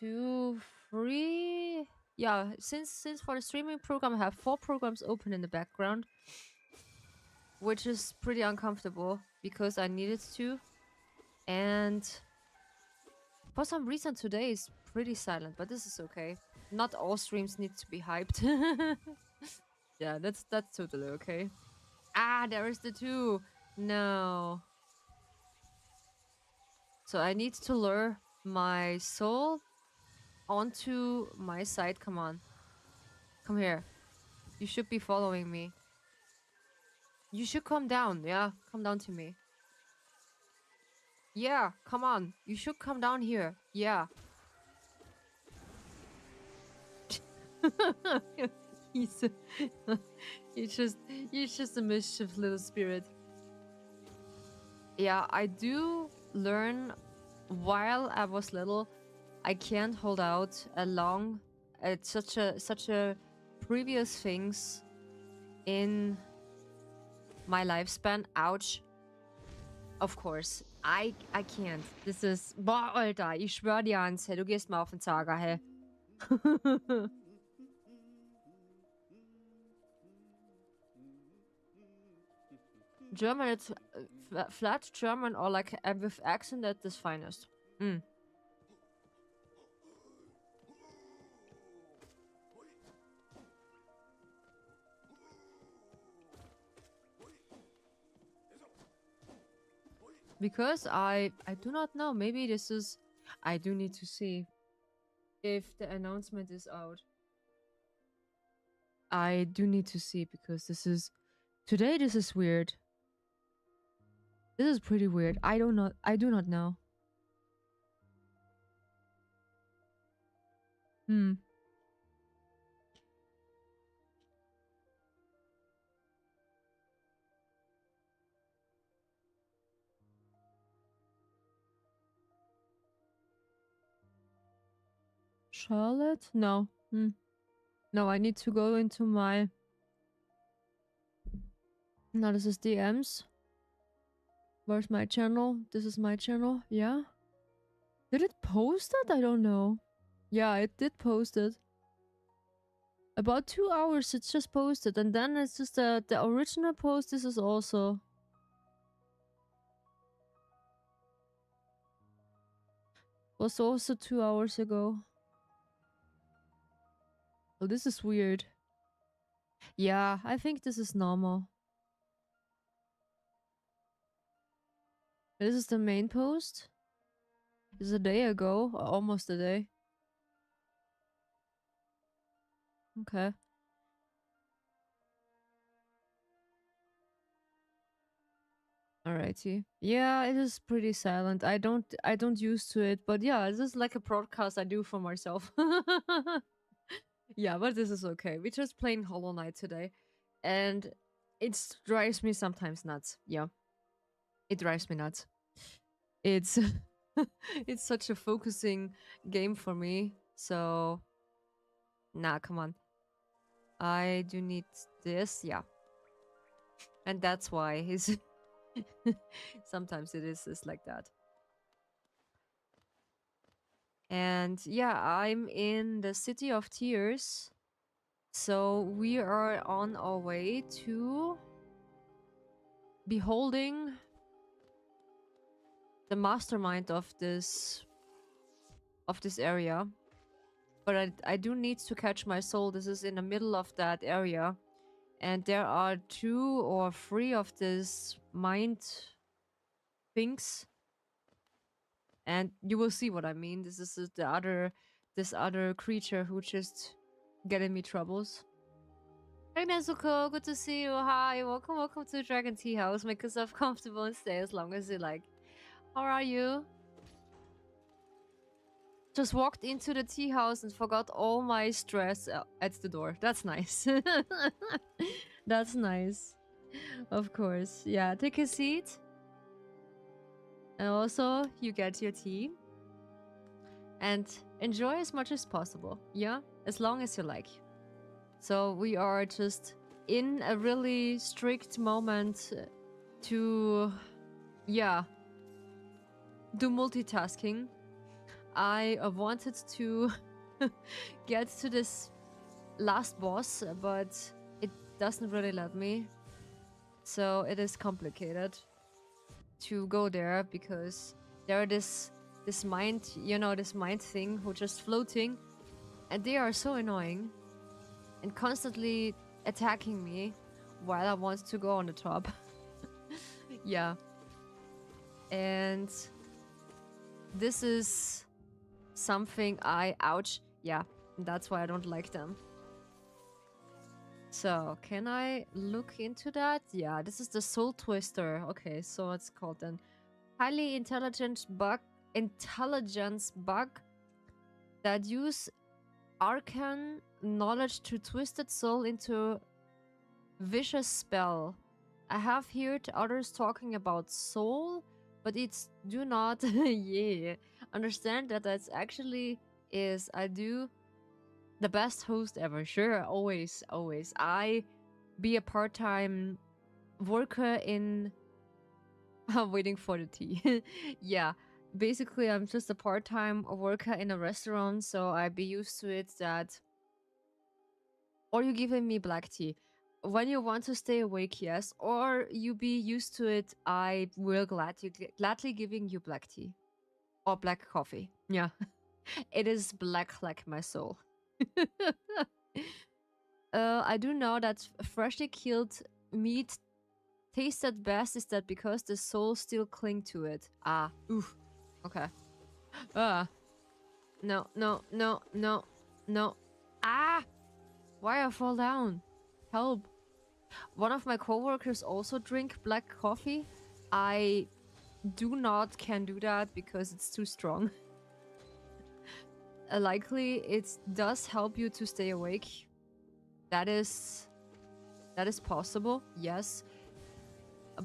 2, 3. Yeah, since for the streaming program I have 4 programs open in the background, which is pretty uncomfortable because I needed to. And for some reason today is pretty silent, but this is okay. Not all streams need to be hyped. Yeah, that's totally okay. Ah, there is the 2. No. So I need to lure my soul onto my side. Come on. Come here. You should be following me. You should come down. Yeah, come down to me. Yeah, come on. You should come down here. Yeah. he's, a, he's just a mischief little spirit. Yeah, I do learn while I was little. I can't hold out long at such a previous things in my lifespan. Ouch. Of course. I can't. This is... Boah, Alter, ich schwör dir ans, hey, du gehst mal auf den Zager, hey. German, it's flat German or like with accent at its finest. Mm. Because I do not know. Maybe this is... I do need to see if the announcement is out. I do need to see, because this is... Today this is weird. This is pretty weird. I do not know. Hmm. Charlotte? No. No, I need to go into my... No, this is DMs. Where's my channel? This is my channel. Yeah. Did it post it? I don't know. Yeah, it did post it. About 2 hours it's just posted. And then it's just the original post. This is also... Was also 2 hours ago. Oh, this is weird. Yeah, I think this is normal. This is the main post. This is a day ago, or almost a day. Okay. Alrighty. Yeah, it is pretty silent. I don't used to it, but yeah, this is like a broadcast I do for myself. Yeah, but this is okay. We're just playing Hollow Knight today, and it drives me sometimes nuts. Yeah, it drives me nuts. It's it's such a focusing game for me. So, nah, come on. I do need this, yeah, and that's why he's sometimes it is like that. And yeah, I'm in the City of Tears. So we are on our way to beholding the mastermind of this area. But I do need to catch my soul. This is in the middle of that area. And there are 2 or 3 of these mind things. And you will see what I mean. This is this other creature who just getting me troubles. Hey Nezuko, good to see you. Hi, welcome to Dragon Tea House. Make yourself comfortable and stay as long as you like. How are you? Just walked into the tea house and forgot all my stress at the door. That's nice. That's nice. Of course. Yeah, take a seat. And also, you get your tea. And enjoy as much as possible. Yeah? As long as you like. So we are just in a really strict moment to, yeah, do multitasking. I wanted to get to this last boss, but it doesn't really let me. So it is complicated to go there because there are this mind, you know, this mind thing who just floating, and they are so annoying and constantly attacking me while I want to go on the top. Yeah. And this is something ouch. Yeah, that's why I don't like them. So, can I look into that? Yeah, this is the Soul Twister. Okay, so it's called an highly intelligence bug that use arcane knowledge to twist its soul into vicious spell. I have heard others talking about soul, but it's do not yeah understand that that's actually is I do the best host ever. Sure, always. I be a part-time worker in I'm waiting for the tea. Yeah. Basically I'm just a part-time worker in a restaurant, so I be used to it that or you giving me black tea. When you want to stay awake, yes, or you be used to it, I will gladly giving you black tea. Or black coffee. Yeah. It is black like my soul. I do know that freshly killed meat tasted best is that because the soul still cling to it. Ah, oof. Okay. No. Ah! Why I fall down? Help. One of my coworkers also drink black coffee. I do not can do that because it's too strong. Likely it does help you to stay awake. That is possible, yes.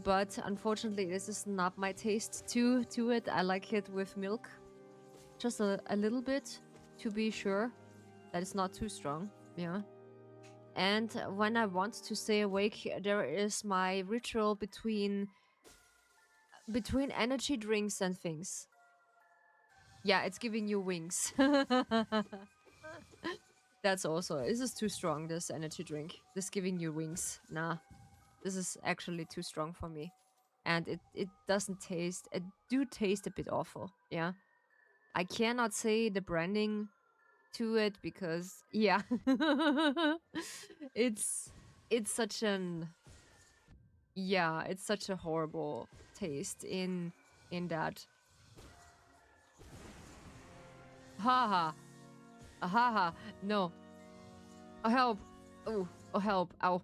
But unfortunately this is not my taste to it. I like it with milk. Just a little bit to be sure that it's not too strong. Yeah. And when I want to stay awake, there is my ritual between energy drinks and things. Yeah, it's giving you wings. That's also, this is too strong, this energy drink. This giving you wings. Nah, this is actually too strong for me. And it doesn't taste, it do taste a bit awful. Yeah. I cannot say the branding to it because, yeah. it's such an, yeah, it's such a horrible taste in that. Haha. Ahaha. No. Oh, help. Oh, help. Ow.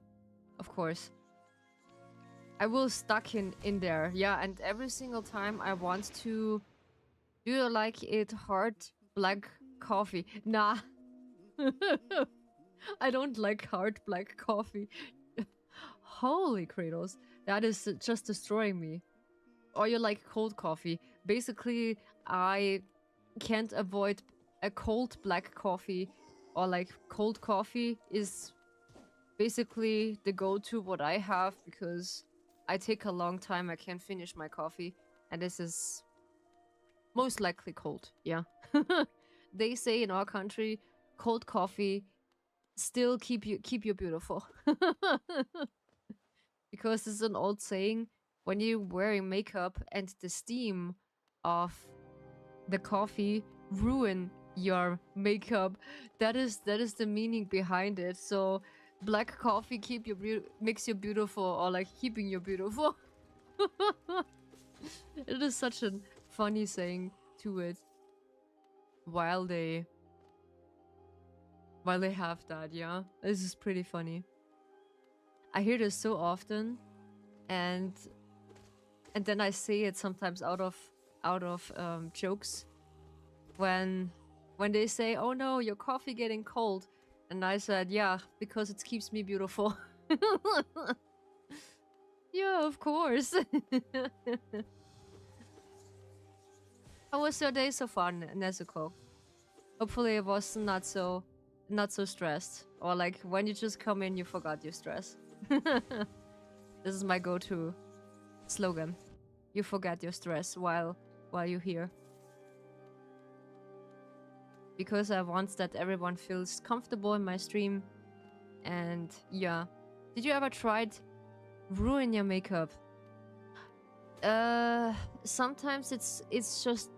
Of course. I will stuck in there. Yeah, and every single time I want to... Do you like it hard black coffee? Nah. I don't like hard black coffee. Holy kratos. That is just destroying me. Or you like cold coffee. Basically, I can't avoid a cold black coffee, or like cold coffee is basically the go-to what I have, because I take a long time, I can't finish my coffee, and this is most likely cold. Yeah. They say in our country cold coffee still keep you beautiful. Because it's an old saying, when you're wearing makeup and the steam of the coffee ruin your makeup, that is the meaning behind it. So black coffee makes you beautiful, or like keeping you beautiful. It is such a funny saying to it, while they have that. Yeah, this is pretty funny. I hear this so often, and then I say it sometimes out of jokes, when they say, "Oh no, your coffee getting cold," and I said, "Yeah, because it keeps me beautiful." Yeah, of course. How was your day so far, Nezuko? Hopefully it was not so stressed, or like when you just come in, you forgot your stress. This is my go-to slogan. You forget your stress while you're here. Because I want that everyone feels comfortable in my stream. And yeah. Did you ever try ruin your makeup? Sometimes it's just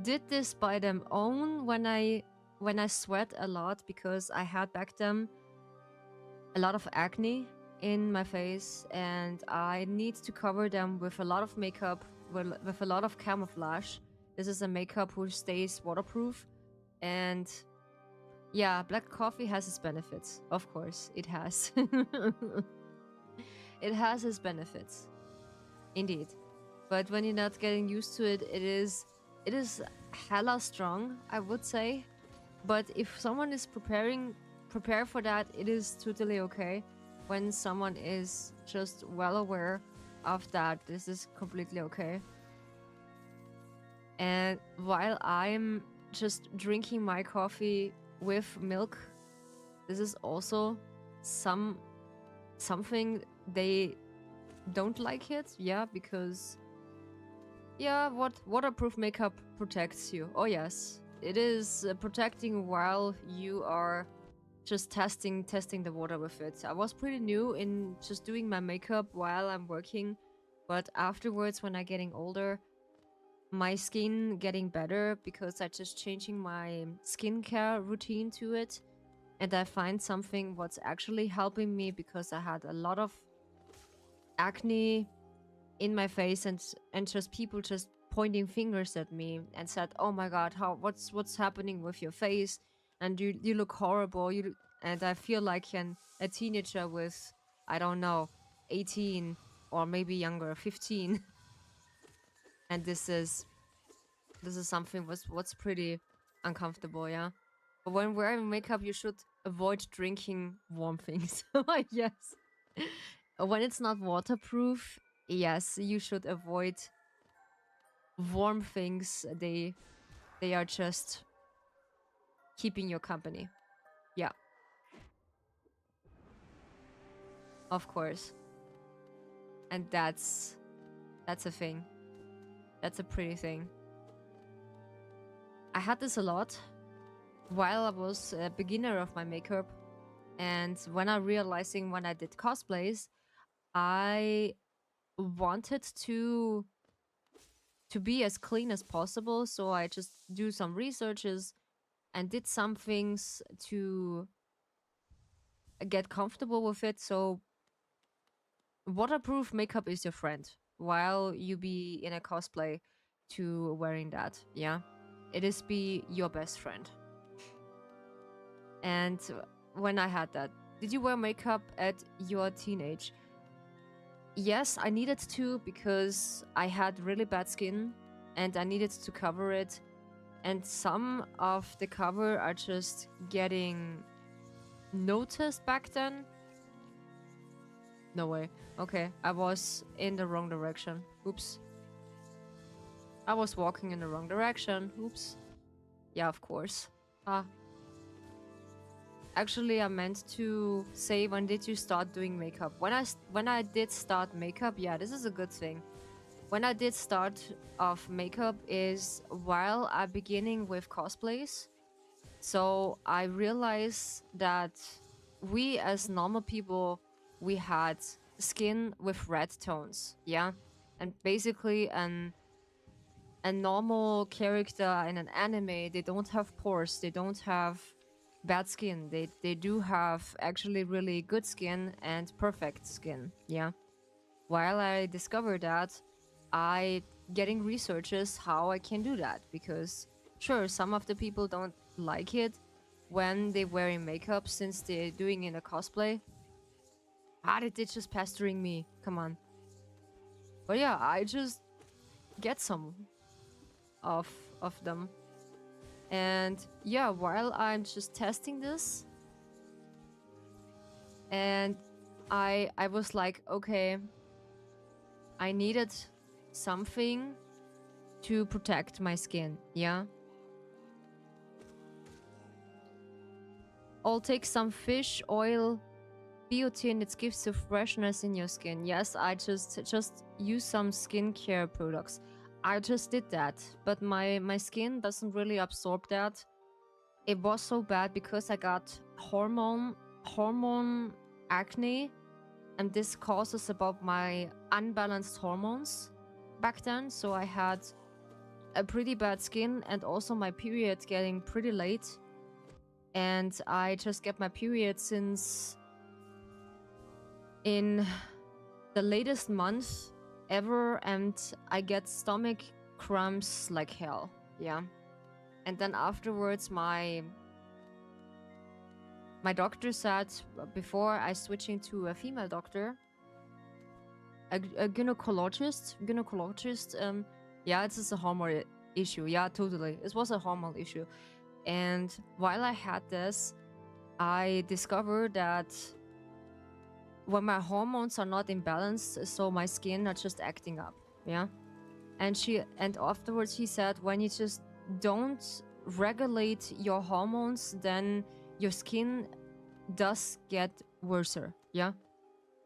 did this by them own when I sweat a lot, because I had back then a lot of acne in my face, and I need to cover them with a lot of makeup, with a lot of camouflage. This is a makeup which stays waterproof, and yeah, black coffee has its benefits. Of course, it has. It has its benefits, indeed. But when you're not getting used to it, it is hella strong, I would say. But if someone is prepared for that, it is totally okay. When someone is just well aware of that, this is completely okay. And while I'm just drinking my coffee with milk, this is also something they don't like it. Yeah, because yeah, waterproof makeup protects you. Oh yes, it is protecting while you are just testing the water with it. I was pretty new in just doing my makeup while I'm working, but afterwards, when I'm getting older, my skin getting better because I just changing my skincare routine to it, and I find something what's actually helping me, because I had a lot of acne in my face, and just people just pointing fingers at me and said, "Oh my god, what's happening with your face, and you look horrible, and I feel like a teenager with, I don't know, 18 or maybe younger, 15." And this is something what's pretty uncomfortable. Yeah, but when wearing makeup, you should avoid drinking warm things. Yes. When it's not waterproof, yes, you should avoid warm things. They are just keeping your company. Yeah, of course. And that's a thing. That's a pretty thing. I had this a lot while I was a beginner of my makeup, and when I realizing when I did cosplays, I wanted to be as clean as possible, so I just do some researches and did some things to get comfortable with it. So waterproof makeup is your friend while you be in a cosplay to wearing that. Yeah, it is be your best friend. And when I had that, did you wear makeup at your teenage? Yes, I needed to because I had really bad skin and I needed to cover it. And some of the cover are just getting noticed back then. No way. Okay, I was in the wrong direction. Oops. I was walking in the wrong direction. Oops. Yeah, of course. Actually, I meant to say, when did you start doing makeup? When I did start makeup, yeah, this is a good thing. When I did start off makeup is while I beginning with cosplays. So I realized that we as normal people, we had skin with red tones, yeah? And basically a normal character in an anime, they don't have pores, they don't have bad skin. They do have actually really good skin and perfect skin, yeah? While I discovered that, I getting researches how I can do that, because sure, some of the people don't like it when they wearing makeup since they're doing in a cosplay. How did it just pestering me? Come on. But yeah, I just get some of them. And yeah, while I'm just testing this, and I was like, okay, I needed something to protect my skin, yeah? I'll take some fish oil, biotin, it gives you freshness in your skin. Yes, I just use some skincare products. I just did that, but my skin doesn't really absorb that. It was so bad because I got hormone acne, and this causes about my unbalanced hormones back then. So I had a pretty bad skin, and also my period getting pretty late. And I just get my period since in the latest month ever, and I get stomach cramps like hell, yeah. And then afterwards my doctor said, before I switching to a female doctor, a gynecologist, yeah, it's just a hormone issue, yeah, totally, it was a hormone issue. And while I had this, I discovered that when my hormones are not in balance, so my skin are just acting up, yeah. And afterwards he said, when you just don't regulate your hormones, then your skin does get worse, yeah,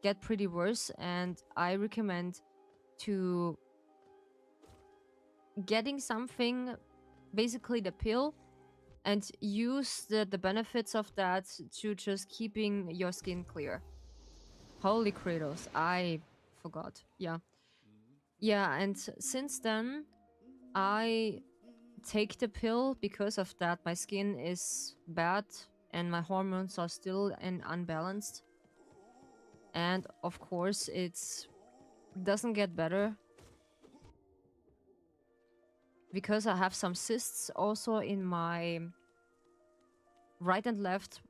get pretty worse. And I recommend to getting something, basically the pill, and use the benefits of that to just keeping your skin clear. Holy Kratos, I forgot. Yeah. Yeah, and since then, I take the pill because of that. My skin is bad and my hormones are still unbalanced. And of course, it doesn't get better because I have some cysts also in my right and left.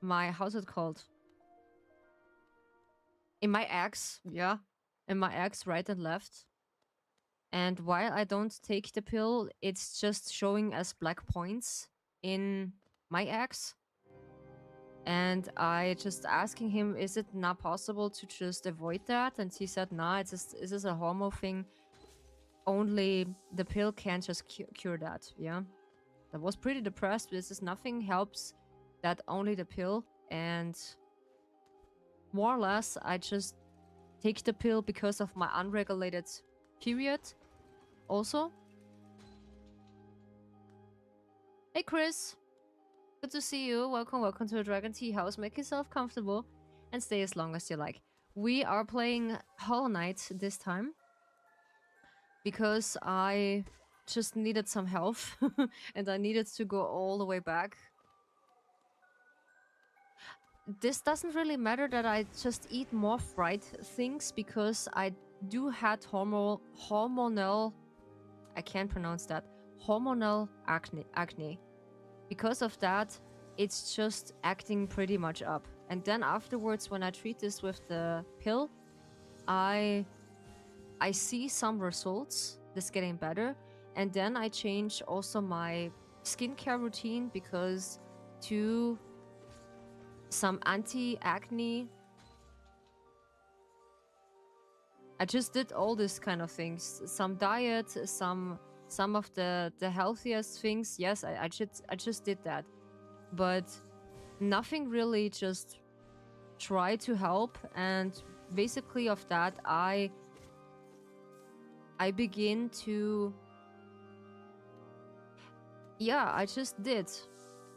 How's it called? In my eggs, yeah. In my eggs, right and left. And while I don't take the pill, it's just showing as black points in my eggs. And I just asking him, is it not possible to just avoid that? And he said, nah, it's just a hormone thing. Only the pill can't just cure that, yeah? I was pretty depressed. This is nothing helps that only the pill, and more or less I just take the pill because of my unregulated period also. Hey Chris, good to see you. Welcome to the Dragon Tea House. Make yourself comfortable and stay as long as you like. We are playing Hollow Knight this time because I just needed some health and I needed to go all the way back. This doesn't really matter that I just eat more fried things because I do had hormonal, I can't pronounce that, hormonal acne. Because of that, it's just acting pretty much up. And then afterwards, when I treat this with the pill, I see some results, this getting better. And then I change also my skincare routine because to some anti-acne. I just did all this kind of things. Some diet, some of the healthiest things. Yes, I just did that. But nothing really just tried to help, and basically of that I begin to, yeah, I just did.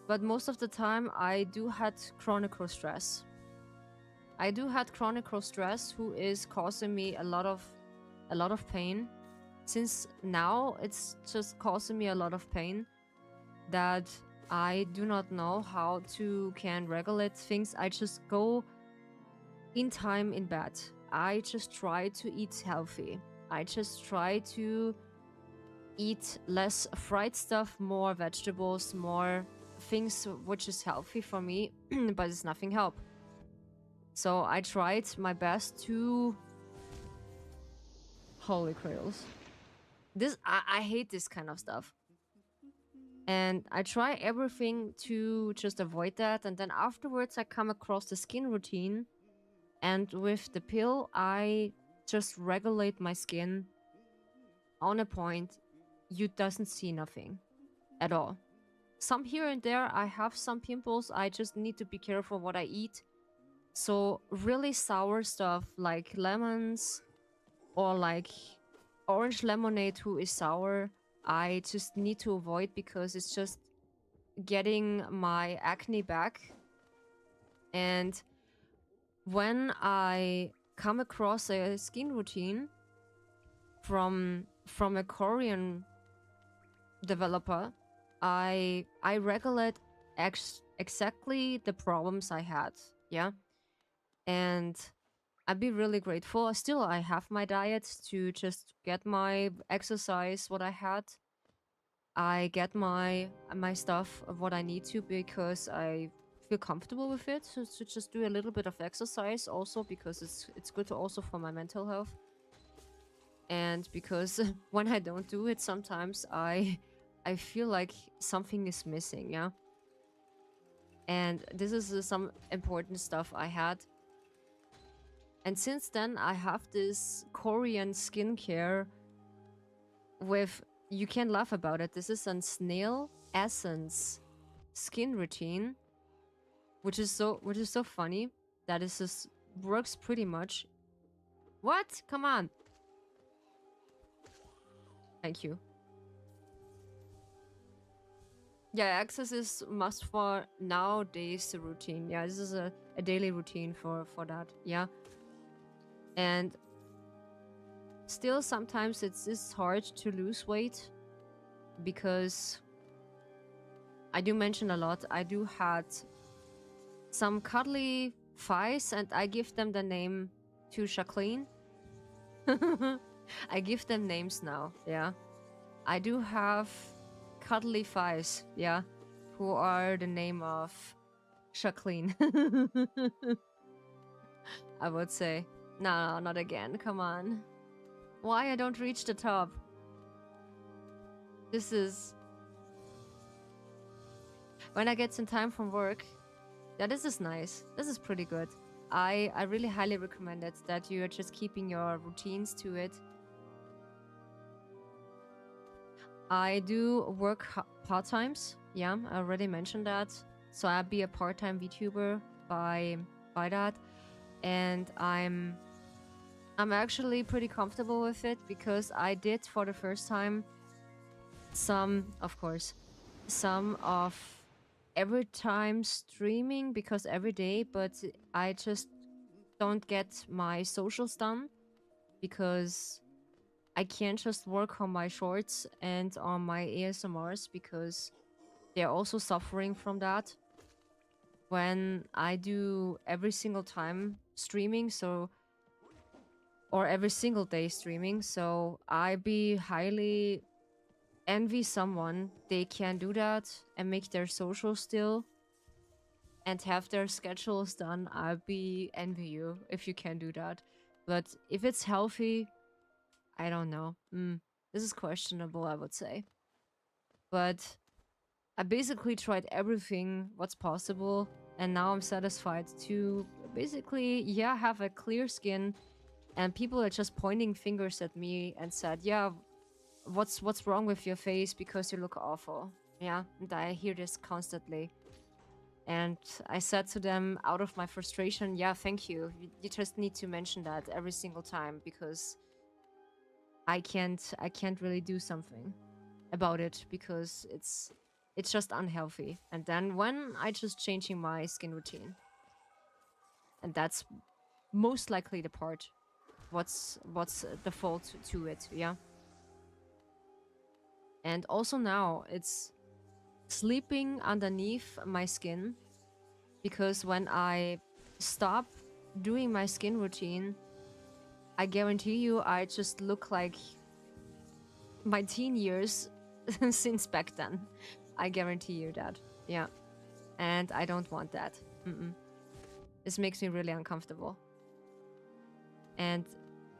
But most of the time I do had chronic stress. I do had chronic stress who is causing me a lot of pain. Since now it's just causing me a lot of pain that I do not know how to can regulate things. I just go in time in bed. I just try to eat healthy. I just try to eat less fried stuff, more vegetables, more things which is healthy for me, but it's nothing help. So I tried my best to... Holy Grails. This, I hate this kind of stuff. And I try everything to just avoid that. And then afterwards I come across the skin routine. And with the pill, I just regulate my skin on a point you doesn't see nothing at all. Some here and there, I have some pimples. I just need to be careful what I eat. So really sour stuff like lemons or like orange lemonade who is sour, I just need to avoid because it's just getting my acne back. And when I come across a skin routine from a Korean developer, I regulate exactly the problems I had, yeah? And I'd be really grateful. Still, I have my diet to just get my exercise, what I had. I get my stuff of what I need to because I feel comfortable with it. So to just do a little bit of exercise also because it's good also for my mental health. And because when I don't do it, sometimes I feel like something is missing, yeah? And this is some important stuff I had. And since then, I have this Korean skincare with, you can laugh about it, this is a snail essence skin routine, which is so funny that it just works pretty much. What? Come on. Thank you. Yeah, access is must for nowadays routine. Yeah, this is a daily routine for that. Yeah. And still sometimes it's hard to lose weight because I do mention a lot. I do had some cuddly thighs and I give them the name to Jacqueline. I give them names now, yeah. I do have cuddly thighs, yeah, who are the name of Jacqueline. I would say. No, not again, come on. Why I don't reach the top? This is... When I get some time from work, yeah, this is nice. This is pretty good. I really highly recommend it, that you're just keeping your routines to it. I do work part-times. Yeah, I already mentioned that. So I'll be a part-time VTuber by that. And I'm actually pretty comfortable with it because I did for the first time of course, some of every time streaming because every day, but I just don't get my socials done because I can't just work on my shorts and on my ASMRs because they're also suffering from that when I do every single time streaming, so or every single day streaming. So I be highly envy someone they can do that and make their social still and have their schedules done. I'd be envy you if you can do that. But if it's healthy, I don't know. This is questionable, I would say. But I basically tried everything what's possible, and now I'm satisfied to basically, yeah, have a clear skin. And people are just pointing fingers at me and said, yeah, what's wrong with your face because you look awful. Yeah, and I hear this constantly. And I said to them out of my frustration, yeah, thank you. You just need to mention that every single time because I can't really do something about it because it's just unhealthy. And then when I just changing my skin routine, and that's most likely the part what's the fault to it, yeah. And also now it's sleeping underneath my skin because when I stop doing my skin routine, I guarantee you I just look like my teen years since back then. I guarantee you that. Yeah. And I don't want that. This makes me really uncomfortable. And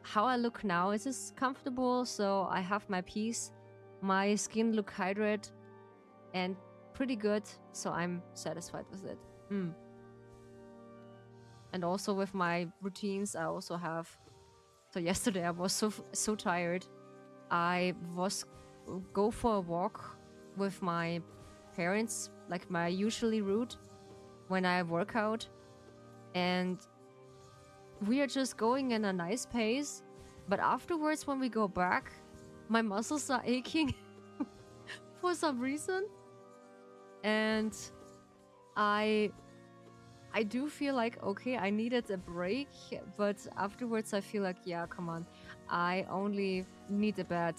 how I look now is just comfortable, so I have my peace. My skin look hydrated and pretty good, so I'm satisfied with it. And also with my routines, I also have. So yesterday I was so tired. I was go for a walk with my parents, like my usually route when I work out, and we are just going in a nice pace. But afterwards, when we go back, my muscles are aching for some reason, and I do feel like, okay, I needed a break, but afterwards I feel like, yeah, come on, I only need a bed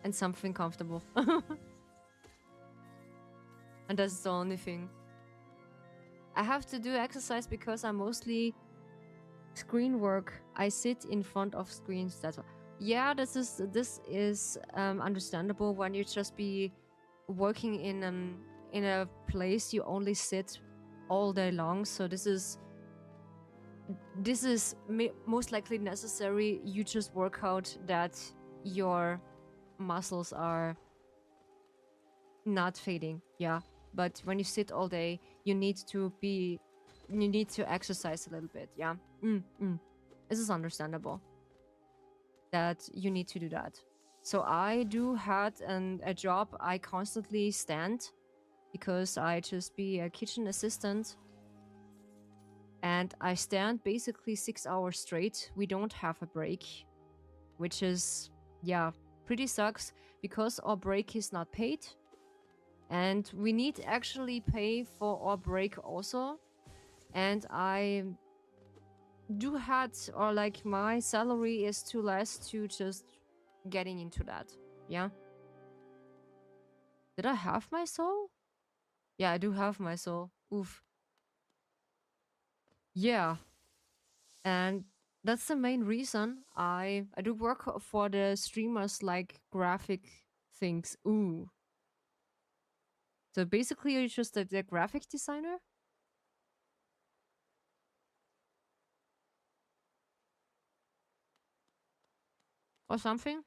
and something comfortable. And that's the only thing. I have to do exercise because I mostly screen work. I sit in front of screens. That's all. Yeah, this is understandable when you just be working in a place you only sit all day long. So this is most likely necessary. You just work out that your muscles are not fading. Yeah, but when you sit all day, you need to exercise a little bit. Yeah. This is understandable that you need to do that. So I do had a job I constantly stand because I just be a kitchen assistant, and I stand basically 6 hours straight. We don't have a break, which is, yeah, pretty sucks because our break is not paid, and we need to actually pay for our break also. And I do had, or like my salary is too less to just getting into that. Yeah. Did I have my soul? Yeah, I do have my soul. Oof. Yeah. And that's the main reason I do work for the streamers, like graphic things. Ooh. So basically you're just the graphic designer? Or something?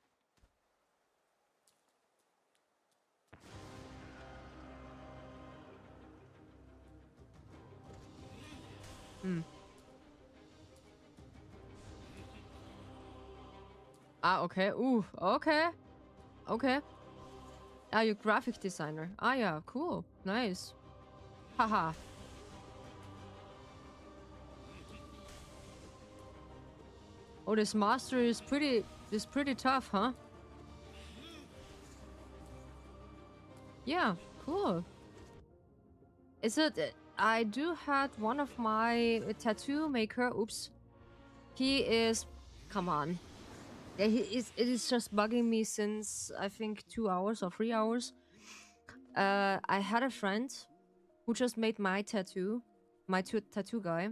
Hmm. Ah, okay. Ooh, okay. Okay. Ah, you're graphic designer. Ah, yeah, cool. Nice. Haha. Oh, this master is pretty tough, huh? Yeah, cool. Is it? I do had one of my tattoo maker. Oops. He is. Come on. Yeah, he is. It is just bugging me since I think 2 hours or 3 hours. I had a friend who just made my tattoo, my tattoo guy,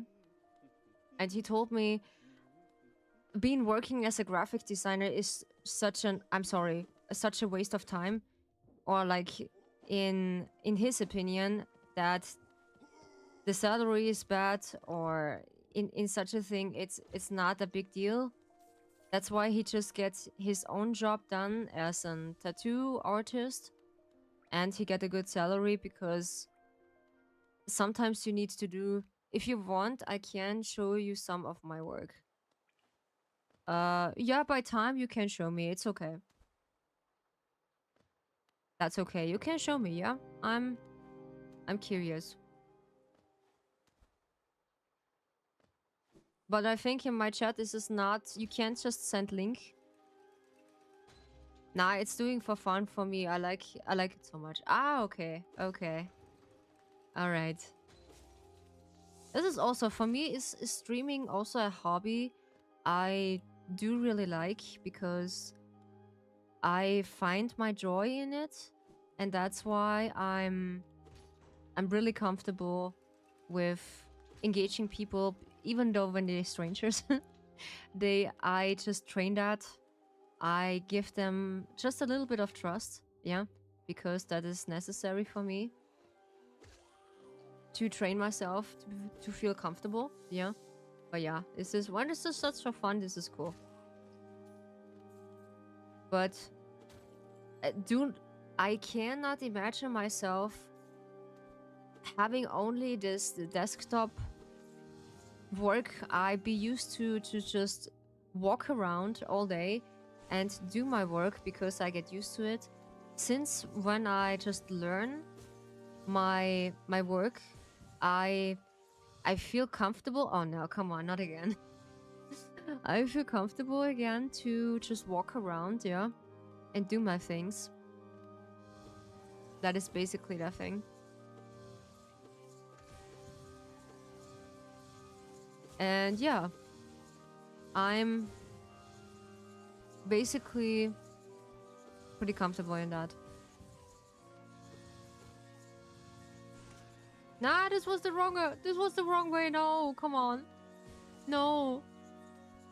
and he told me being working as a graphic designer is such an. I'm sorry, such a waste of time, or like in his opinion that the salary is bad, or in such a thing it's not a big deal. That's why he just gets his own job done as a tattoo artist, and he get a good salary because sometimes you need to do. If you want, I can show you some of my work. Yeah, by time you can show me. It's okay. That's okay. You can show me. Yeah, I'm curious. But I think in my chat this is not. You can't just send link. Nah, it's doing for fun for me. I like it so much. Ah, okay. Okay. All right. This is also for me is streaming also a hobby I do really like because I find my joy in it, and that's why I'm really comfortable with engaging people even though when they're strangers. I just train that. I give them just a little bit of trust, yeah, because that is necessary for me to train myself to feel comfortable, yeah. But yeah, this is such a fun. This is cool. But I cannot imagine myself having only this desktop work. I be used to just walk around all day and do my work because I get used to it. Since when I just learn my work, I feel comfortable. Oh no, come on, not again. I feel comfortable again to just walk around, yeah, and do my things. That is basically the thing. And yeah, I'm basically pretty comfortable in that. Nah, this was the wrong way. No, come on. No.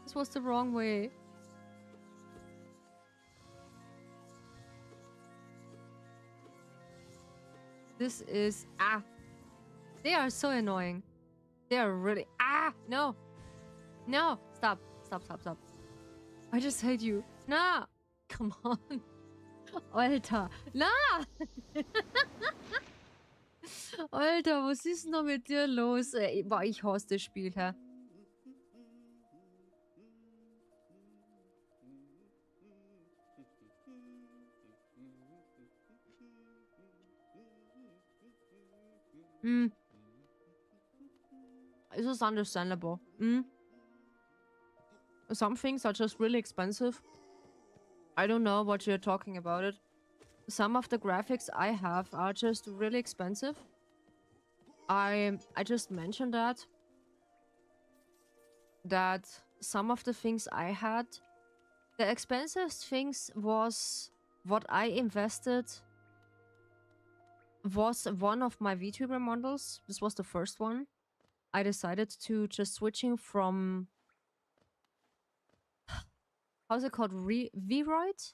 This was the wrong way. This is they are so annoying. They are really no. No. Stop. I just hate you. Nah. Come on. Alter. Na! Alter, was ist denn noch mit dir los? Ey, boah, ich hasse das Spiel, hä? It's just understandable. Some things are just really expensive. I don't know what you're talking about it. Some of the graphics I have are just really expensive. I just mentioned that some of the things I had, the expensive things was what I invested was one of my VTuber models. This was the first one. I decided to just switching from how's it called, VRoid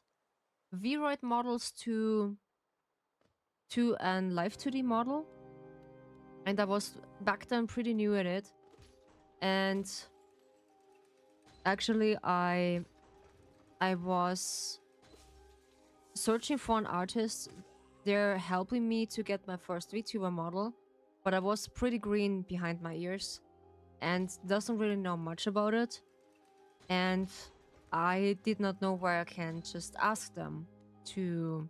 models to an live 2D model, and I was back then pretty new at it. And actually, I was searching for an artist. They're helping me to get my first VTuber model, but I was pretty green behind my ears and doesn't really know much about it. And I did not know where I can just ask them to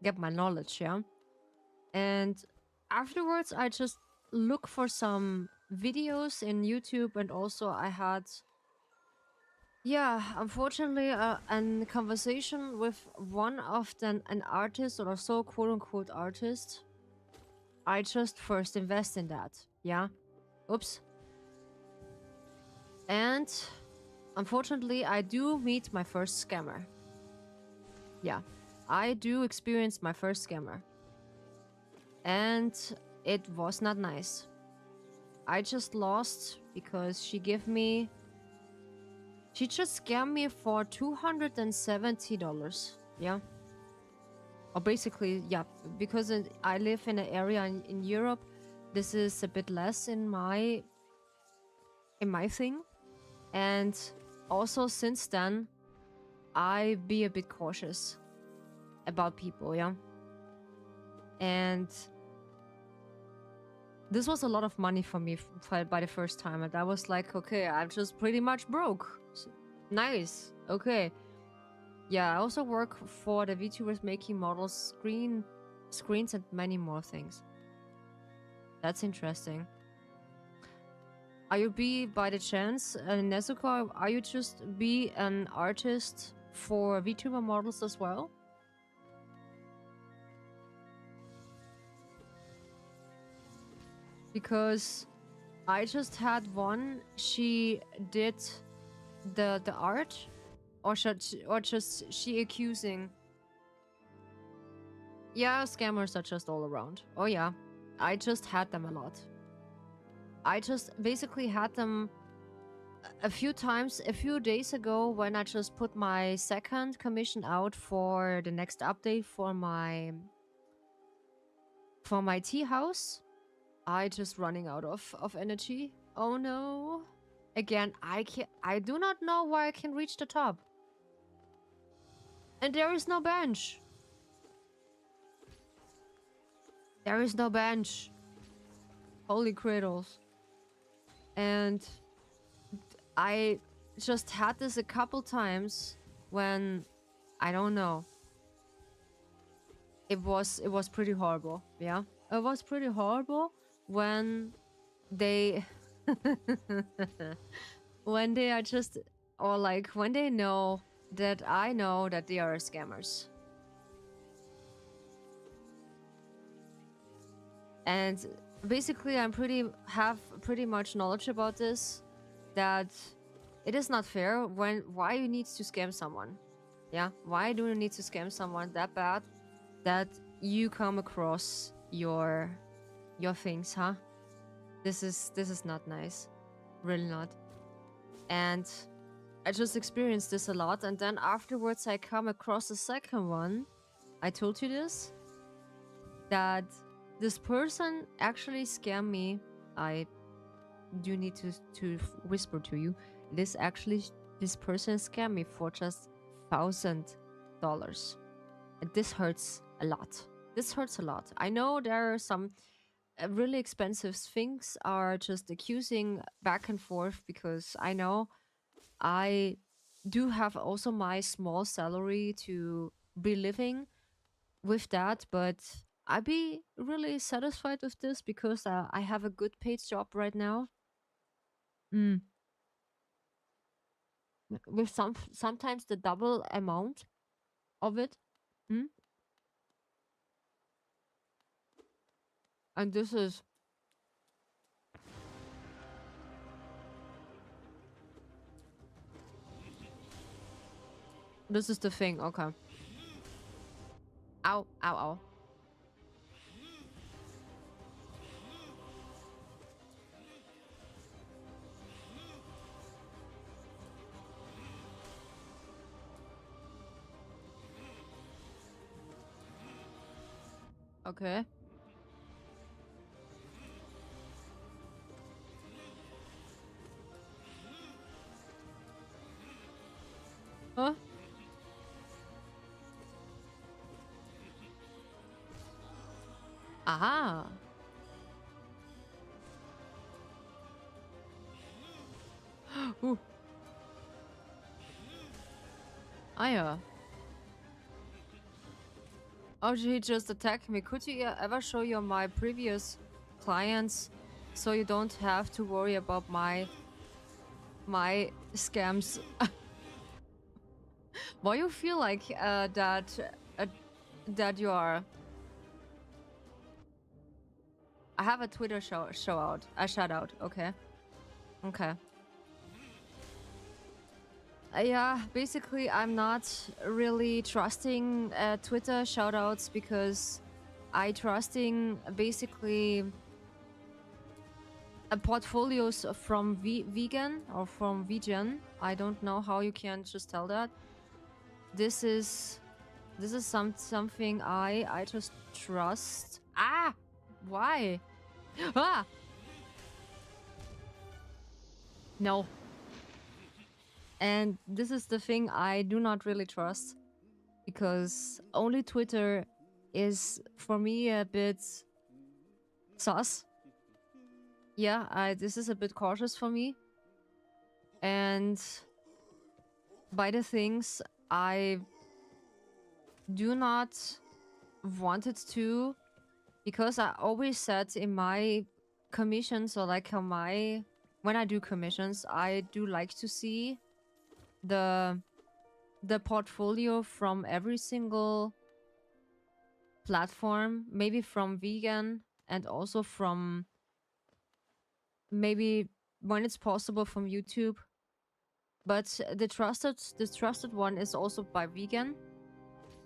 get my knowledge, yeah. And afterwards, I just look for some videos in YouTube, and also I had, yeah, unfortunately, a conversation with one of an artist or so quote unquote artist. I just first invest in that, yeah. Oops. And unfortunately, I do meet my first scammer. Yeah, I do experience my first scammer. And it was not nice. I just lost because she just scammed me for $270. Yeah. Or basically, yeah, because I live in an area in Europe, this is a bit less in my thing. And also since then, I be a bit cautious about people, yeah. And this was a lot of money for me by the first time, and I was like, okay, I'm just pretty much broke. Nice. Okay. Yeah, I also work for the VTubers making models, screens, and many more things. That's interesting. Are you by the chance, Nezuko, are you just be an artist for VTuber models as well? Because I just had one, she did the art, or just she accusing. Yeah, scammers are just all around. Oh yeah, I just had them a lot. I just basically had them a few times a few days ago when I just put my second commission out for the next update for my tea house. I just running out of energy. Oh no. Again, I do not know why I can reach the top. And there is no bench. There is no bench. Holy cradles. And I just had this a couple times when, I don't know. It was pretty horrible. Yeah. It was pretty horrible when they when they are just, or like when they know that I know that they are scammers. And basically have pretty much knowledge about this, that it is not fair why you need to scam someone. Yeah, why do you need to scam someone that bad that you come across your things, huh? This is not nice. Really not. And I just experienced this a lot, and then afterwards I come across a second one. I told you this, that this person actually scammed me. I do need to whisper to you. This person scammed me for just $1,000. And this hurts a lot. This hurts a lot. I know there are some really expensive things are just accusing back and forth, because I know I do have also my small salary to be living with that, but I'd be really satisfied with this because I have a good paid job right now. Mm. With sometimes the double amount of it. Mm. And this is the thing. Okay. Ow, ow, ow. Okay. Huh? Aha. Ooh. Ah ja. Oh, he just attacked me. Could you ever show you my previous clients so you don't have to worry about my scams? Why you feel like that you are? I have a Twitter show out. A shout out. Okay. Okay. Yeah, basically, I'm not really trusting Twitter shoutouts because I trusting basically portfolios from vegan or from vegan. I don't know how you can just tell that. This is something I just trust. Ah, why? Ah, no. And this is the thing I do not really trust because only Twitter is for me a bit sus. Yeah, this is a bit cautious for me. And by the things I do not want it to, because I always said in my commissions or like on my when I do commissions, I do like to see the portfolio from every single platform, maybe from vegan and also from maybe when it's possible from YouTube. But the trusted one is also by vegan,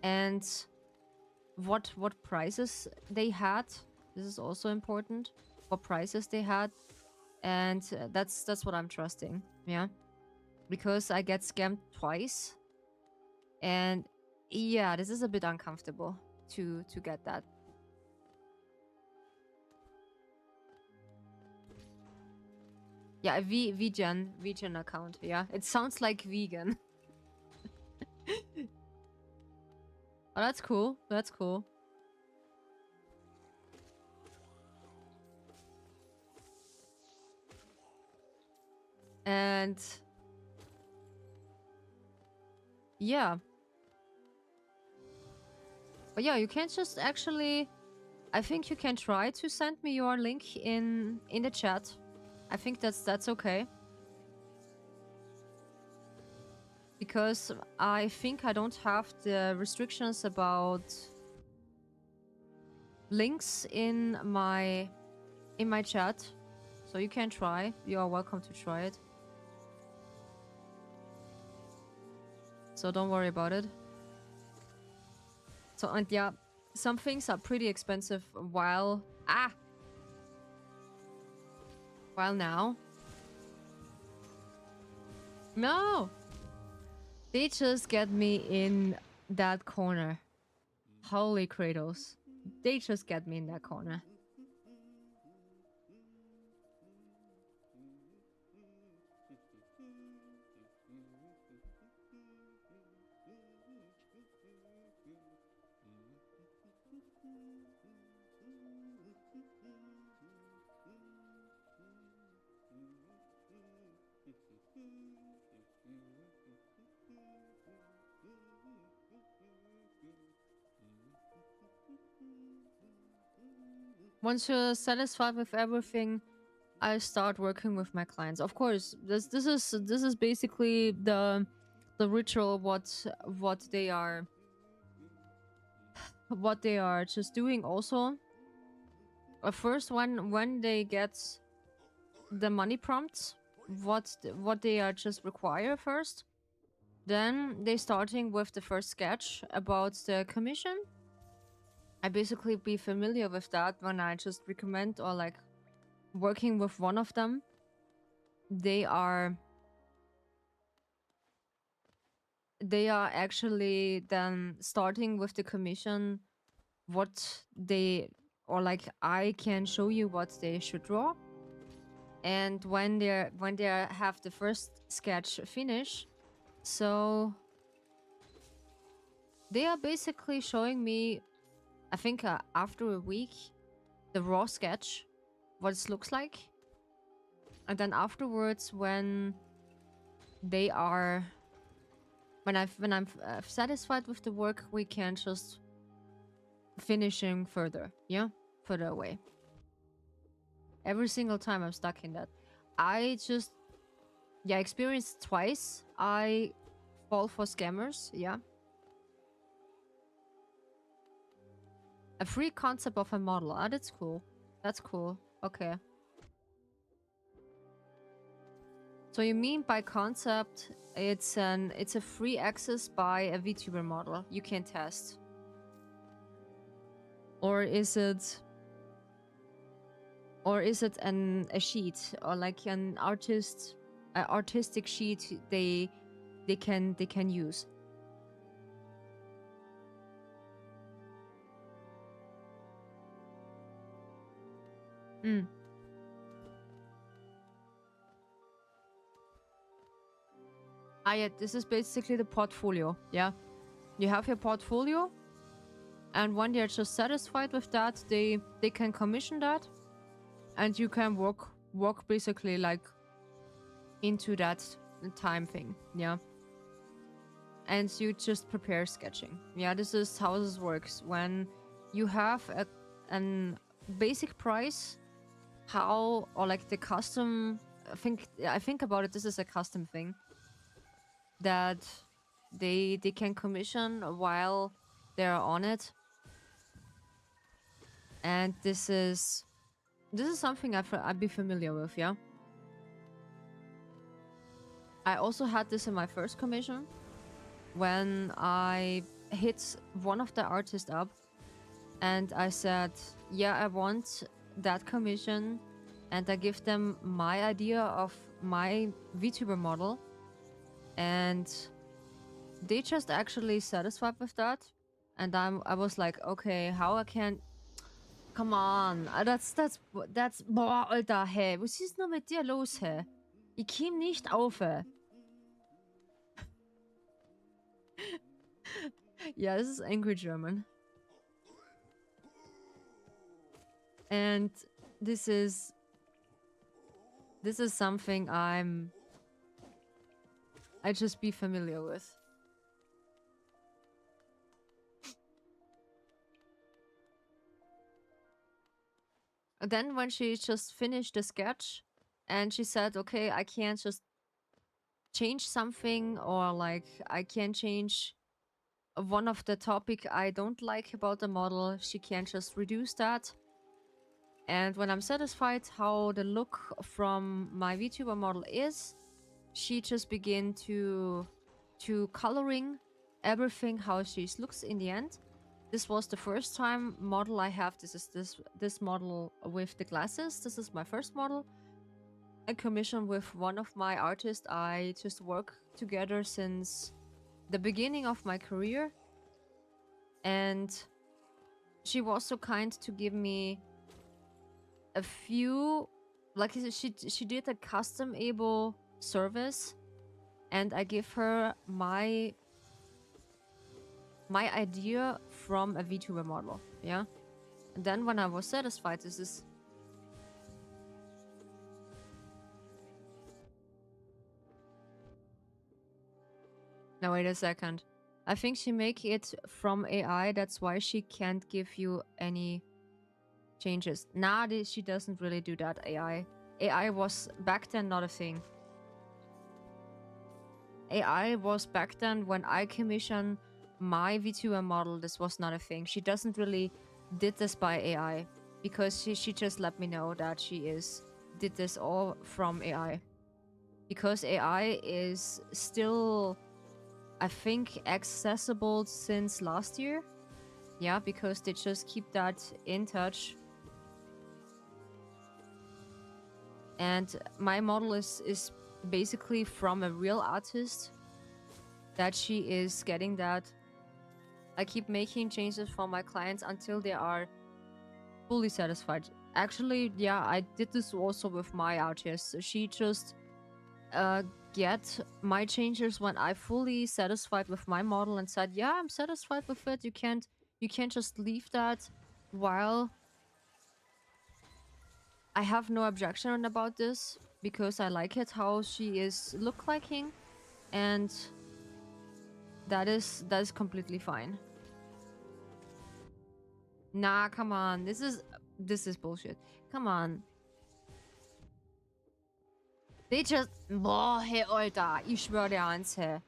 and what prices they had. This is also important. What prices they had, and that's what I'm trusting. Yeah, because I get scammed twice, and yeah, this is a bit uncomfortable to get that. Yeah, a vegan account. Yeah, it sounds like vegan. Oh, that's cool. That's cool. And yeah. But yeah, you can just actually I think you can try to send me your link in the chat. I think that's okay. Because I think I don't have the restrictions about links in my chat. So you can try. You are welcome to try it. So don't worry about it. So and yeah, some things are pretty expensive while now. No! They just get me in that corner. Holy Kratos. They just get me in that corner. Once you're satisfied with everything, I start working with my clients. Of course, this is basically the ritual what they are just doing. Also, first when they get the money prompts, what they are just require first, then they starting with the first sketch about the commission. I basically be familiar with that when I just recommend or like working with one of them. They are actually then starting with the commission what they or like I can show you what they should draw. And when they have the first sketch finish, so they are basically showing me, I think after a week, the raw sketch, what it looks like. And then afterwards, when they are, when I'm satisfied with the work, we can just finishing further. Yeah, further away. Every single time I'm stuck in that. I just, yeah, experienced twice. I fall for scammers. Yeah. A free concept of a model. Ah, that's cool. That's cool. Okay. So you mean by concept, it's a free access by a VTuber model you can test, or is it a sheet, or like an artistic sheet they can use? Mm. Ah, yeah, this is basically the portfolio. Yeah, you have your portfolio, and when they're just satisfied with that, they can commission that, and you can work basically like into that time thing. Yeah, and you just prepare sketching. Yeah, this is how this works. When you have an basic price, how, or like the custom, I think about it, this is a custom thing that they can commission while they're on it. And this is something I'd be familiar with. Yeah, I also had this in my first commission when I hit one of the artists up and I said, yeah, I want that commission, and I give them my idea of my VTuber model, and they just actually satisfied with that. And I was like, okay, how I can, come on, that's boah, Alter, hey, was ist nur mit dir los, hey? Ich komm nicht auf, hey. Yeah, this is angry German. And this is something I just be familiar with. And then when she just finished the sketch and she said, okay, I can't just change something, or like I can change one of the topic I don't like about the model, she can just reduce that. And when I'm satisfied how the look from my VTuber model is, she just begin to coloring everything how she looks in the end. This was the first time model I have. This is this model with the glasses. This is my first model. A commission with one of my artists I just work together since the beginning of my career. And she was so kind to give me a few, like she did a custom able service, and I give her my idea from a VTuber model. Yeah, and then when I was satisfied, this is now wait a second. I think she make it from AI. That's why she can't give you any changes. Nah, she doesn't really do that. AI was back then not a thing. AI was back then when I commissioned my VTuber model. This was not a thing. She doesn't really did this by AI because she just let me know that she did this all from AI, because AI is still, I think, accessible since last year. Yeah, because they just keep that in touch. And my model is basically from a real artist that she is getting that. I keep making changes for my clients until they are fully satisfied. Actually, yeah, I did this also with my artist. She just get my changes when I fully satisfied with my model and said, yeah, I'm satisfied with it. You can't just leave that while I have no objection about this, because I like it how she is look liking, and that is completely fine. Nah, come on. This is bullshit. Come on. They just... Boah, hey, Alter. Ich schwör dir eins, hey.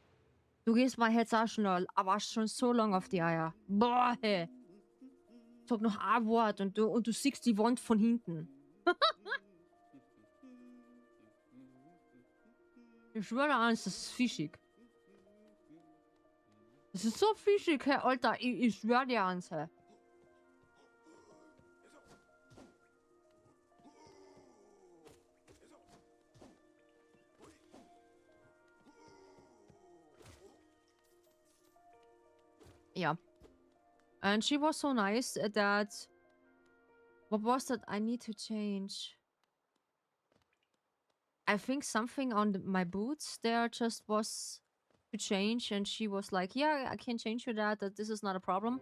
Du gehst mal jetzt auch schnell, aber schon so lang auf die Eier. Boah, hey. Sag noch ein Wort und du siehst die Wand von hinten. Ich schwöre eins, das ist fischig. Das ist so fischig, hey, Alter. Ich schwöre dir eins, hey. Yeah. And she was so nice that... What was that I need to change? I think something on my boots there just was to change. And she was like, yeah, I can change you that this is not a problem.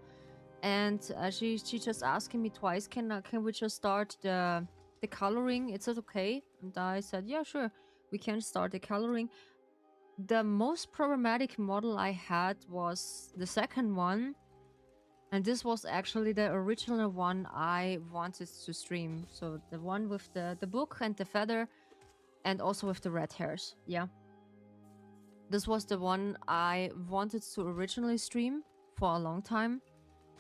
And she just asking me twice, can we just start the coloring? Is it okay? And I said, yeah, sure. We can start the coloring. The most problematic model I had was the second one. And this was actually the original one I wanted to stream. So the one with the book and the feather and also with the red hairs. Yeah. This was the one I wanted to originally stream for a long time.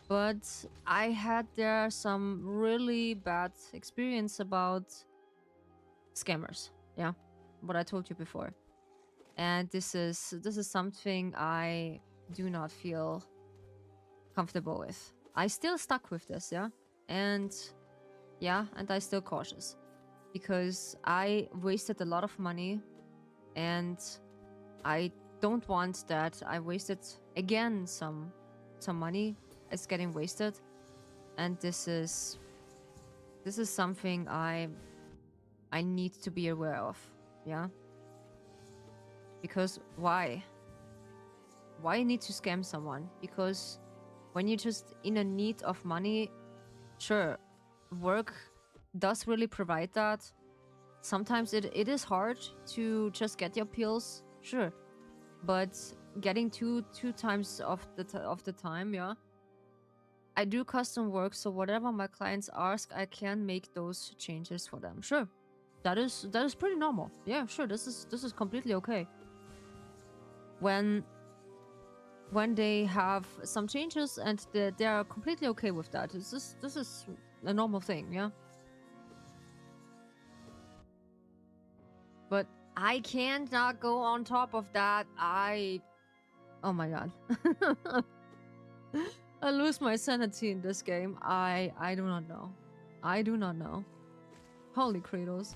But I had there some really bad experience about scammers. Yeah. What I told you before. And this is something I do not feel comfortable with. I still stuck with this, yeah? And yeah, and I still cautious. Because I wasted a lot of money and I don't want that I wasted again some money. It's getting wasted. And this is something I need to be aware of, yeah? Because why? Why need to scam someone? Because when you're just in a need of money, sure, work does really provide that. Sometimes it is hard to just get your pills, sure, but getting two times of the time, yeah. I do custom work, so whatever my clients ask, I can make those changes for them. Sure, that is pretty normal. Yeah, sure, this is completely okay. When they have some changes and they are completely okay with that. This is a normal thing, yeah? But I can't not go on top of that. Oh my god. I lose my sanity in this game. I do not know. I do not know. Holy Kratos.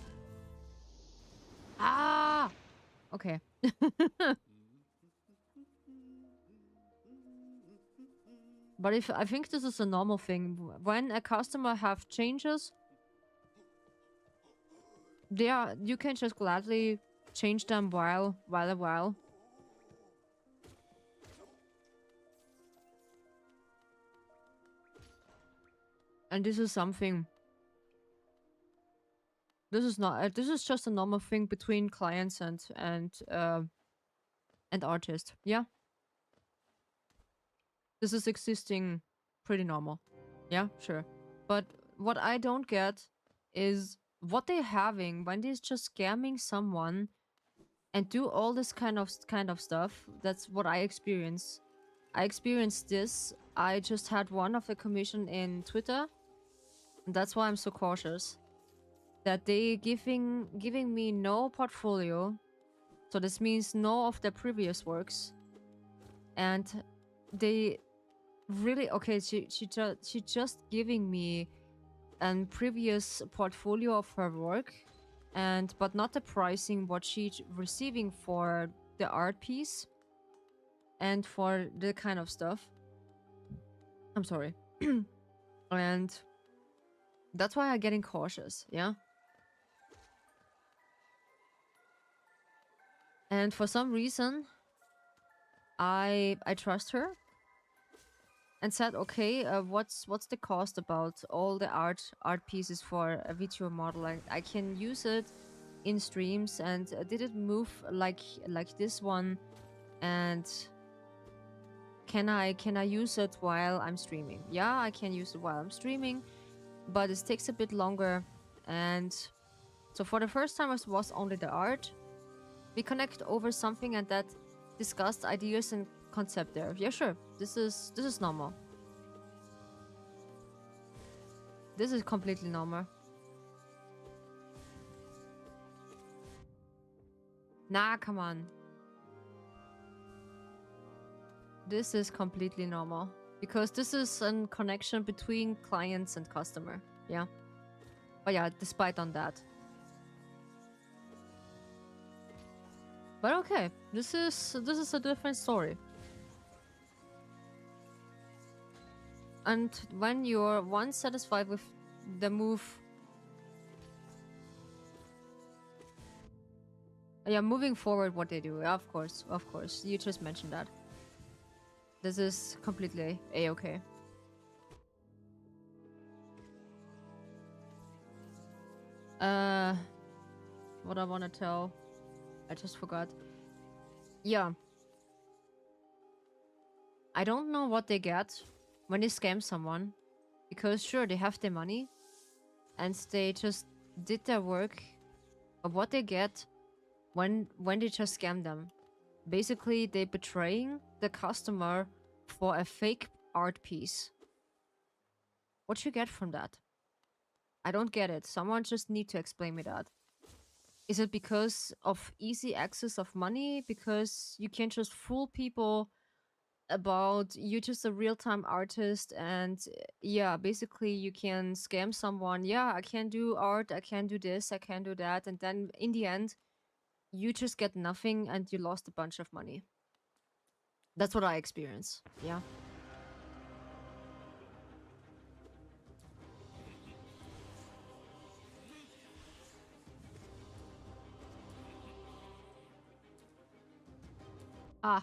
Ah! Okay. But I think this is a normal thing. When a customer have changes, you can just gladly change them while a while. And this is something. This is not. This is just a normal thing between clients and artists. Yeah. This is existing pretty normal. Yeah, sure. But what I don't get is what they're having when they're just scamming someone and do all this kind of stuff. That's what I experience. I experienced this. I just had one of the commission in Twitter. And that's why I'm so cautious. That they giving me no portfolio. So this means no of the previous works. And they really okay, she just giving me a previous portfolio of her work, but not the pricing what she's receiving for the art piece and for the kind of stuff. I'm sorry. And that's why I'm getting cautious, yeah? And for some reason I trust her and said, okay, what's the cost about all the art pieces for a VTuber model? I can use it in streams, and did it move like this one? And can I use it while I'm streaming? Yeah, I can use it while I'm streaming, but it takes a bit longer. And so for the first time, it was only the art. We connect over something and that discussed ideas and concept there. Yeah, sure. This is normal. This is completely normal. Nah, come on. This is completely normal. Because this is a connection between clients and customer. Yeah. But yeah, despite on that. But okay, this is a different story. And when you're once satisfied with the move, yeah, moving forward, what they do, of course, you just mentioned that. This is completely a-okay. What I want to tell, I just forgot. Yeah, I don't know what they get when they scam someone, because sure, they have their money and they just did their work, but what they get when they just scam them, basically they betraying the customer for a fake art piece. What you get from that? I don't get it. Someone just need to explain me that. Is it because of easy access of money? Because you can just fool people about you just a real-time artist and yeah, basically you can scam someone. Yeah, I can do art, I can do this, I can do that, and then in the end you just get nothing and you lost a bunch of money. That's what I experience. Yeah. Ah.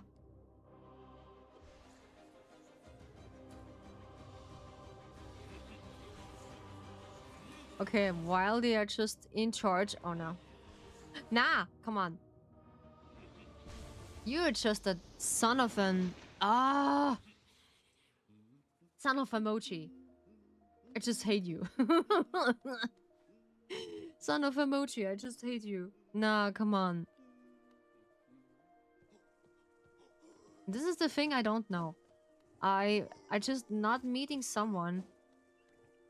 Okay, while they are just in charge. Oh no. Nah, come on. You're just a son of an... Ah! Son of emoji. I just hate you. Son of emoji, I just hate you. Nah, come on. This is the thing I don't know. I just not meeting someone.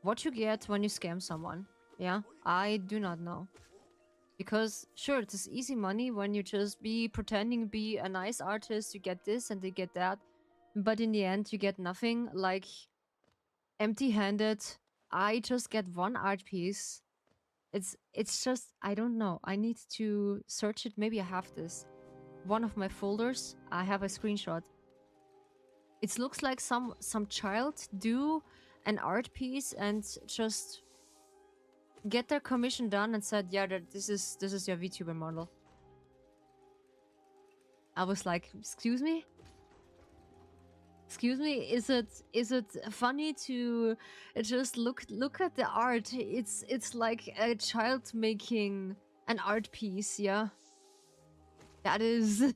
What you get when you scam someone. Yeah, I do not know. Because sure, it is easy money when you just be pretending be a nice artist, you get this and they get that. But in the end, you get nothing, like empty-handed. I just get one art piece. It's just, I don't know. I need to search it. Maybe I have this. One of my folders, I have a screenshot. It looks like some child do an art piece and just get their commission done and said, yeah, this is your VTuber model. I was like, excuse me? Excuse me, is it funny to just look at the art? It's like a child making an art piece, yeah? That is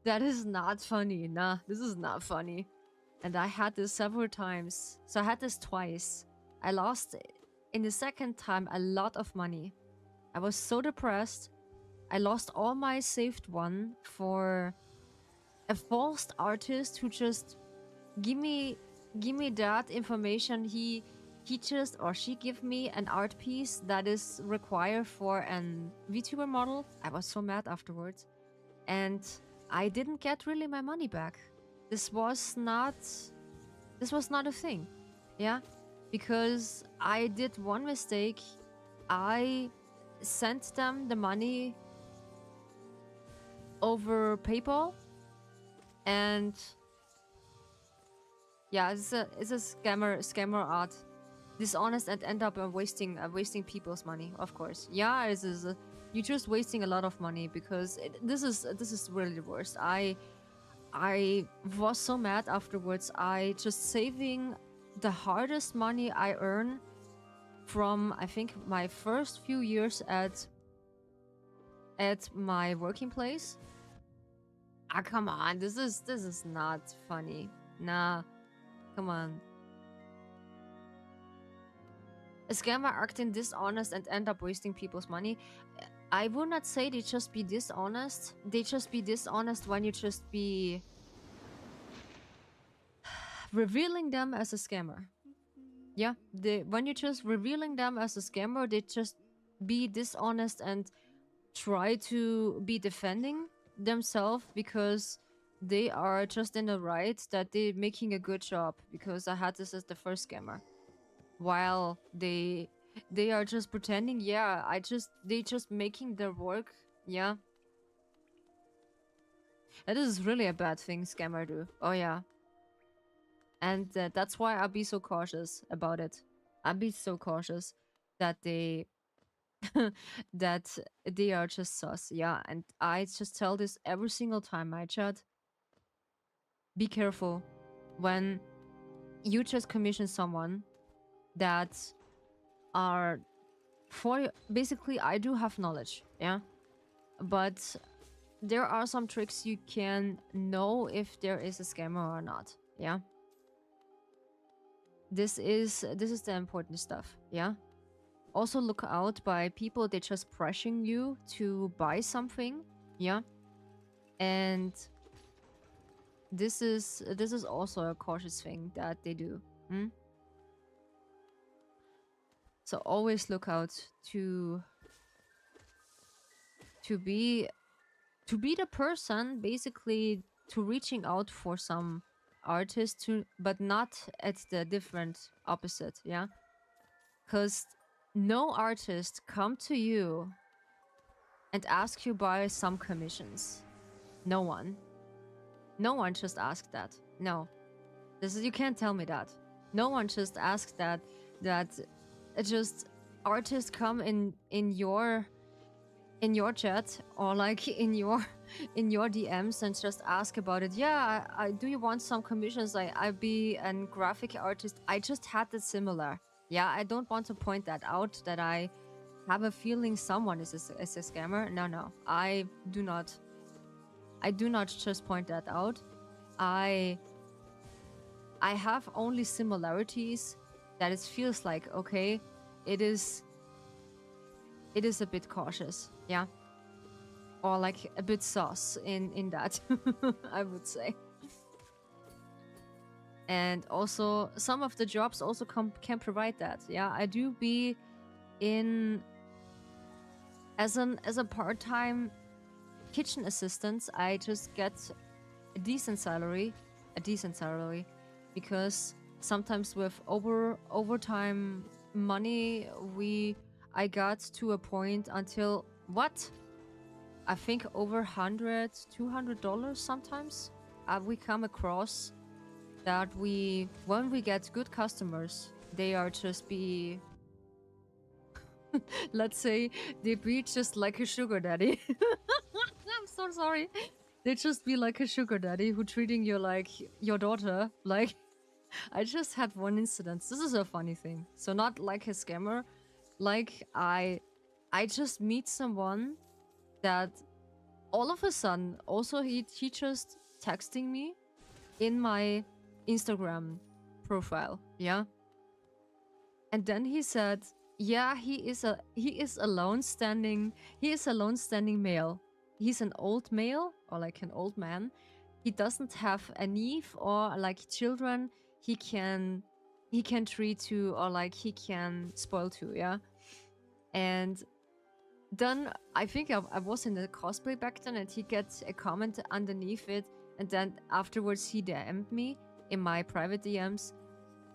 that is not funny. Nah, this is not funny. And I had this several times. So I had this twice. I lost in the second time a lot of money. I was so depressed. I lost all my saved one for a false artist who just give me that information. He just or she give me an art piece that is required for an VTuber model. I was so mad afterwards. And I didn't get really my money back. This was not a thing. Yeah? Because I did one mistake. I sent them the money over PayPal, and yeah, it's a scammer art, dishonest, and end up wasting people's money. Of course, yeah, you're just wasting a lot of money because this is really the worst. I was so mad afterwards. I just saving the hardest money I earn from, I think, my first few years at my working place. Ah, come on. This is not funny. Nah, come on. A scammer acting dishonest and end up wasting people's money. I would not say they just be dishonest. They just be dishonest when you just be revealing them as a scammer. Yeah, when you just revealing them as a scammer, they just be dishonest and try to be defending themselves because they are just in the right that they're making a good job because I had this as the first scammer. While they are just pretending, yeah, they just making their work, yeah. That is really a bad thing scammer do. Oh yeah. And that's why I'll be so cautious about it. I'll be so cautious that they that they are just sus. Yeah, and I just tell this every single time, my chat. Be careful when you just commission someone that are for basically I do have knowledge, yeah, but there are some tricks you can know if there is a scammer or not, yeah. This is the important stuff, yeah. Also look out by people they just pressuring you to buy something, yeah. And this is also a cautious thing that they do. So always look out to be the person basically to reaching out for some artist to, but not at the different opposite, yeah. Because no artist come to you and ask you buy some commissions. No one just asked that. No, you can't tell me that. No one just asked that just artists come in your chat or like in your DMs and just ask about it. Yeah, I do you want some commissions? I be an graphic artist. I just had that similar. Yeah, I don't want to point that out that I have a feeling someone is a scammer. No, I do not just point that out. I have only similarities that it feels like okay, it is a bit cautious, yeah, or like a bit sus in that. I would say. And also some of the jobs also can provide that, yeah. I do be in as a part-time kitchen assistant. I just get a decent salary because sometimes with overtime money I got to a point until what I think over $100-200 sometimes. We come across that when we get good customers, they are just be let's say they be just like a sugar daddy. I'm so sorry. They just be like a sugar daddy who treating you like your daughter. Like, I just had one incident. This is a funny thing. So not like a scammer. Like I just meet someone that all of a sudden also he just texting me in my Instagram profile. Yeah. And then he said, yeah, he is a lone standing male. He's an old male or like an old man. He doesn't have a niece or like children he can treat to or like he can spoil to, yeah. And then I think I was in the cosplay back then and he gets a comment underneath it, and then afterwards he DM'd me in my private DMs.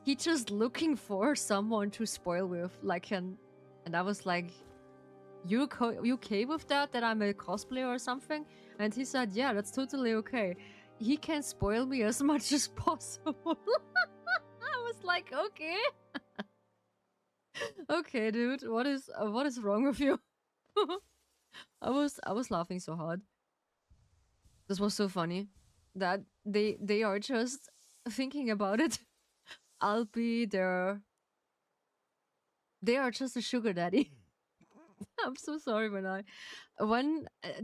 He just looking for someone to spoil with, like and I was like, you okay with that I'm a cosplayer or something? And he said, yeah, that's totally okay. He can spoil me as much as possible. I was like, okay. Okay, dude, what is wrong with you? I was laughing so hard. This was so funny that they are just thinking about it. I'll be their. They are just a sugar daddy. I'm so sorry when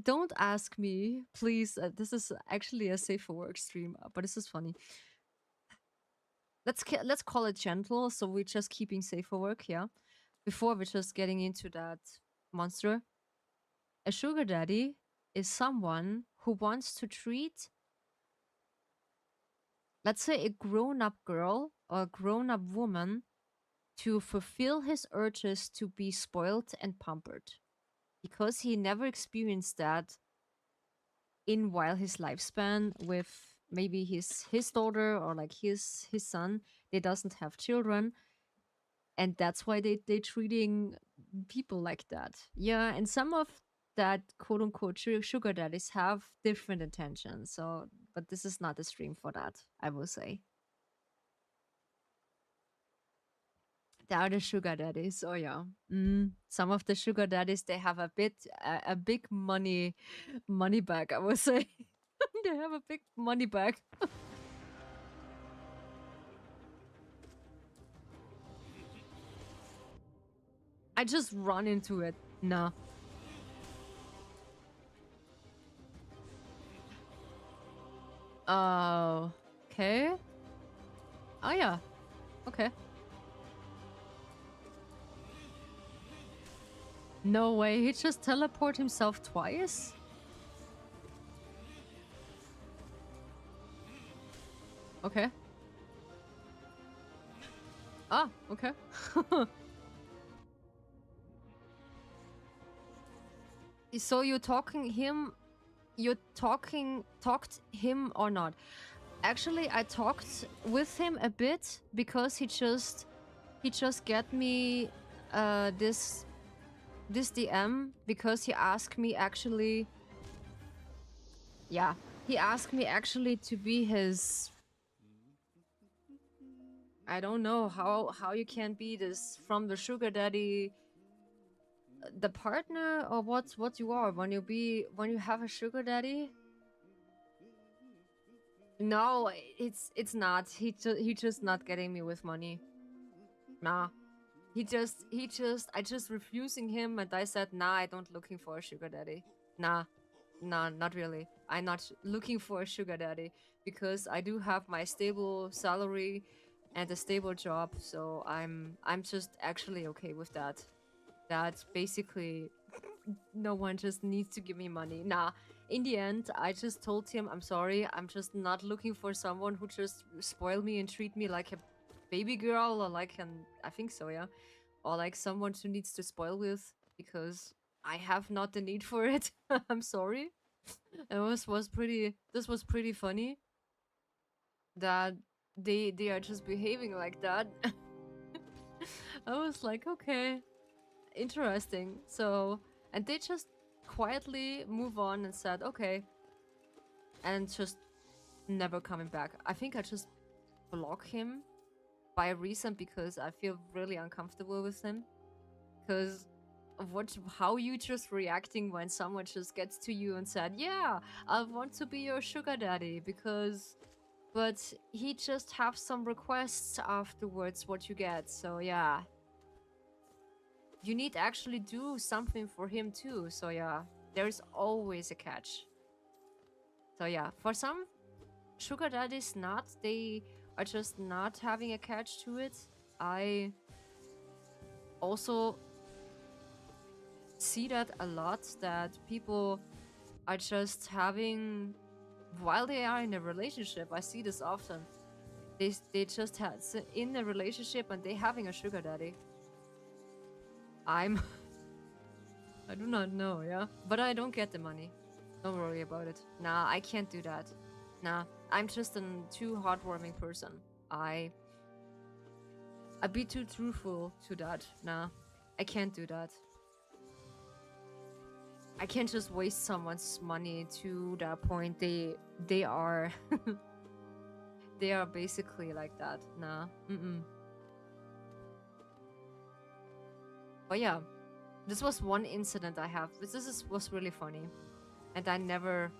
don't ask me, please. This is actually a safe for work stream, but this is funny. Let's call it gentle, so we're just keeping safe for work, yeah. Before we're just getting into that monster. A sugar daddy is someone who wants to treat, let's say, a grown-up girl or a grown-up woman to fulfill his urges to be spoiled and pampered, because he never experienced that in while his lifespan with maybe his daughter or like his son. They doesn't have children, and that's why they treating people like that. Yeah, and some of that quote unquote sugar daddies have different intentions. So, but this is not a stream for that, I will say. There are the sugar daddies. Oh yeah. Some of the sugar daddies, they have a big money bag, I would say. They have a big money bag. I just run into it. Nah. Oh, okay. Oh yeah. Okay. No way. He just teleport himself twice? Okay. Ah, okay. So talked him or not? Actually, I talked with him a bit because he just get me this DM because he asked me actually, yeah, he asked me actually to be his, I don't know how you can be this from the sugar daddy, the partner, or what you are when you have a sugar daddy. No, it's not. He just not getting me with money. Nah. I just refusing him, and I said, nah, I don't looking for a sugar daddy. Nah. Nah, not really. I'm not looking for a sugar daddy because I do have my stable salary and a stable job, so I'm just actually okay with that. That basically no one just needs to give me money. Nah. In the end, I just told him, I'm sorry, I'm just not looking for someone who just spoil me and treat me like a baby girl or like an, I think so, yeah. Or like someone who needs to spoil with, because I have not the need for it. I'm sorry. It was pretty, this was pretty funny that they are just behaving like that. I was like, okay, interesting. So, and they just quietly move on and said, okay, and just never coming back. I think I just block him by a reason because I feel really uncomfortable with him. Because of how you just reacting when someone just gets to you and said, yeah, I want to be your sugar daddy because, but he just have some requests afterwards what you get. So yeah, you need to actually do something for him too. So yeah, there's always a catch. So yeah, for some sugar daddies not, they are just not having a catch to it. I also see that a lot, that people are just having, while they are in a relationship, I see this often, they just had in a relationship and they having a sugar daddy. I do not know, yeah, but I don't get the money, don't worry about it. Nah, I can't do that. Nah, I'm just a too heartwarming person. I'd be too truthful to that. Nah, I can't do that. I can't just waste someone's money to that point. They are they are basically like that. Nah. But yeah, this was one incident I have. Was really funny, and I never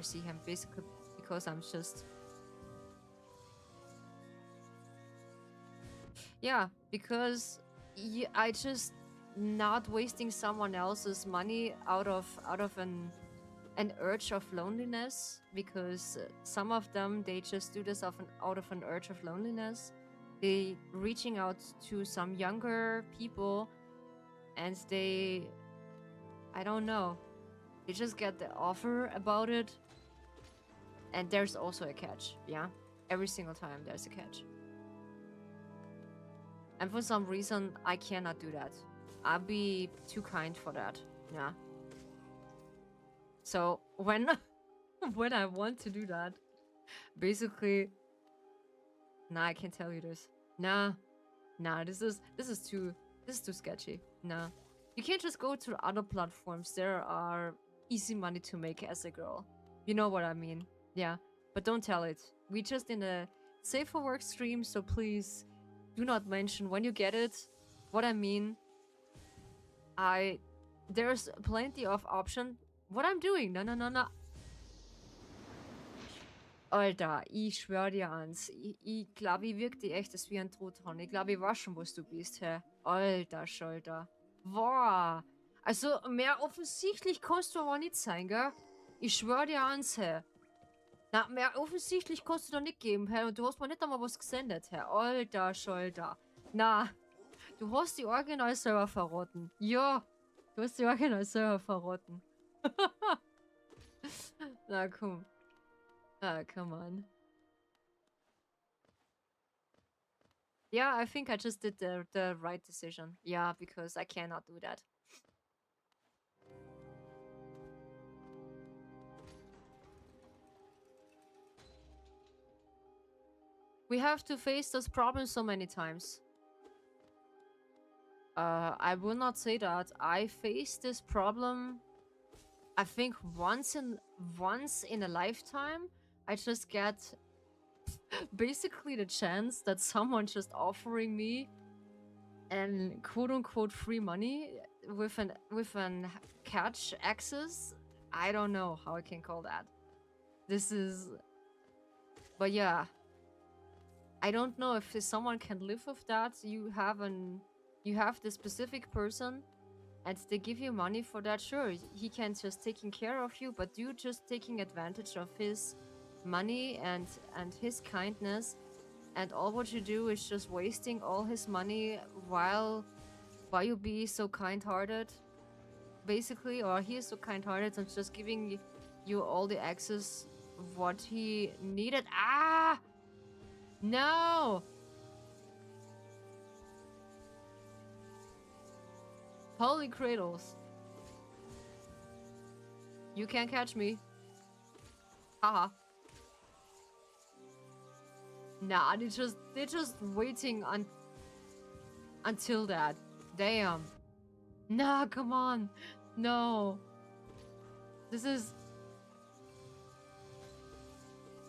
see him basically because I'm just, yeah, because I just not wasting someone else's money out of an urge of loneliness, because some of them, they just do this out of an urge of loneliness. They reaching out to some younger people, and I don't know, they just get the offer about it. And there's also a catch, yeah? Every single time there's a catch. And for some reason, I cannot do that. I'll be too kind for that, yeah? So when when I want to do that, basically, nah, I can't tell you this. Nah, this is too sketchy. Nah. You can't just go to other platforms. There are easy money to make as a girl. You know what I mean? Yeah. But don't tell it. We just in a safe for work stream, so please do not mention when you get it. What I mean, there's plenty of option. What I'm doing? No. Alter, ich schwör dir ans. Ich glaube, ich wirke die echtes wie ein Truthahn. Ich glaube, ich weiß schon, was du bist, hä? Alter Schalter. Boah. Also, mehr offensichtlich kannst du aber nicht sein, gell? Ich schwör dir ans, hä? Na, mehr offensichtlich kannst du da nicht geben, hä? Und du hast mir nicht einmal was gesendet, hä? Alter Schalter. Na, du hast die Original selber verraten. Ja, du hast die Original selber verraten. Na, komm. Ah, come on. Yeah, I think I just did the right decision. Yeah, because I cannot do that. We have to face this problem so many times. I will not say that. I faced this problem, I think once in a lifetime. I just get basically the chance that someone just offering me an quote unquote free money with an catch access. I don't know how I can call that. This is, but yeah, I don't know if someone can live with that. You have the specific person and they give you money for that. Sure, he can just taking care of you, but you just taking advantage of his money and his kindness, and all what you do is just wasting all his money while you be so kind-hearted, basically, or he is so kind-hearted and just giving you all the access of what he needed. Ah, no. Holy cradles. You can't catch me. Haha. Nah, they're just waiting until that. Damn. Nah, come on. No. This is...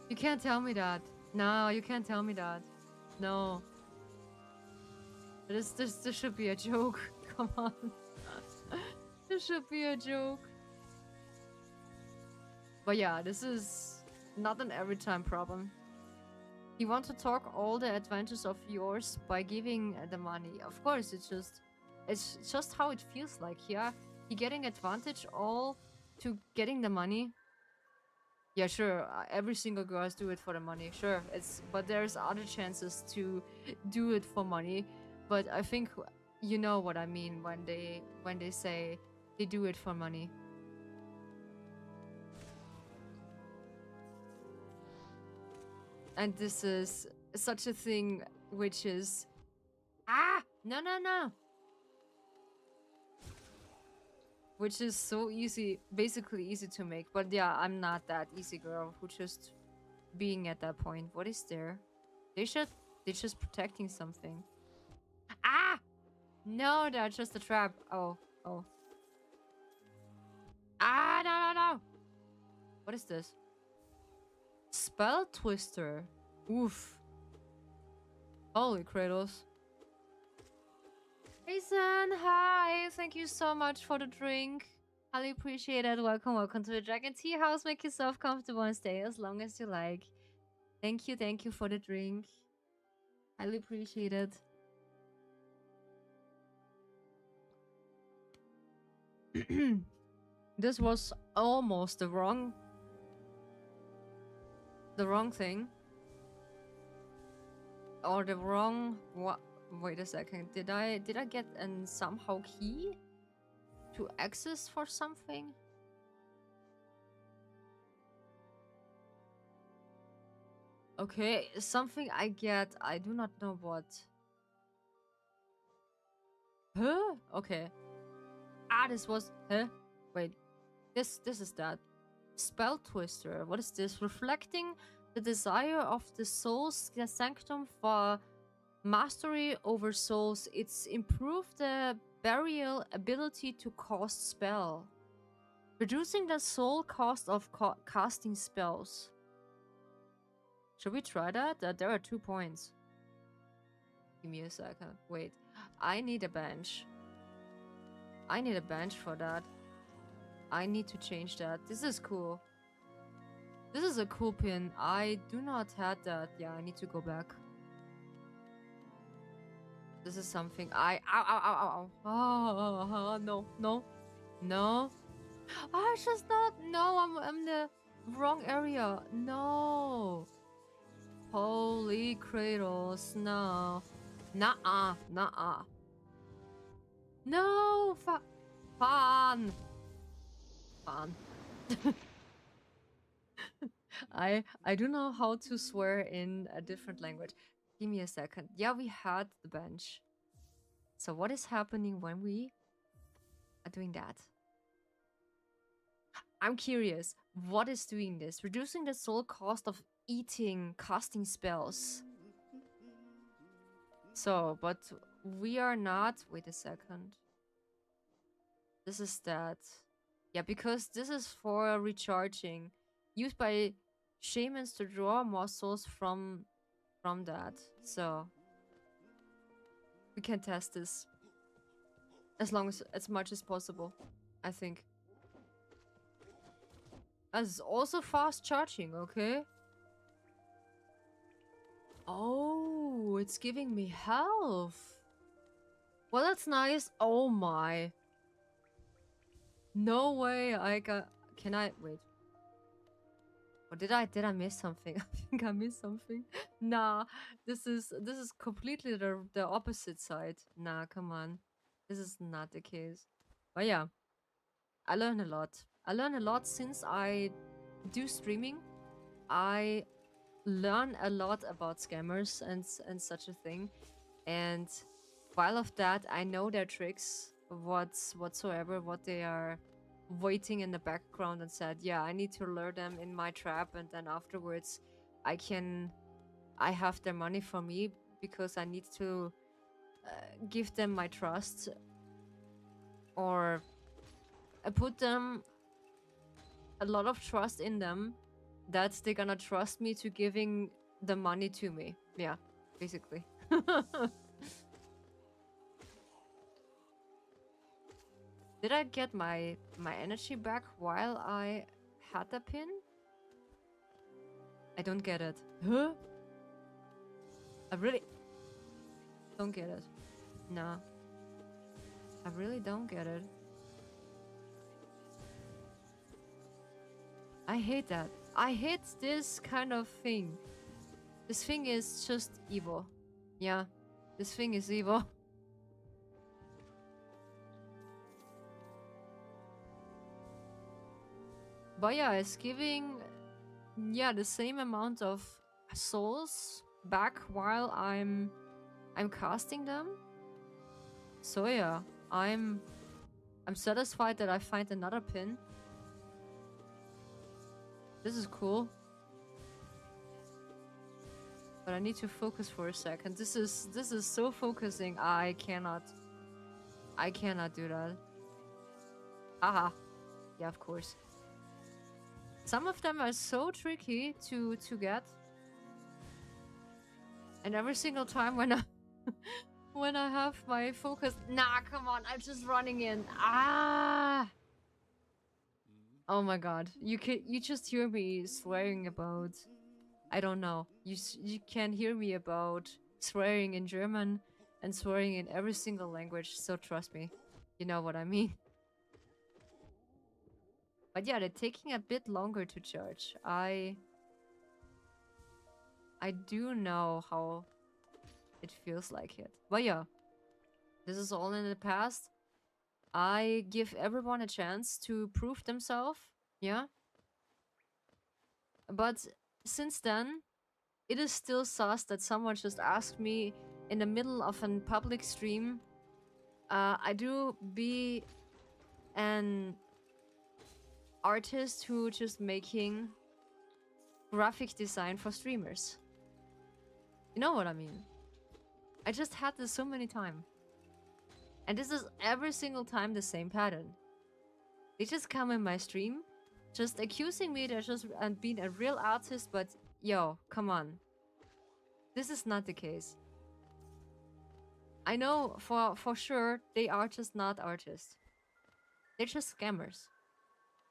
You can't tell me that. No, you can't tell me that. No. This should be a joke. Come on. This should be a joke. But yeah, this is not an every time problem. You want to talk all the advantages of yours by giving the money. Of course, it's just how it feels like. Yeah, you're getting advantage all to getting the money. Yeah, sure. Every single girls do it for the money. Sure, but there's other chances to do it for money. But I think you know what I mean when they say they do it for money. And this is such a thing which is... Ah! No. Which is so easy, basically easy to make. But yeah, I'm not that easy girl who just being at that point. What is there? They're just protecting something. Ah! No, that's just a trap. Oh. Ah, no. What is this? Spell Twister. Oof. Holy Kratos. Jason, hi. Thank you so much for the drink. Highly appreciate it. Welcome to the Dragon Tea House. Make yourself comfortable and stay as long as you like. Thank you for the drink. Highly appreciate it. This was almost the wrong thing. Or the wrong what? Wait a second. Did I get an somehow key to access for something? Okay, something I get. I do not know what. Huh? Okay. Ah, this was. Huh? Wait. This is that. Spell Twister. What is this? Reflecting the desire of the soul's sanctum for mastery over souls. It's improved the burial ability to cast spell. Reducing the soul cost of casting spells. Should we try that? There are 2 points. Give me a second. Wait. I need a bench. I need a bench for that. I need to change that. This is cool. This is a cool pin. I do not have that. Yeah, I need to go back. This is something I... Ow, ow, ow, ow, ow. Oh, no, no, no. I just not... No, I'm the wrong area. No. Holy cradles, no. Nuh-uh, nuh-uh. No, fun. Fun. I do know how to swear in a different language. Give me a second. Yeah, we had the bench. So what is happening when we are doing that? I'm curious. What is doing this? Reducing the soul cost of casting spells. So, but we are not... Wait a second. This is that. Yeah, because this is for recharging. Used by shamans to draw more souls from that. So we can test this. As much as possible, I think. As also fast charging, okay? Oh, it's giving me health. Well, that's nice. Oh my. No way I got... Can I... Wait. Or did I miss something? I think I missed something. Nah, this is completely the opposite side. Nah, come on. This is not the case. But yeah, I learned a lot. I learned a lot since I do streaming. I learn a lot about scammers and such a thing. And while of that, I know their tricks, whatsoever, what they are waiting in the background, and said, yeah, I need to lure them in my trap, and then afterwards I have their money for me because I need to give them my trust, or I put them a lot of trust in them that they're gonna trust me to giving the money to me. Yeah, basically. Did I get my energy back while I had the pin? I don't get it. Huh? I really don't get it. Nah. I really don't get it. I hate that. I hate this kind of thing. This thing is just evil. Yeah, this thing is evil. But yeah, it's giving, yeah, the same amount of souls back while I'm casting them. So yeah, I'm satisfied that I find another pin. This is cool. But I need to focus for a second. This is so focusing. I cannot do that. Haha. Yeah, of course. Some of them are so tricky to get. And every single time when I when I have my focus, nah, come on, I'm just running in. Ah. Oh my god. You just hear me swearing about, I don't know. You can hear me about swearing in German and swearing in every single language, so trust me. You know what I mean. But yeah, they're taking a bit longer to charge. I do know how it feels like it. But yeah, this is all in the past. I give everyone a chance to prove themselves. Yeah. But since then, it is still sus that someone just asked me in the middle of a public stream. I do be an artist who just making graphic design for streamers. You know what I mean? I just had this so many times. And this is every single time the same pattern. They just come in my stream, just accusing me that just being a real artist, but yo, come on. This is not the case. I know for sure they are just not artists. They're just scammers.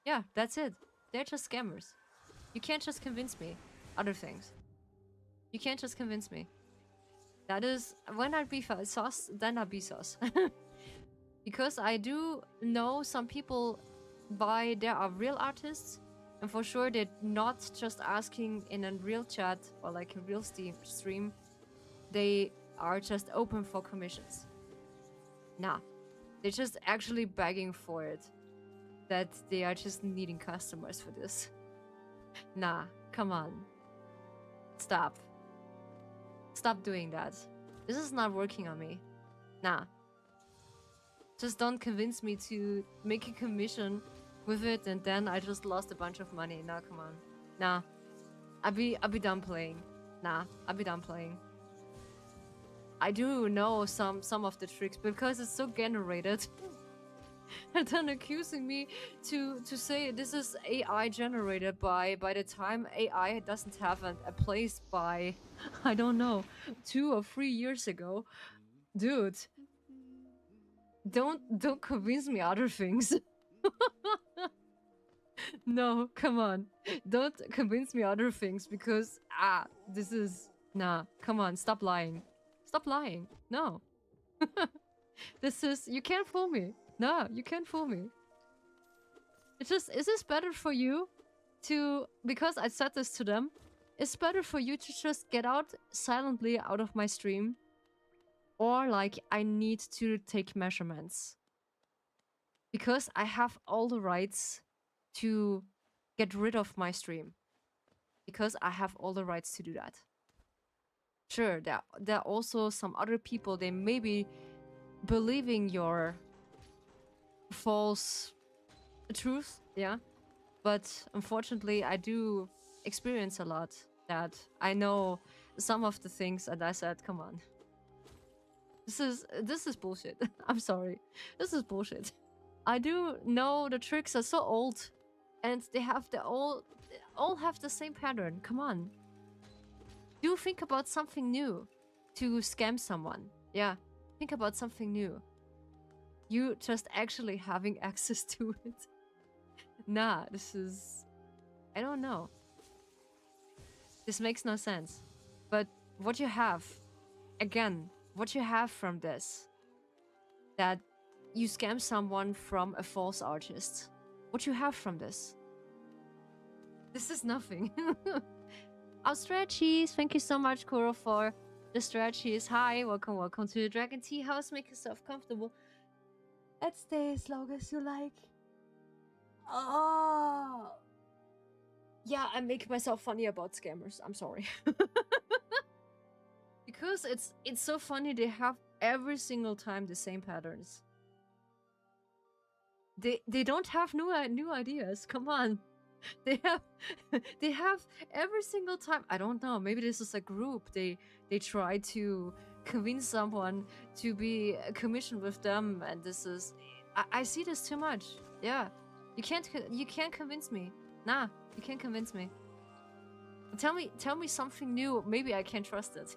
Yeah, that's it. They're just scammers. You can't just convince me other things. You can't just convince me. That is, when I be sus, then I be sus. Because I do know some people there are real artists, and for sure they're not just asking in a real chat or like a real stream. They are just open for commissions. Nah, they're just actually begging for it. That they are just needing customers for this. Nah, come on. Stop. Stop doing that. This is not working on me. Nah. Just don't convince me to make a commission with it and then I just lost a bunch of money. Nah, come on. Nah. I'll be done playing. Nah, I'll be done playing. I do know some of the tricks because it's so generated. And then accusing me to say this is AI generated by the time AI doesn't have a place by, I don't know, 2 or 3 years ago. Dude, don't convince me other things. No, come on. Don't convince me other things because this is nah, come on, stop lying. Stop lying. No. This is, you can't fool me. No, you can't fool me. It's just, is this better for you to, because I said this to them, it's better for you to just get out silently out of my stream, or like I need to take measurements. Because I have all the rights to get rid of my stream. Because I have all the rights to do that. Sure, there are also some other people, they may be believing your false truth, yeah, but unfortunately I do experience a lot that I know some of the things and I said, come on, this is bullshit. I'm sorry, this is bullshit. I do know the tricks are so old and they have all have the same pattern. Come on, do think about something new to scam someone. Yeah, think about something new. You just actually having access to it. Nah, this is, I don't know. This makes no sense. But what you have, again, what you have from this, that you scam someone from a false artist. What you have from this is nothing. Our stretchies, thank you so much, Kuro, for the stretchies. Hi, welcome to the Dragon Tea House. Make yourself comfortable. Let's stay as long as you like. Oh. Yeah, I make myself funny about scammers. I'm sorry. Because it's so funny, they have every single time the same patterns. They don't have new ideas. Come on. They have every single time. I don't know, maybe this is a group. They try to convince someone to be commissioned with them, and this is, I see this too much. Yeah, you can't convince me. Nah, you can't convince me. Tell me something new. Maybe I can trust it.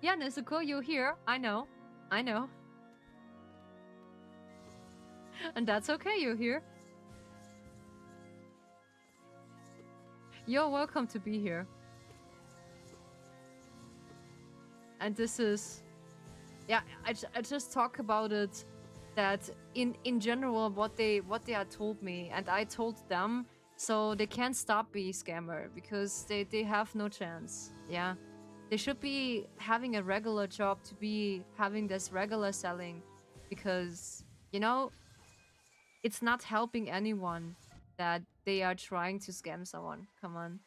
Yeah, Nezuko, you're here. I know. And that's okay, you're here. You're welcome to be here. And this is, yeah, I just talk about it that in general what they had told me, and I told them, so they can't stop being scammer because they have no chance. Yeah, they should be having a regular job to be having this regular selling, because you know it's not helping anyone that they are trying to scam someone. Come on.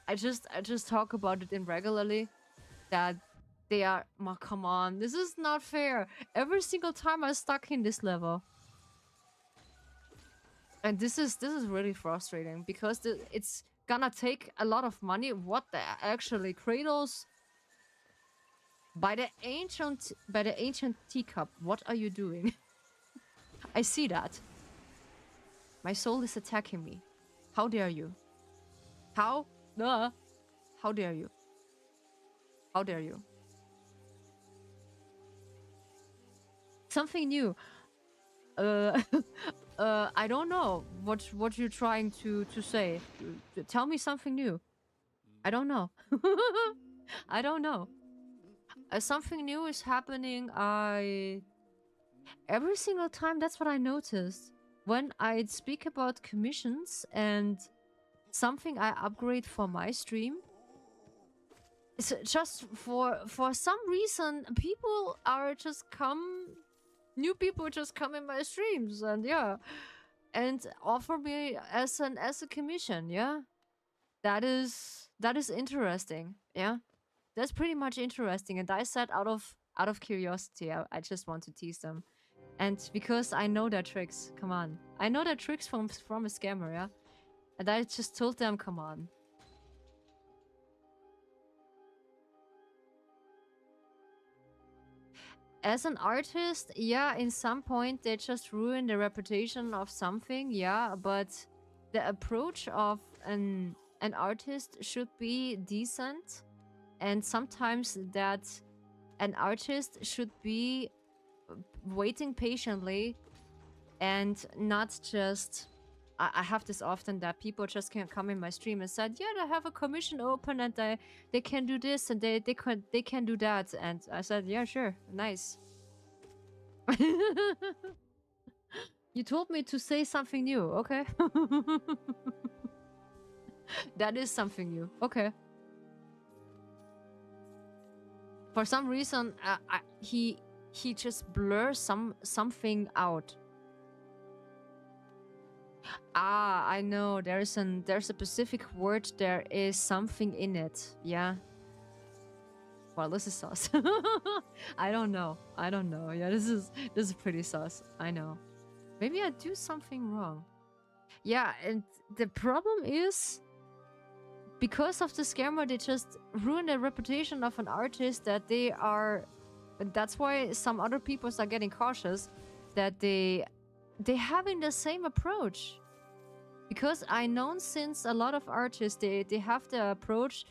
I just talk about it in regularly that they are. Oh, come on, this is not fair. Every single time I'm stuck in this level, and this is really frustrating because it's gonna take a lot of money. What the actually cradles by the ancient teacup? What are you doing? I see that. My soul is attacking me. How dare you? How? How dare you? How dare you? Something new. Uh, I don't know what you're trying to say. Tell me something new. I don't know. I don't know. Something new is happening. Every single time, that's what I noticed. When I speak about commissions and something I upgrade for my stream, it's just for some reason people are just new people just come in my streams and yeah, and offer me as a commission. Yeah, that is interesting. Yeah, that's pretty much interesting. And I said out of curiosity, I just want to tease them. And because I know their tricks, come on. I know their tricks from a scammer, yeah? And I just told them, come on. As an artist, yeah, in some point they just ruin the reputation of something, yeah, but the approach of an artist should be decent, and sometimes that an artist should be waiting patiently and not just I have this often that people just can come in my stream and said, yeah, they have a commission open and they can do this and they can do that, and I said, yeah, sure, nice. You told me to say something new, okay? That is something new, okay. For some reason, he just blurs something out. Ah, I know. There's a specific word. There is something in it. Yeah. Well, this is sus. I don't know. Yeah, this is pretty sus. I know. Maybe I do something wrong. Yeah, and the problem is because of the scammer, they just ruin the reputation of an artist that they are. That's why some other people are getting cautious that they having the same approach. Because I know since a lot of artists, they have the approach,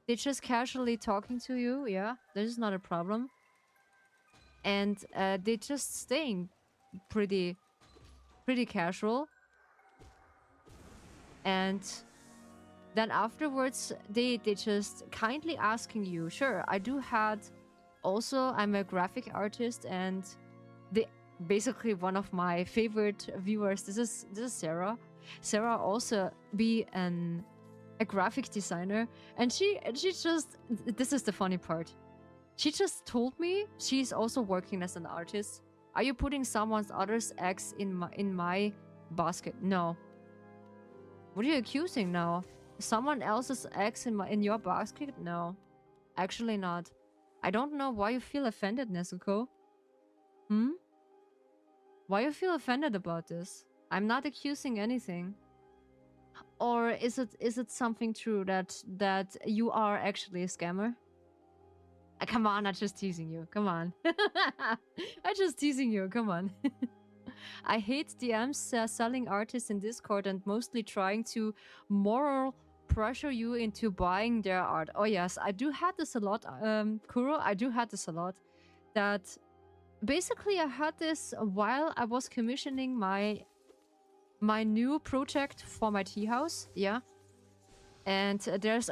they just casually talking to you, yeah, this is not a problem. And they just staying pretty casual. And then afterwards, they just kindly asking you, sure, I do had, also, I'm a graphic artist, and basically one of my favorite viewers, this is Sarah. Sarah also be a graphic designer, and she just, this is the funny part, she just told me she's also working as an artist. Are you putting someone's other's eggs in my basket? No. What are you accusing now? Someone else's eggs in your basket? No, actually not. I don't know why you feel offended, Nezuko. Why you feel offended about this? I'm not accusing anything. Or is it something true that you are actually a scammer? Come on, I'm just teasing you. Come on. I'm just teasing you. Come on. I hate DMs selling artists in Discord and mostly trying to moral pressure you into buying their art. Oh yes, I do had this a lot, Kuro. I do had this a lot. That basically I had this while I was commissioning my new project for my tea house. Yeah, and there's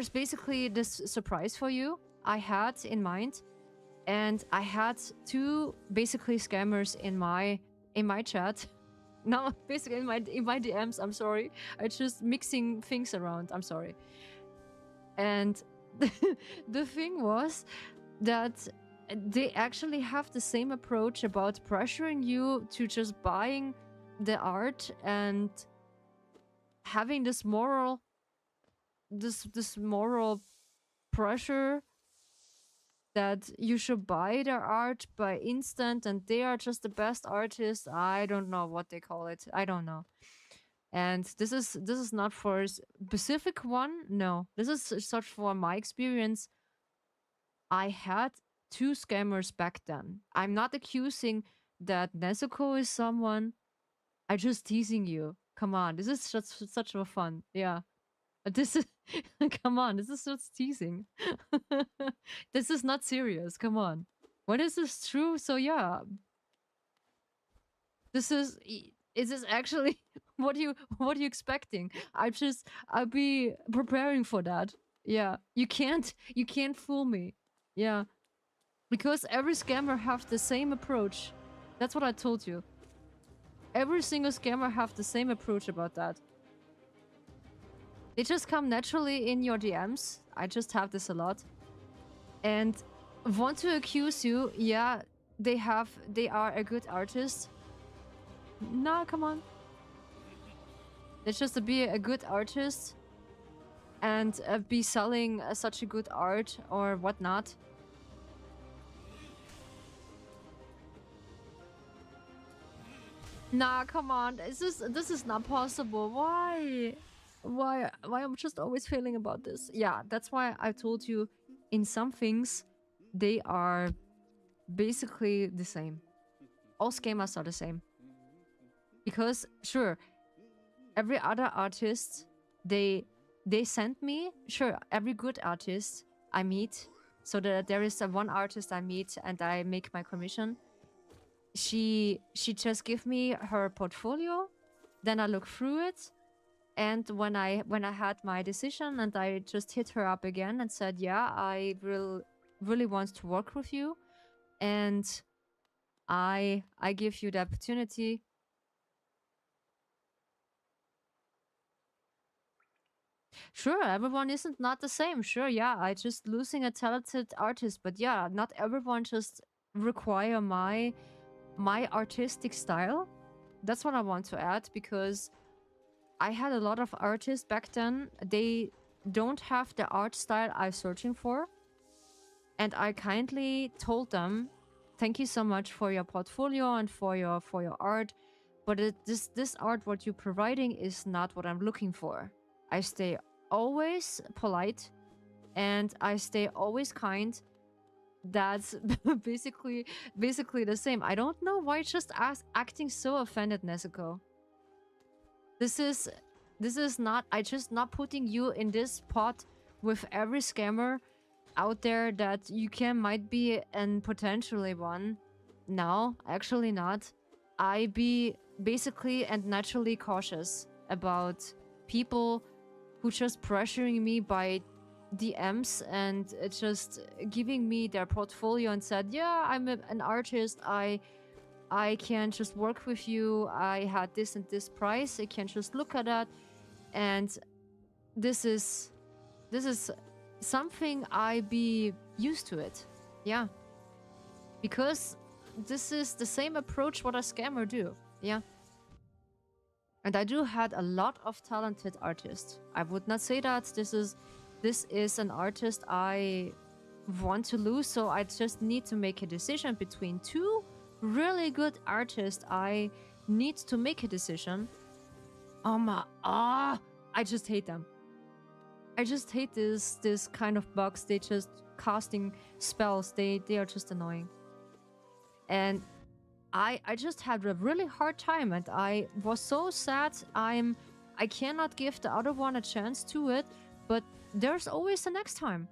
basically this surprise for you I had in mind. and I had two basically scammers in my chat. No, basically in my DMs. I'm sorry, I just mixing things around. I'm sorry. And the thing was that they actually have the same approach about pressuring you to just buying the art and having this moral pressure that you should buy their art by instant and they are just the best artists. I don't know what they call it. I don't know. And this is not for a specific one. No, this is such for my experience. I had two scammers back then. I'm not accusing that Nezuko is someone. I'm just teasing you. Come on, this is just such a fun. Yeah. This is come on, this is just teasing. This is not serious. Come on. When is this true? So yeah, this is this actually what you expecting? I'll be preparing for that. Yeah, you can't fool me. Yeah, because every scammer have the same approach. That's what I told you. Every single scammer have the same approach about that. They just come naturally in your DMs. I just have this a lot. And want to accuse you, yeah, they are a good artist. No, come on. It's just to be a good artist and be selling such a good art or whatnot. Nah, come on. This is not possible. Why? Why I'm just always failing about this. Yeah, that's why I told you in some things they are basically the same. All schemas are the same. Because sure, every other artist they send me, sure, every good artist I meet, so that there is one artist I meet and I make my commission. She just give me her portfolio, then I look through it, and when I had my decision and I just hit her up again and said, yeah, I really want to work with you, and I give you the opportunity. Sure, everyone isn't not the same. Sure, yeah, I just losing a talented artist, but yeah, not everyone just require my artistic style. That's what I want to add, because I had a lot of artists back then. They don't have the art style I'm searching for. And I kindly told them, thank you so much for your portfolio and for your art. But this art, what you're providing, is not what I'm looking for. I stay always polite and I stay always kind. That's basically the same. I don't know why just acting so offended, Nezuko. This is not, I just not putting you in this pot with every scammer out there that you might be and potentially one. No, actually not. I be basically and naturally cautious about people who just pressuring me by DMs and just giving me their portfolio and said, yeah, I'm an artist, I can just work with you, I had this and this price, I can just look at that. And this is something I be used to it. Yeah, because this is the same approach what a scammer do. Yeah. And I do had a lot of talented artists. I would not say that this is an artist I want to lose, so I just need to make a decision between two really good artists. I need to make a decision. I just hate them. I just hate this kind of bugs. They just casting spells. They are just annoying. And I just had a really hard time, and I was so sad. I cannot give the other one a chance to it, but there's always a next time.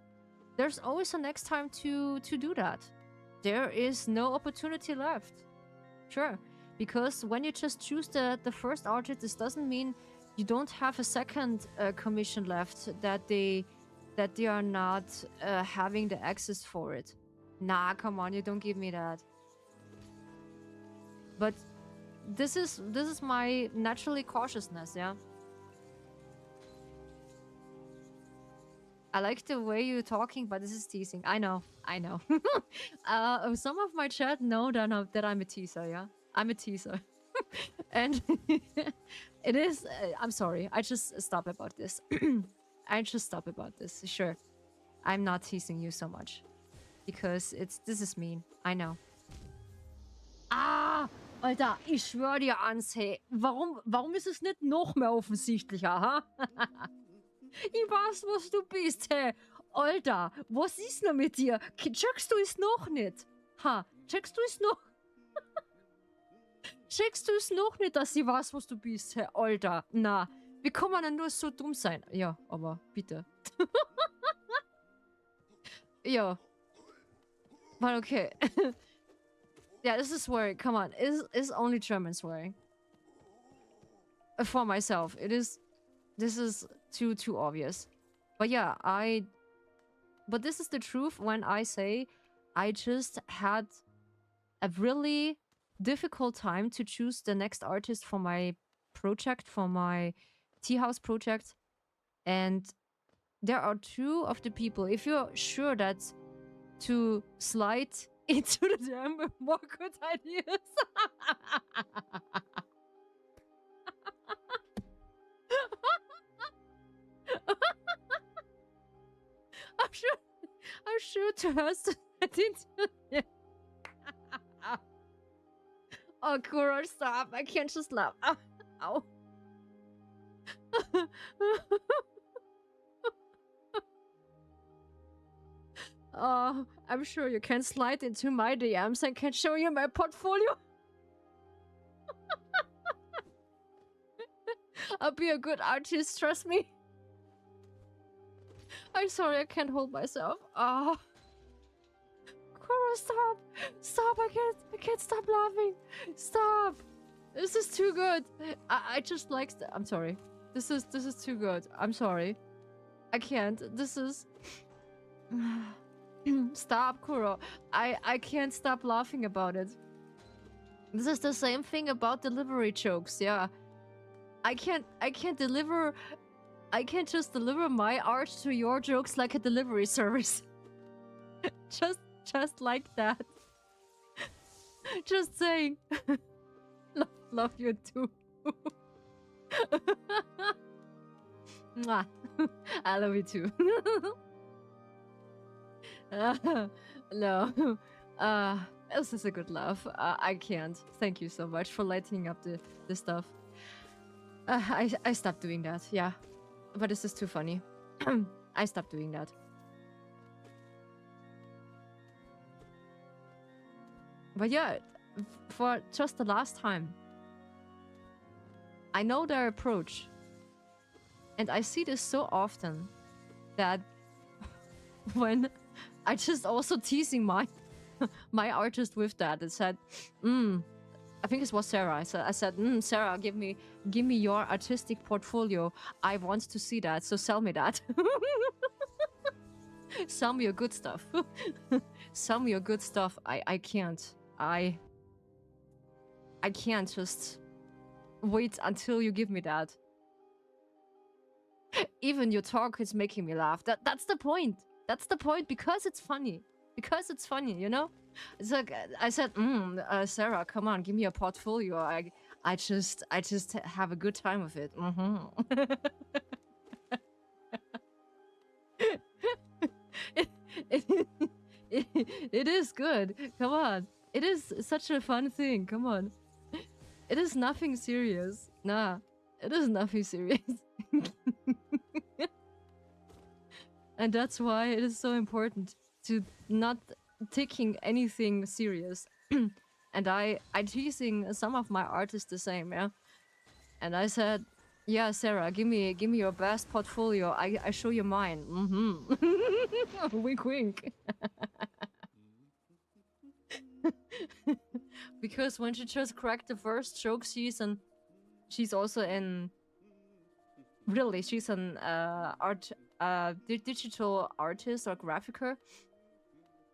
There's always a next time to do that. There is no opportunity left. Sure, because when you just choose the first artist, this doesn't mean you don't have a second commission left that they are not having the access for it. Nah, come on, you don't give me that. But this is my naturally cautiousness, yeah. I like the way you're talking, but this is teasing. I know. Some of my chat know that I'm a teaser, yeah? I'm a teaser. And it is... I'm sorry. I just stop about this. I just stop about this. Sure. I'm not teasing you so much. Because this is mean. I know. Ah! Alter, ich schwör dir ans, hey. Warum ist es nicht noch mehr offensichtlicher, ha? Ich weiß, was du bist, hey. Alter, was ist denn mit dir? Checkst du es noch nicht? Ha, checkst du es noch? Checkst du es noch nicht, dass ich weiß, was du bist, hey? Alter, na. Wie kann man denn nur so dumm sein? Ja, aber bitte. Ja. But okay. Yeah, this is swearing. Come on. It's only German swearing. For myself. This is too obvious. But yeah, but this is the truth when I say I just had a really difficult time to choose the next artist for my project, for my tea house project. And there are two of the people. If you're sure that to slide into the DM with more good ideas. I'm sure to us into... Oh, Kuro, stop. I can't just laugh. Ow. I'm sure you can slide into my DMs and can show you my portfolio. I'll be a good artist, trust me. I'm sorry, I can't hold myself. Kuro, stop. Stop, I can't stop laughing. Stop. This is too good. I just like... I'm sorry. This is too good. I'm sorry. I can't. This is... Stop, Kuro. I can't stop laughing about it. This is the same thing about delivery jokes, yeah. I can't deliver... I can't just deliver my art to your jokes like a delivery service. just like that. Just saying. Love you too. Mwah. I love you too. No. This is a good laugh. I can't. Thank you so much for lightening up the stuff. I stopped doing that, yeah. But this is too funny. I stopped doing that. But yeah, for just the last time, I know their approach. And I see this so often that when I just also teasing my artist with that, it said, I think it was Sarah. I said, Sarah, give me your artistic portfolio. I want to see that, so sell me that. Sell me your good stuff. Sell me your good stuff. I can't. I can't just wait until you give me that. Even your talk is making me laugh. That's the point. That's the point, because it's funny. Because it's funny, you know? It's like I said, Sarah, come on, give me a portfolio. I just have a good time with it. It is good. Come on. It is such a fun thing. Come on. It is nothing serious. Nah, it is nothing serious. And that's why it is so important to not taking anything serious. And I teasing some of my artists the same, yeah. And I said, yeah, Sarah, give me your best portfolio. I show you mine. Wink, wink. Because when she just cracked the first joke, she's also in... Really, she's an digital artist or graphicer.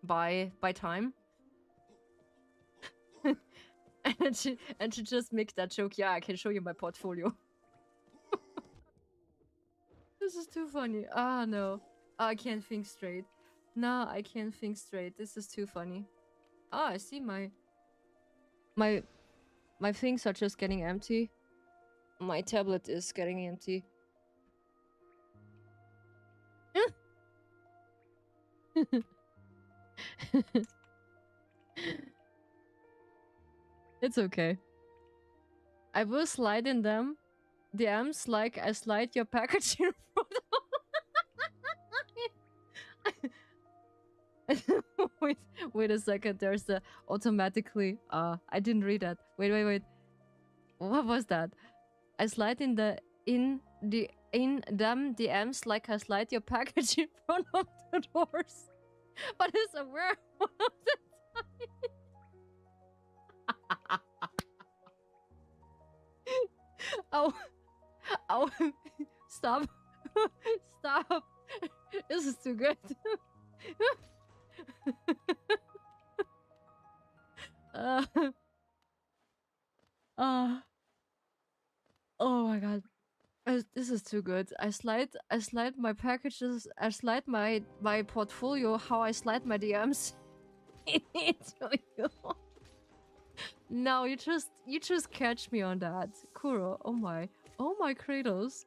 by time. and she just makes that joke. Yeah, I can show you my portfolio. This is too funny. Ah, no. I can't think straight. No, I can't think straight. This is too funny. Ah, I see my things are just getting empty. My tablet is getting empty. It's okay. I will slide in them. DMs like I slide your package in front of wait a second. There's the automatically I didn't read that. Wait. What was that? I slide in them DMs like I slide your package in front of the doors. But it's aware of the time. Oh, stop. Stop. This is too good. Oh my god. This is too good. I slide my packages. I slide my portfolio. How I slide my DMs into you. No, you just catch me on that, Kuro. Oh my Kratos.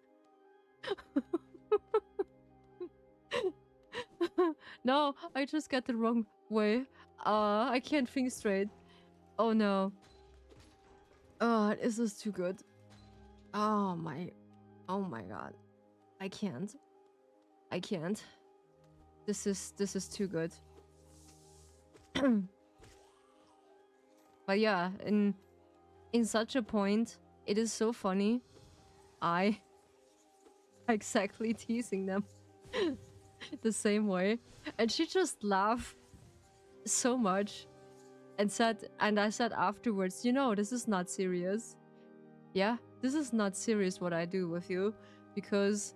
No, I just got the wrong way. I can't think straight. Oh no. Oh, this is too good. Oh my god. I can't. This is too good. But yeah, in such a point, it is so funny. I exactly teasing them the same way, and she just laughed so much and I said afterwards, you know, this is not serious. Yeah, this is not serious what I do with you, because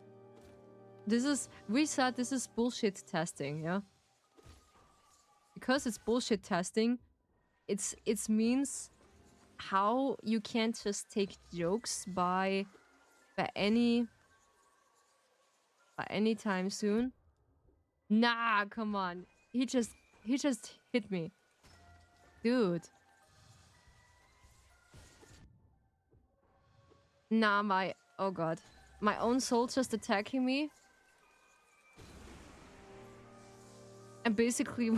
we said this is bullshit testing, yeah? Because it's bullshit testing, it's means how you can't just take jokes by any time soon. Nah, come on. He just hit me. Dude. Nah, oh god. My own soul just attacking me. And basically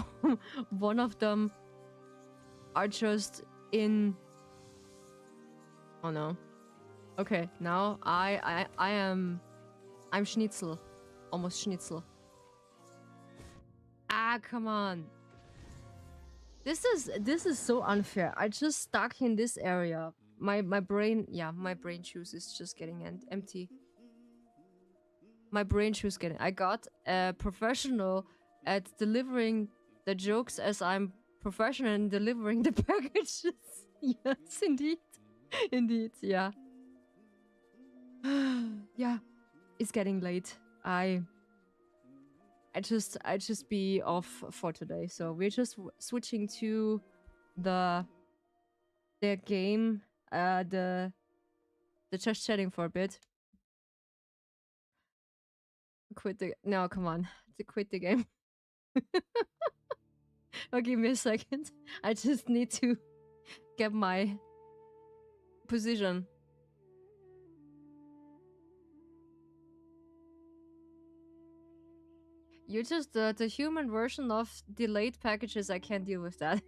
one of them are just in... Oh no. Okay, now I'm Schnitzel. Almost Schnitzel. Ah, come on. This is so unfair. I just stuck in this area. My brain, yeah, my brain juice is just getting empty. My brain juice getting... I got a professional at delivering the jokes as I'm professional in delivering the packages. Yes, indeed. Indeed, yeah. Yeah, it's getting late. I just be off for today, so we're just switching to the game, the just chatting for a bit. Quit the... No, come on, to quit the game. Oh, give me a second. I just need to get my position. You're just the human version of delayed packages. I can't deal with that.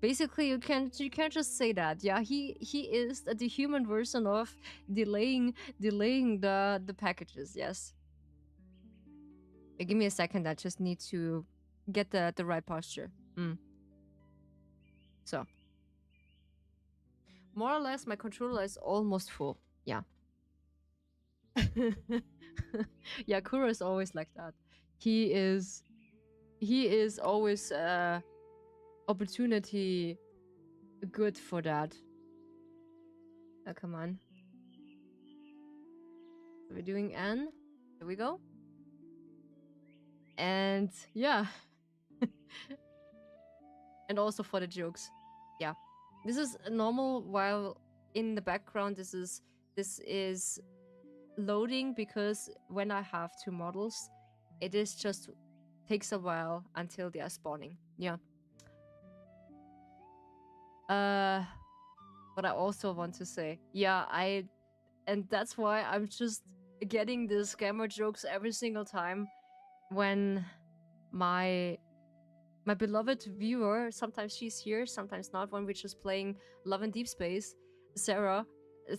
Basically, you can't just say that. Yeah, he is the human version of delaying the packages. Yes. Give me a second. I just need to get the right posture. So, more or less, my controller is almost full. Yeah. Yeah, Kuro is always like that. He is always opportunity good for that. Oh, come on. We're doing N. There we go. And yeah, And also for the jokes. Yeah. This is normal while in the background this is loading, because when I have two models, it is just takes a while until they are spawning. Yeah. But I also want to say, yeah, and that's why I'm just getting the scammer jokes every single time when my beloved viewer, sometimes she's here, sometimes not, when we're just playing Love and Deep Space, Sarah.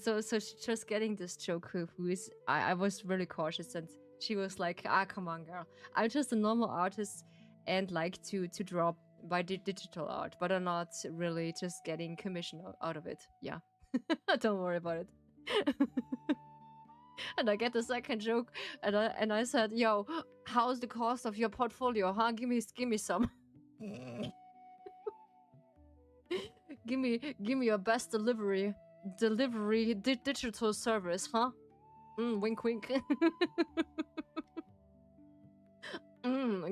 So she's just getting this joke who is I was really cautious, and she was like, come on girl, I'm just a normal artist and like to draw by digital art, but I'm not really just getting commission out of it. Yeah. Don't worry about it. And I get the second joke, and I said, yo, how's the cost of your portfolio, huh? Give me some. give me your best delivery digital service, huh? Wink wink.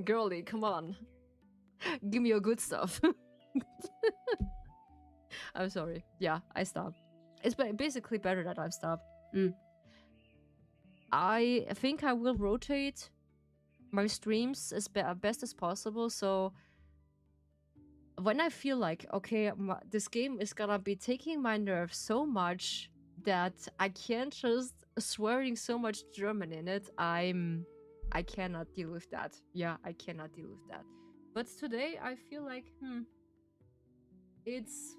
Girly, come on. Give me your good stuff. I'm sorry. Yeah, I stopped. It's basically better that I've stopped. I think I will rotate my streams as best as possible, so when I feel like, okay, this game is gonna be taking my nerves so much that I can't just swearing so much German in it, I cannot deal with that. Yeah, I cannot deal with that. But today I feel like, it's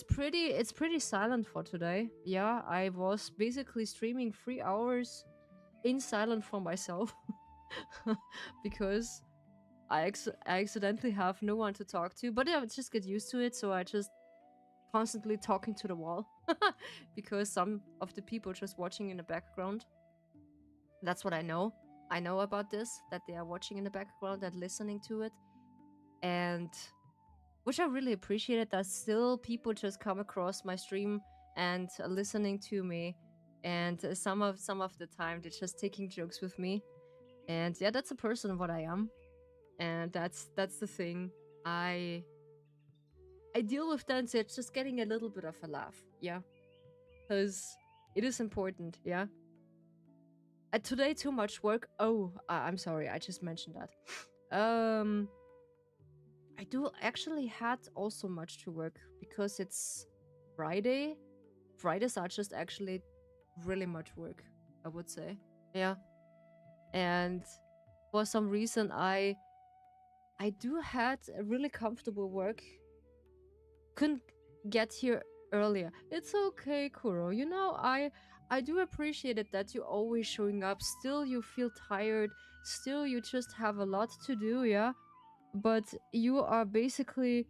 pretty silent for today. Yeah, I was basically streaming 3 hours in silent for myself because I accidentally have no one to talk to, but I just get used to it, so I just constantly talking to the wall because some of the people just watching in the background. That's what I know. I know about this, that they are watching in the background and listening to it, and which I really appreciated, that still people just come across my stream and listening to me, and some of the time they're just taking jokes with me, and yeah, that's a person what I am, and that's the thing. I deal with that, so it's just getting a little bit of a laugh, yeah, because it is important, yeah. Today too much work. Oh, I'm sorry, I just mentioned that. I do actually had also much to work because it's Friday. Fridays are just actually really much work, I would say. Yeah. And for some reason I do had a really comfortable work. Couldn't get here earlier. It's okay, Kuro. You know, I do appreciate it that you're always showing up. Still you feel tired. Still you just have a lot to do, yeah? But you're basically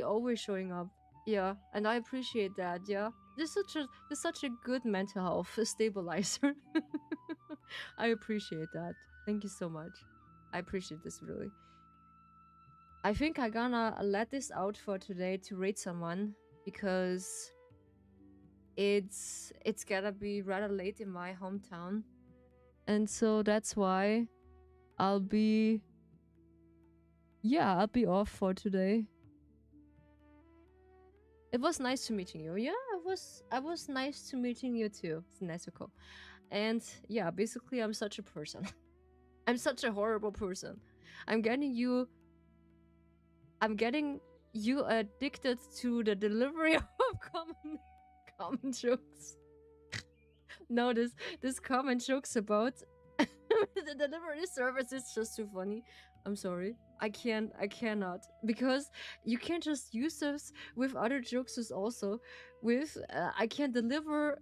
always showing up. Yeah, and I appreciate that, yeah. This is such a good mental health stabilizer. I appreciate that. Thank you so much. I appreciate this really. I think I'm gonna let this out for today to rate someone because it's gonna be rather late in my hometown. And so that's why I'll be off for today. It was nice to meeting you. Yeah, I was nice to meeting you too. It's nice to call. And yeah, basically I'm such a person. I'm such a horrible person. I'm getting you addicted to the delivery of common jokes. No, this common jokes about the delivery service is just too funny. I'm sorry. I cannot. Because you can't just use this with other jokes also. With, I can deliver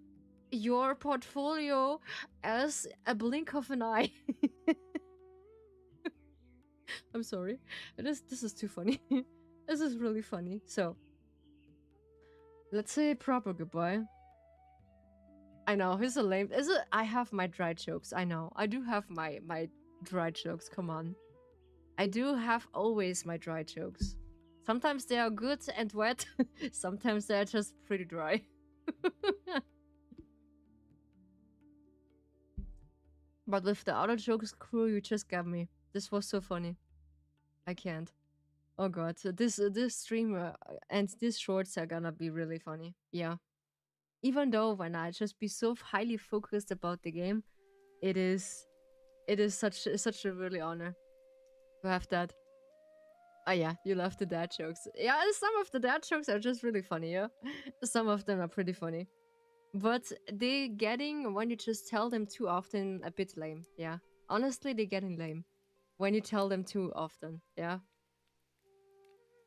your portfolio as a blink of an eye. I'm sorry. This is too funny. This is really funny. So, let's say proper goodbye. I know, he's a lame. I have my dry jokes. I know. I do have my dry jokes. Come on. I do have always my dry jokes. Sometimes they are good and wet. Sometimes they are just pretty dry. But with the other jokes, crew, you just got me. This was so funny. I can't. Oh god, so this stream and these shorts are gonna be really funny. Yeah. Even though when I just be so highly focused about the game, it is such a really honor to have that. Oh yeah, you love the dad jokes. Yeah, some of the dad jokes are just really funny, yeah. Some of them are pretty funny. But they getting when you just tell them too often a bit lame, yeah. Honestly, they getting lame when you tell them too often, yeah.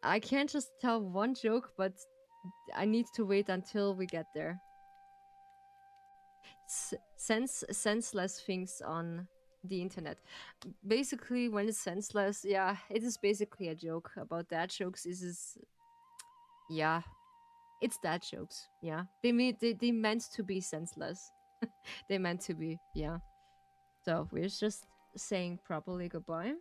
I can't just tell one joke, but I need to wait until we get there. Senseless things on the internet. Basically, when it's senseless, yeah, it is basically a joke about dad jokes. Yeah, it's dad jokes. Yeah, they meant to be senseless. They meant to be, yeah. So we're just saying properly goodbye.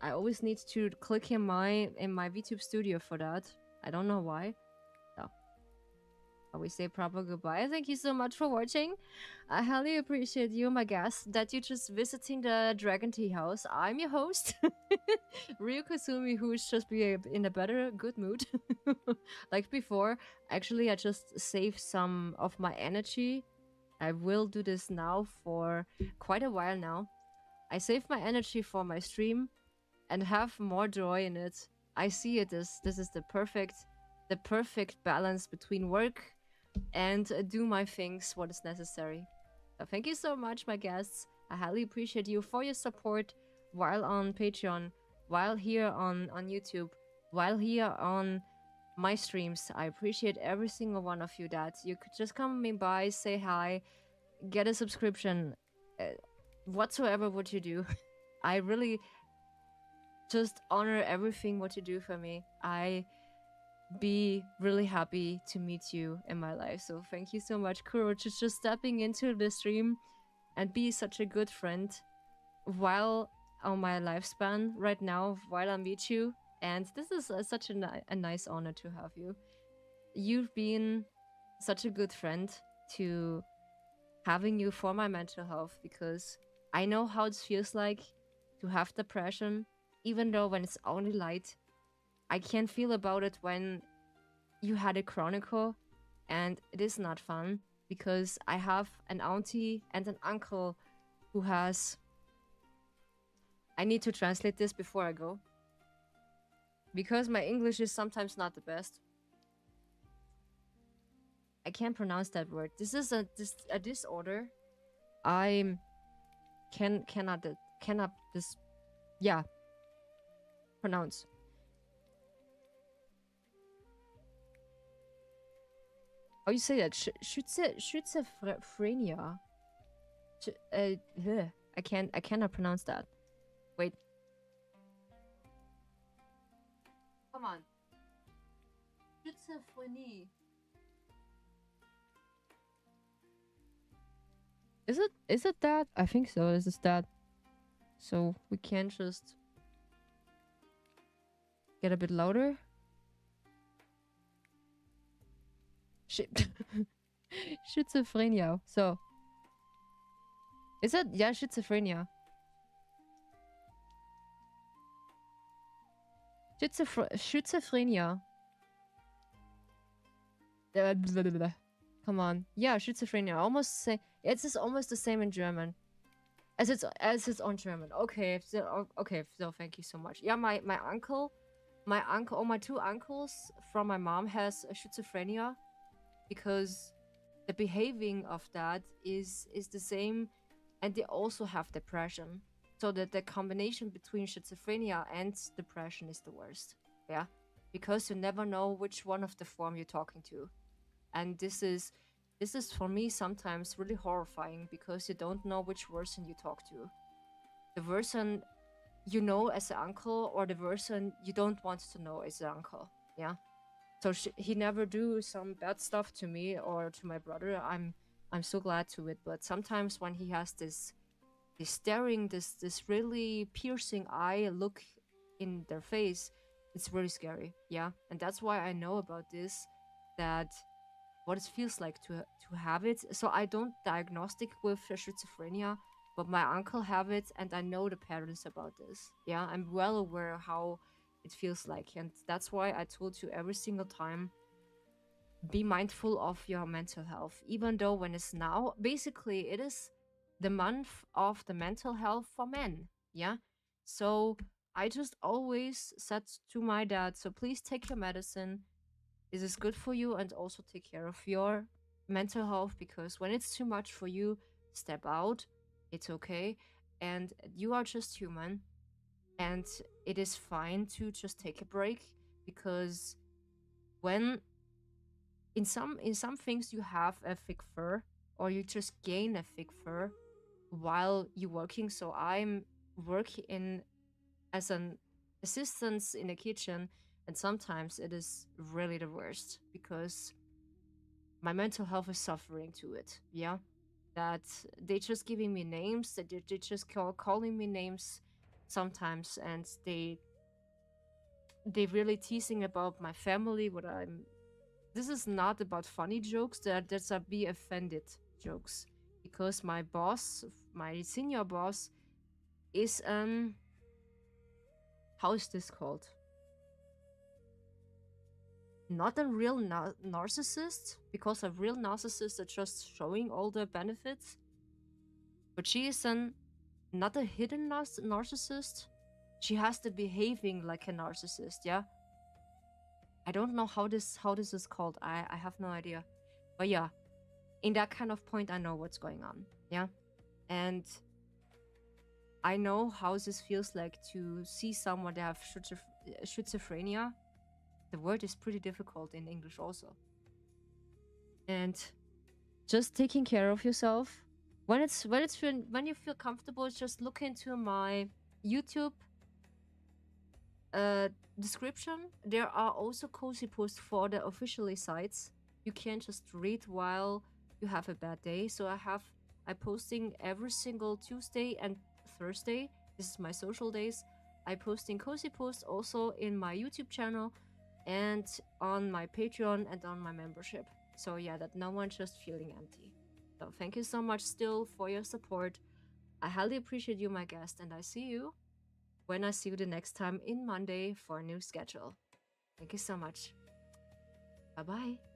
I always need to click in my VTube studio for that. I don't know why. So we say proper goodbye. Thank you so much for watching. I highly appreciate you, my guest, that you just visiting the Dragon Tea House. I'm your host, Ryu Kasumi, who is just be in a better good mood. Like before, actually, I just saved some of my energy. I will do this now for quite a while now. I save my energy for my stream and have more joy in it. I see it as this is the perfect balance between work and do my things what is necessary. So thank you so much, my guests. I highly appreciate you for your support while on Patreon, while here on YouTube, while here on my streams. I appreciate every single one of you that you could just come in by, say hi, get a subscription, whatsoever what you do. I really just honor everything what you do for me. I be really happy to meet you in my life. So thank you so much, Kuro, just stepping into the stream and be such a good friend while on my lifespan right now, while I meet you. And this is such a nice honor to have you. You've been such a good friend to having you for my mental health, because I know how it feels like to have depression, even though when it's only light. I can feel about it when you had a chronicle, and it is not fun because I have an auntie and an uncle who has... I need to translate this before I go, because my English is sometimes not the best. I can't pronounce that word. This is a disorder. I cannot pronounce. Oh, you say that? Schizophrenia. I cannot pronounce that. Wait. Come on. Schizophrenie. Is it that? I think so. This is that. So we can just get a bit louder. Schizophrenia. So is it? Yeah, schizophrenia. Schizophrenia. Come on. Yeah, schizophrenia. Almost say it's almost the same in German. As it's on German. Okay, so thank you so much. Yeah, my uncle, or my two uncles from my mom has schizophrenia, because the behaving of that is the same, and they also have depression. So that the combination between schizophrenia and depression is the worst. Yeah, because you never know which one of the form you're talking to, and this is for me sometimes really horrifying, because you don't know which version you talk to. The version you know as an uncle, or the version you don't want to know as an uncle. Yeah. So he never do some bad stuff to me or to my brother. I'm so glad to it. But sometimes when he has this staring, this really piercing eye look in their face, it's really scary. Yeah. And that's why I know about this, that what it feels like to have it. So I don't diagnostic with schizophrenia, but my uncle have it, and I know the patterns about this. Yeah, I'm well aware how it feels like, and that's why I told you every single time, be mindful of your mental health, even though when it's now, basically it is the month of the mental health for men. Yeah, so I just always said to my dad, so please take your medicine, this is good for you, and also take care of your mental health, because when it's too much for you, step out, it's okay, and you are just human, and it is fine to just take a break, because when in some things you have a thick fur, or you just gain a thick fur while you're working. So I'm working as an assistant in the kitchen, and sometimes it is really the worst, because my mental health is suffering to it. Yeah, that they just giving me names, that they just calling me names sometimes, and they really teasing about my family, what I'm. This is not about funny jokes, that's a be offended jokes, because my boss, my senior boss, is how is this called, not a real narcissist, because a real narcissist are just showing all the benefits, but she is an not a hidden narcissist. She has to behaving like a narcissist. Yeah, I don't know how this is called. I have no idea, but yeah, in that kind of point, I know what's going on. Yeah, and I know how this feels like to see someone that have schizophrenia. The word is pretty difficult in English also, and just taking care of yourself. When you feel comfortable, just look into my YouTube uh, description. There are also cozy posts for the officially sites. You can just read while you have a bad day. So I posting every single Tuesday and Thursday. This is my social days. I posting cozy posts also in my YouTube channel and on my Patreon and on my membership. So yeah, that no one just feeling empty. So thank you so much still for your support. I highly appreciate you, my guest, and I see you when I see you the next time in Monday for a new schedule. Thank you so much. Bye bye.